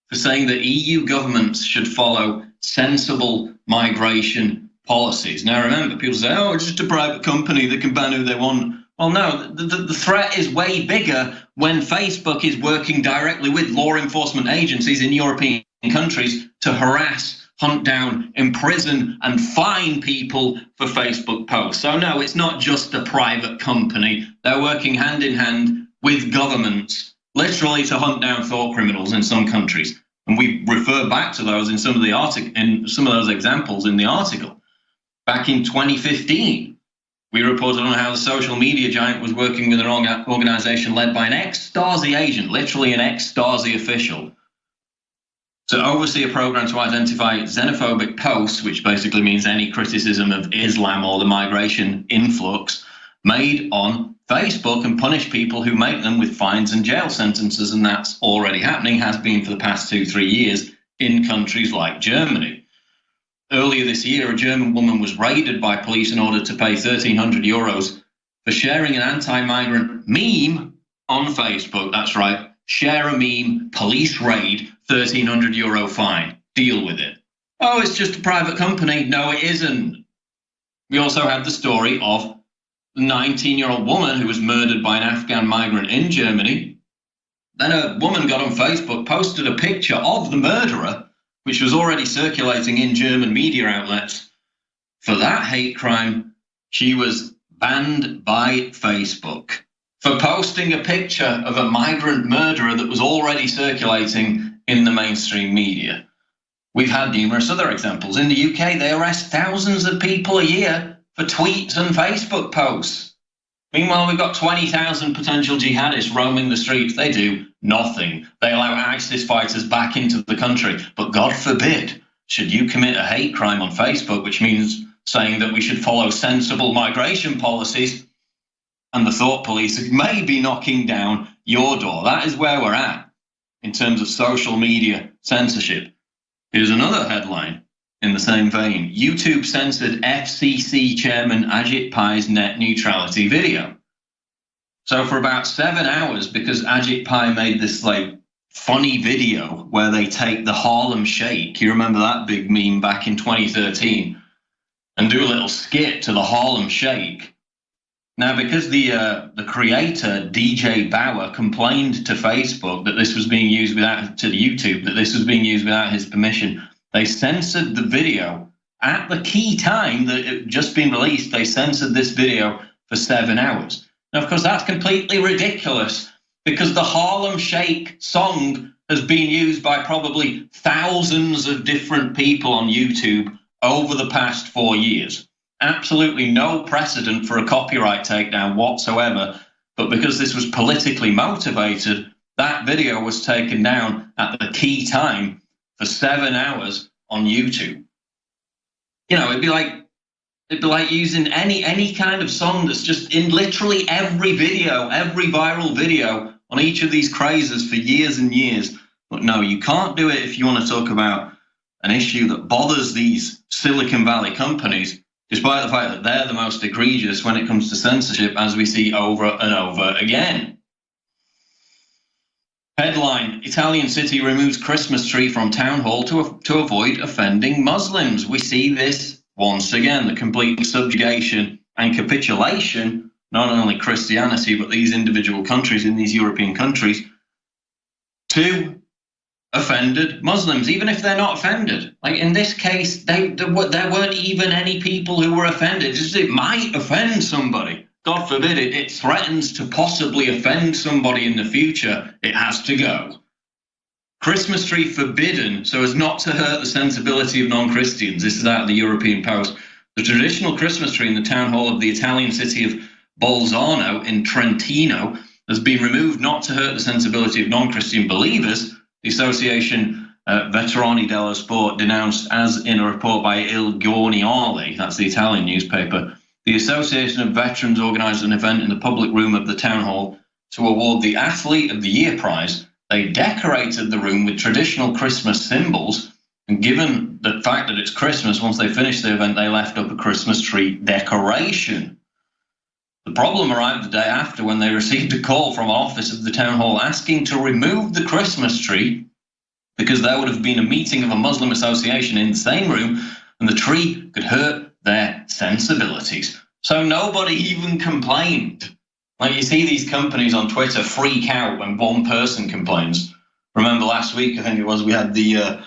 for saying that EU governments should follow sensible migration policies. Now, remember, people say, oh, it's just a private company that can ban who they want. Well, no, the threat is way bigger when Facebook is working directly with law enforcement agencies in European countries to harass, hunt down, imprison, and fine people for Facebook posts. So, no, it's not just a private company. They're working hand in hand with governments, literally to hunt down thought criminals in some countries. And we refer back to those in some of those examples in the article. Back in 2015, we reported on how the social media giant was working with an organization led by an ex-Stasi agent, literally an ex-Stasi official, to oversee a program to identify xenophobic posts, which basically means any criticism of Islam or the migration influx made on Facebook, and punish people who make them with fines and jail sentences. And that's already happening, has been for the past 2-3 years in countries like Germany. Earlier this year, a German woman was raided by police in order to pay 1,300 euros for sharing an anti-migrant meme on Facebook. That's right. Share a meme, police raid, 1,300 euro fine. Deal with it. Oh, it's just a private company. No, it isn't. We also had the story of a 19-year-old woman who was murdered by an Afghan migrant in Germany. Then a woman got on Facebook, posted a picture of the murderer, which was already circulating in German media outlets. For that hate crime, she was banned by Facebook for posting a picture of a migrant murderer that was already circulating in the mainstream media. We've had numerous other examples. In the UK, they arrest thousands of people a year for tweets and Facebook posts. Meanwhile, we've got 20,000 potential jihadists roaming the streets. They do nothing. They allow ISIS fighters back into the country. But God forbid, should you commit a hate crime on Facebook, which means saying that we should follow sensible migration policies, and the thought police may be knocking down your door. That is where we're at in terms of social media censorship. Here's another headline in the same vein. YouTube censored FCC chairman Ajit Pai's net neutrality video. So for about 7 hours, because Ajit Pai made this funny video where they take the Harlem Shake, you remember that big meme back in 2013, and do a little skit to the Harlem Shake. Now, because the creator, DJ Bauer, complained to Facebook that this was being used without, to YouTube, that this was being used without his permission, they censored the video at the key time that it had just been released. They censored this video for 7 hours. Now, of course, that's completely ridiculous because the Harlem Shake song has been used by probably thousands of different people on YouTube over the past 4 years. Absolutely no precedent for a copyright takedown whatsoever, but because this was politically motivated, that video was taken down at the key time for 7 hours on YouTube. You know, it'd be like using any kind of song that's just in literally every video, every viral video on each of these crazes for years and years. But no, you can't do it if you want to talk about an issue that bothers these Silicon Valley companies, despite the fact that they're the most egregious when it comes to censorship, as we see over and over again. Headline, Italian city removes Christmas tree from town hall to avoid offending Muslims. We see this once again, the complete subjugation and capitulation, not only Christianity, but these individual countries in these European countries, to offended Muslims, even if they're not offended. Like in this case, there weren't even any people who were offended. It might offend somebody. God forbid it threatens to possibly offend somebody in the future. It has to go. Christmas tree forbidden so as not to hurt the sensibility of non-Christians. This is out of the European Post. The traditional Christmas tree in the town hall of the Italian city of Bolzano in Trentino has been removed not to hurt the sensibility of non-Christian believers. The association Veterani dello Sport denounced, as in a report by Il Giornale, that's the Italian newspaper. The Association of Veterans organised an event in the public room of the town hall to award the Athlete of the Year prize. They decorated the room with traditional Christmas symbols, and given the fact that it's Christmas, once they finished the event, they left up a Christmas tree decoration. The problem arrived the day after when they received a call from an office of the town hall asking to remove the Christmas tree because there would have been a meeting of a Muslim association in the same room and the tree could hurt their sensibilities. So nobody even complained. Like you see these companies on Twitter freak out when one person complains. Remember last week, I think it was, we had the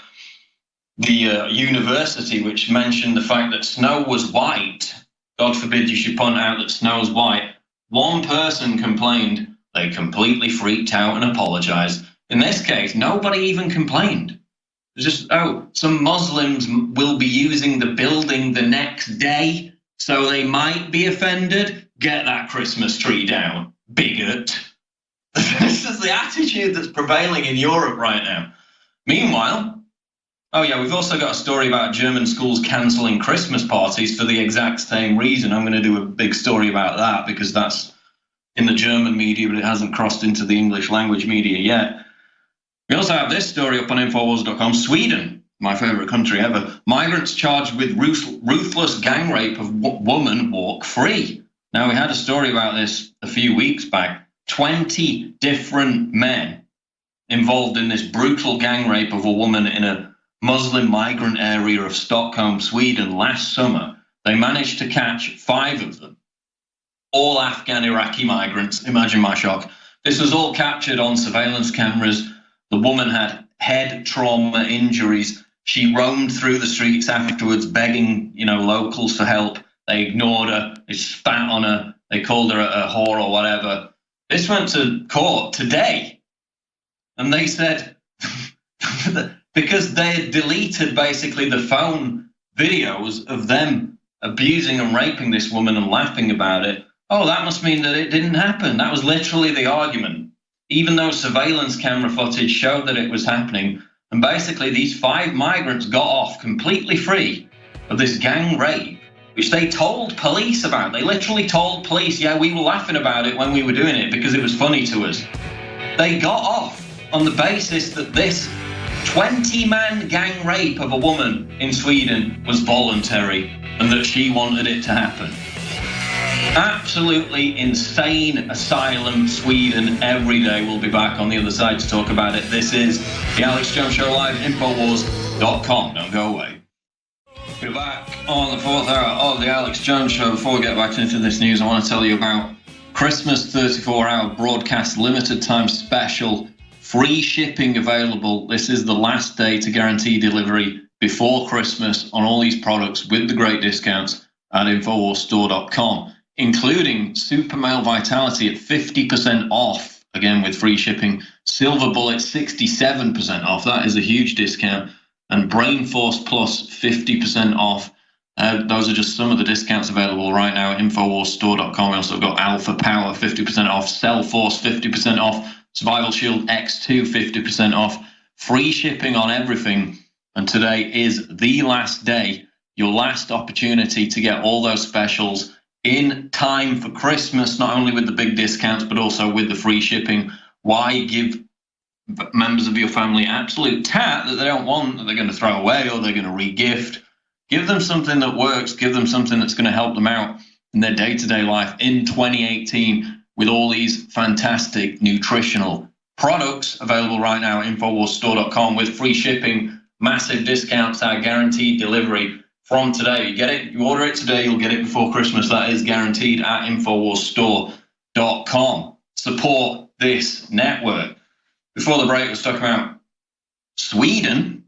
university which mentioned the fact that snow was white. God forbid you should point out that snow is white. One person complained, they completely freaked out and apologized. In this case, nobody even complained. It's just, oh, some Muslims will be using the building the next day, so they might be offended. Get that Christmas tree down, bigot. This is the attitude that's prevailing in Europe right now. Meanwhile, oh yeah, we've also got a story about German schools cancelling Christmas parties for the exact same reason. I'm going to do a big story about that because that's in the German media, but it hasn't crossed into the English language media yet. We also have this story up on INFOWARS.com. Sweden, my favorite country ever. Migrants charged with ruthless gang rape of woman walk free. Now, we had a story about this a few weeks back. 20 different men involved in this brutal gang rape of a woman in a Muslim migrant area of Stockholm, Sweden last summer. They managed to catch 5 of them, all Afghan Iraqi migrants. Imagine my shock. This was all captured on surveillance cameras. The woman had head trauma injuries. She roamed through the streets afterwards begging, locals for help. They ignored her. They spat on her. They called her a whore or whatever. This went to court today. And they said, because they had deleted basically the phone videos of them abusing and raping this woman and laughing about it, oh, that must mean that it didn't happen. That was literally the argument. Even though surveillance camera footage showed that it was happening. And basically these 5 migrants got off completely free of this gang rape, which they told police about. They literally told police, yeah, we were laughing about it when we were doing it because it was funny to us. They got off on the basis that this 20-man gang rape of a woman in Sweden was voluntary and that she wanted it to happen. Absolutely insane asylum, Sweden, every day. We'll be back on the other side to talk about it. This is the Alex Jones Show live, INFOWARS.com. Don't go away. We're back on the fourth hour of the Alex Jones Show. Before we get back into this news, I want to tell you about Christmas 34-hour broadcast limited time special. Free shipping available. This is the last day to guarantee delivery before Christmas on all these products with the great discounts at InfoWarsStore.com, including Super Male Vitality at 50% off, again with free shipping. Silver Bullet 67% off. That is a huge discount. And Brain Force Plus 50% off. Those are just some of the discounts available right now at InfoWarsStore.com. We also got Alpha Power 50% off, Cell Force 50% off, Survival Shield X2 50% off. Free shipping on everything. And today is the last day, your last opportunity to get all those specials in time for Christmas, not only with the big discounts, but also with the free shipping. Why give members of your family absolute tat that they don't want, that they're going to throw away or they're going to re-gift? Give them something that works. Give them something that's going to help them out in their day-to-day life in 2018 with all these fantastic nutritional products available right now at InfoWarsStore.com with free shipping, massive discounts, our guaranteed delivery from today. You get it, you order it today, you'll get it before Christmas. That is guaranteed at InfoWarsStore.com. Support this network. Before the break, let's talk about Sweden.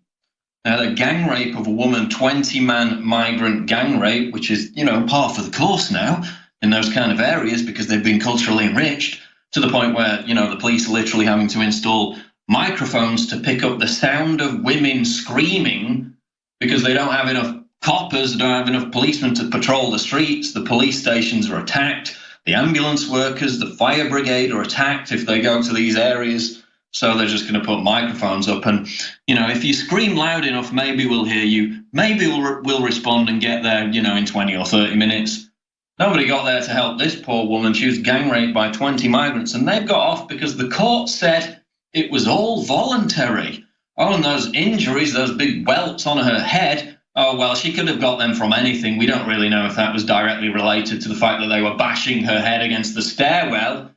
The gang rape of a woman, 20-man migrant gang rape, which is, par for the course now in those kind of areas because they've been culturally enriched to the point where, the police are literally having to install microphones to pick up the sound of women screaming because they don't have enough coppers, they don't have enough policemen to patrol the streets. The police stations are attacked. The ambulance workers, the fire brigade are attacked if they go to these areas. So they're just going to put microphones up. And, if you scream loud enough, maybe we'll hear you. Maybe we'll respond and get there, in 20 or 30 minutes. Nobody got there to help this poor woman. She was gang raped by 20 migrants. And they've got off because the court said it was all voluntary. Oh, and those injuries, those big welts on her head, oh, well, she could have got them from anything. We don't really know if that was directly related to the fact that they were bashing her head against the stairwell.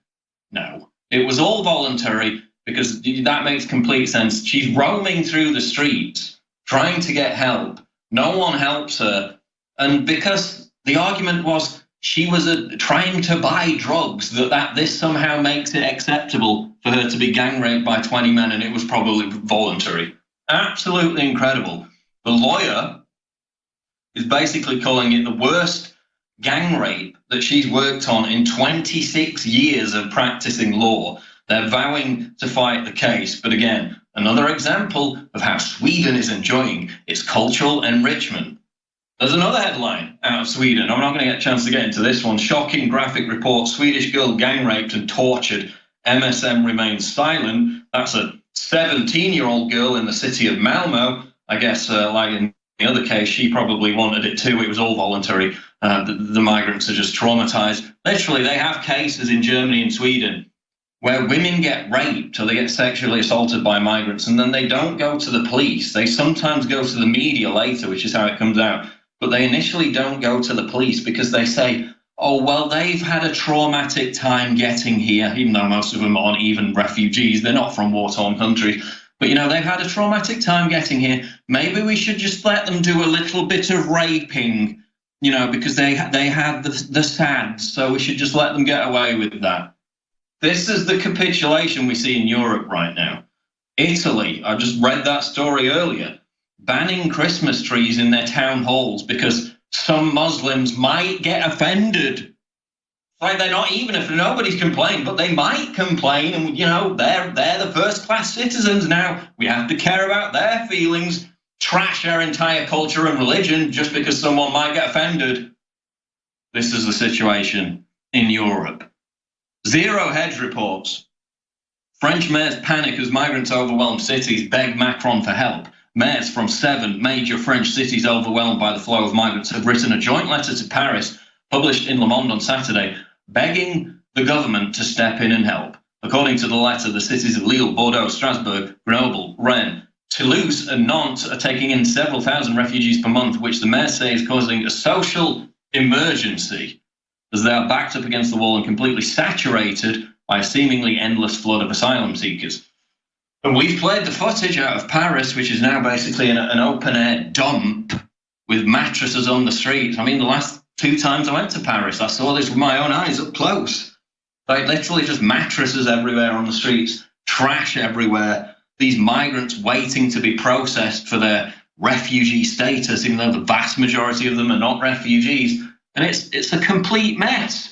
No, it was all voluntary. Because that makes complete sense. She's roaming through the streets, trying to get help. No one helps her. And because the argument was she was trying to buy drugs, that this somehow makes it acceptable for her to be gang raped by 20 men, and it was probably voluntary. Absolutely incredible. The lawyer is basically calling it the worst gang rape that she's worked on in 26 years of practicing law. They're vowing to fight the case. But again, another example of how Sweden is enjoying its cultural enrichment. There's another headline out of Sweden. I'm not going to get a chance to get into this one. Shocking graphic report. Swedish girl gang raped and tortured. MSM remains silent. That's a 17-year-old girl in the city of Malmo. I guess like in the other case, she probably wanted it too. It was all voluntary. The migrants are just traumatized. Literally, they have cases in Germany and Sweden where women get raped or they get sexually assaulted by migrants, and then they don't go to the police. They sometimes go to the media later, which is how it comes out. But they initially don't go to the police because they say, oh, well, they've had a traumatic time getting here, even though most of them aren't even refugees. They're not from war-torn countries. But, they've had a traumatic time getting here. Maybe we should just let them do a little bit of raping, because they had the SADs, so we should just let them get away with that. This is the capitulation we see in Europe right now. Italy, I just read that story earlier, banning Christmas trees in their town halls because some Muslims might get offended. Like they're not, even if nobody's complained, but they might complain, and they're the first-class citizens now. We have to care about their feelings, trash our entire culture and religion just because someone might get offended. This is the situation in Europe. Zero Hedge reports. French mayors panic as migrants overwhelm cities, beg Macron for help. Mayors from 7 major French cities overwhelmed by the flow of migrants have written a joint letter to Paris, published in Le Monde on Saturday, begging the government to step in and help. According to the letter, the cities of Lille, Bordeaux, Strasbourg, Grenoble, Rennes, Toulouse and Nantes are taking in several thousand refugees per month, which the mayor says is causing a social emergency, as they are backed up against the wall and completely saturated by a seemingly endless flood of asylum seekers. And we've played the footage out of Paris, which is now basically an open-air dump with mattresses on the streets. I mean, the last 2 times I went to Paris, I saw this with my own eyes up close. Like literally just mattresses everywhere on the streets, trash everywhere, these migrants waiting to be processed for their refugee status, even though the vast majority of them are not refugees. And it's a complete mess.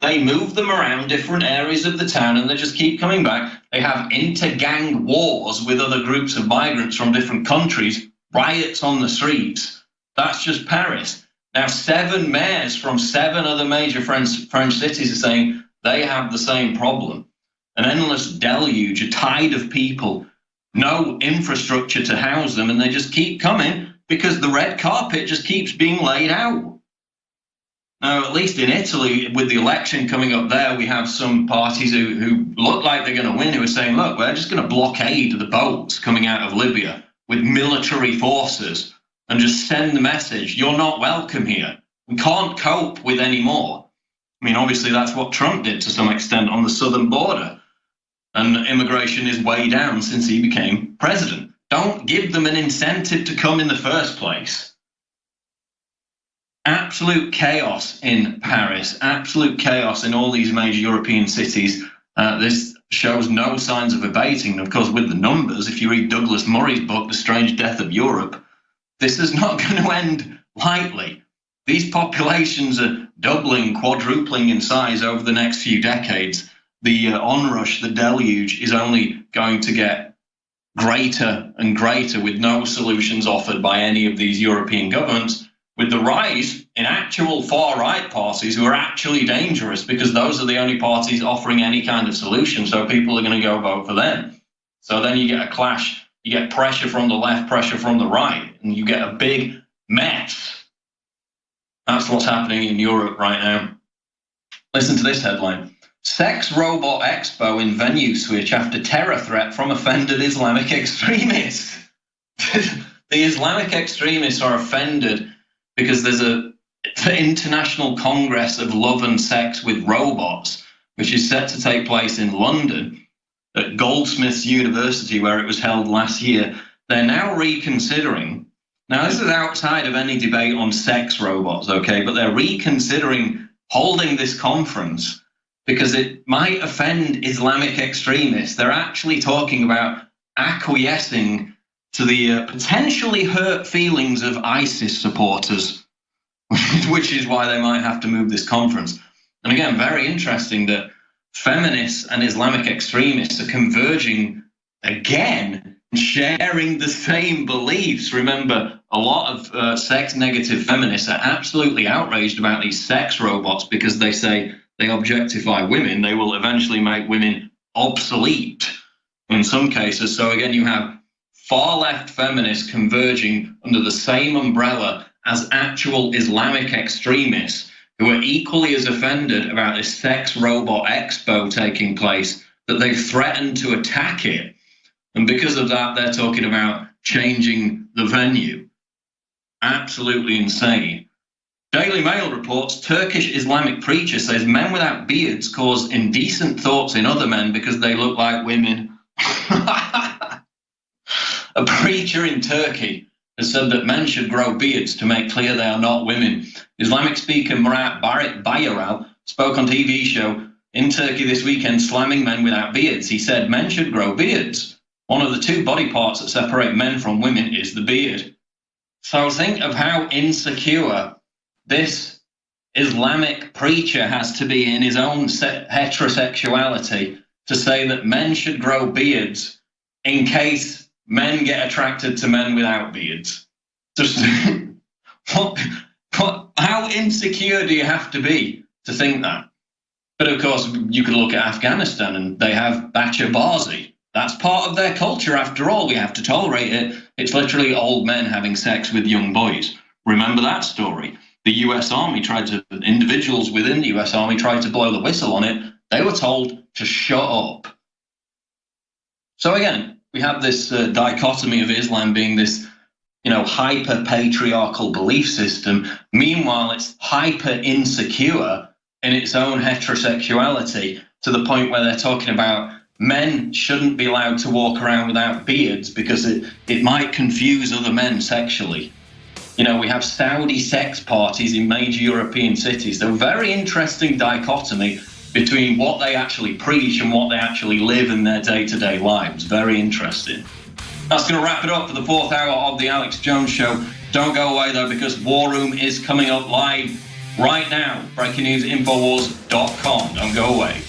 They move them around different areas of the town and they just keep coming back. They have inter-gang wars with other groups of migrants from different countries, riots on the streets. That's just Paris. Now, 7 mayors from 7 other major French cities are saying they have the same problem. An endless deluge, a tide of people, no infrastructure to house them, and they just keep coming because the red carpet just keeps being laid out. Now, at least in Italy, with the election coming up there, we have some parties who look like they're going to win, who are saying, look, we're just going to blockade the boats coming out of Libya with military forces and just send the message, you're not welcome here. We can't cope with any more. I mean, obviously, that's what Trump did to some extent on the southern border. And immigration is way down since he became president. Don't give them an incentive to come in the first place. Absolute chaos in Paris, absolute chaos in all these major European cities. This shows no signs of abating. Of course, with the numbers, if you read Douglas Murray's book, The Strange Death of Europe, this is not going to end lightly. These populations are doubling, quadrupling in size over the next few decades. The onrush, the deluge, is only going to get greater and greater with no solutions offered by any of these European governments, with the rise in actual far-right parties who are actually dangerous because those are the only parties offering any kind of solution, so people are going to go vote for them. So then you get a clash, you get pressure from the left, pressure from the right, and you get a big mess. That's what's happening in Europe right now. Listen to this headline. Sex Robot Expo in venue switch after terror threat from offended Islamic extremists. The Islamic extremists are offended because there's an International Congress of Love and Sex with Robots, which is set to take place in London at Goldsmiths University, where it was held last year. They're now reconsidering. Now, this is outside of any debate on sex robots, okay, but they're reconsidering holding this conference because it might offend Islamic extremists. They're actually talking about acquiescing to the potentially hurt feelings of ISIS supporters, which is why they might have to move this conference. And again, very interesting that feminists and Islamic extremists are converging again, sharing the same beliefs. Remember, a lot of sex-negative feminists are absolutely outraged about these sex robots because they say they objectify women. They will eventually make women obsolete in some cases. So again, you have far-left feminists converging under the same umbrella as actual Islamic extremists who are equally as offended about this sex robot expo taking place that they've threatened to attack it. And because of that, they're talking about changing the venue. Absolutely insane. Daily Mail reports Turkish Islamic preacher says men without beards cause indecent thoughts in other men because they look like women. A preacher in Turkey has said that men should grow beards to make clear they are not women. Islamic speaker Murat Bayaral spoke on TV show in Turkey this weekend slamming men without beards. He said men should grow beards. One of the 2 body parts that separate men from women is the beard. So think of how insecure this Islamic preacher has to be in his own heterosexuality to say that men should grow beards in case men get attracted to men without beards. Just how insecure do you have to be to think that? But of course, you could look at Afghanistan and they have bachabazi. That's part of their culture after all. We have to tolerate it. It's literally old men having sex with young boys. Remember that story? The US Army individuals within the US Army tried to blow the whistle on it. They were told to shut up. So again, we have this dichotomy of Islam being this, hyper-patriarchal belief system. Meanwhile, it's hyper-insecure in its own heterosexuality to the point where they're talking about men shouldn't be allowed to walk around without beards because it might confuse other men sexually. You know, we have Saudi sex parties in major European cities. They're a very interesting dichotomy between what they actually preach and what they actually live in their day-to-day lives. Very interesting. That's going to wrap it up for the 4th hour of the Alex Jones Show. Don't go away, though, because War Room is coming up live right now. Breaking news, Infowars.com. Don't go away.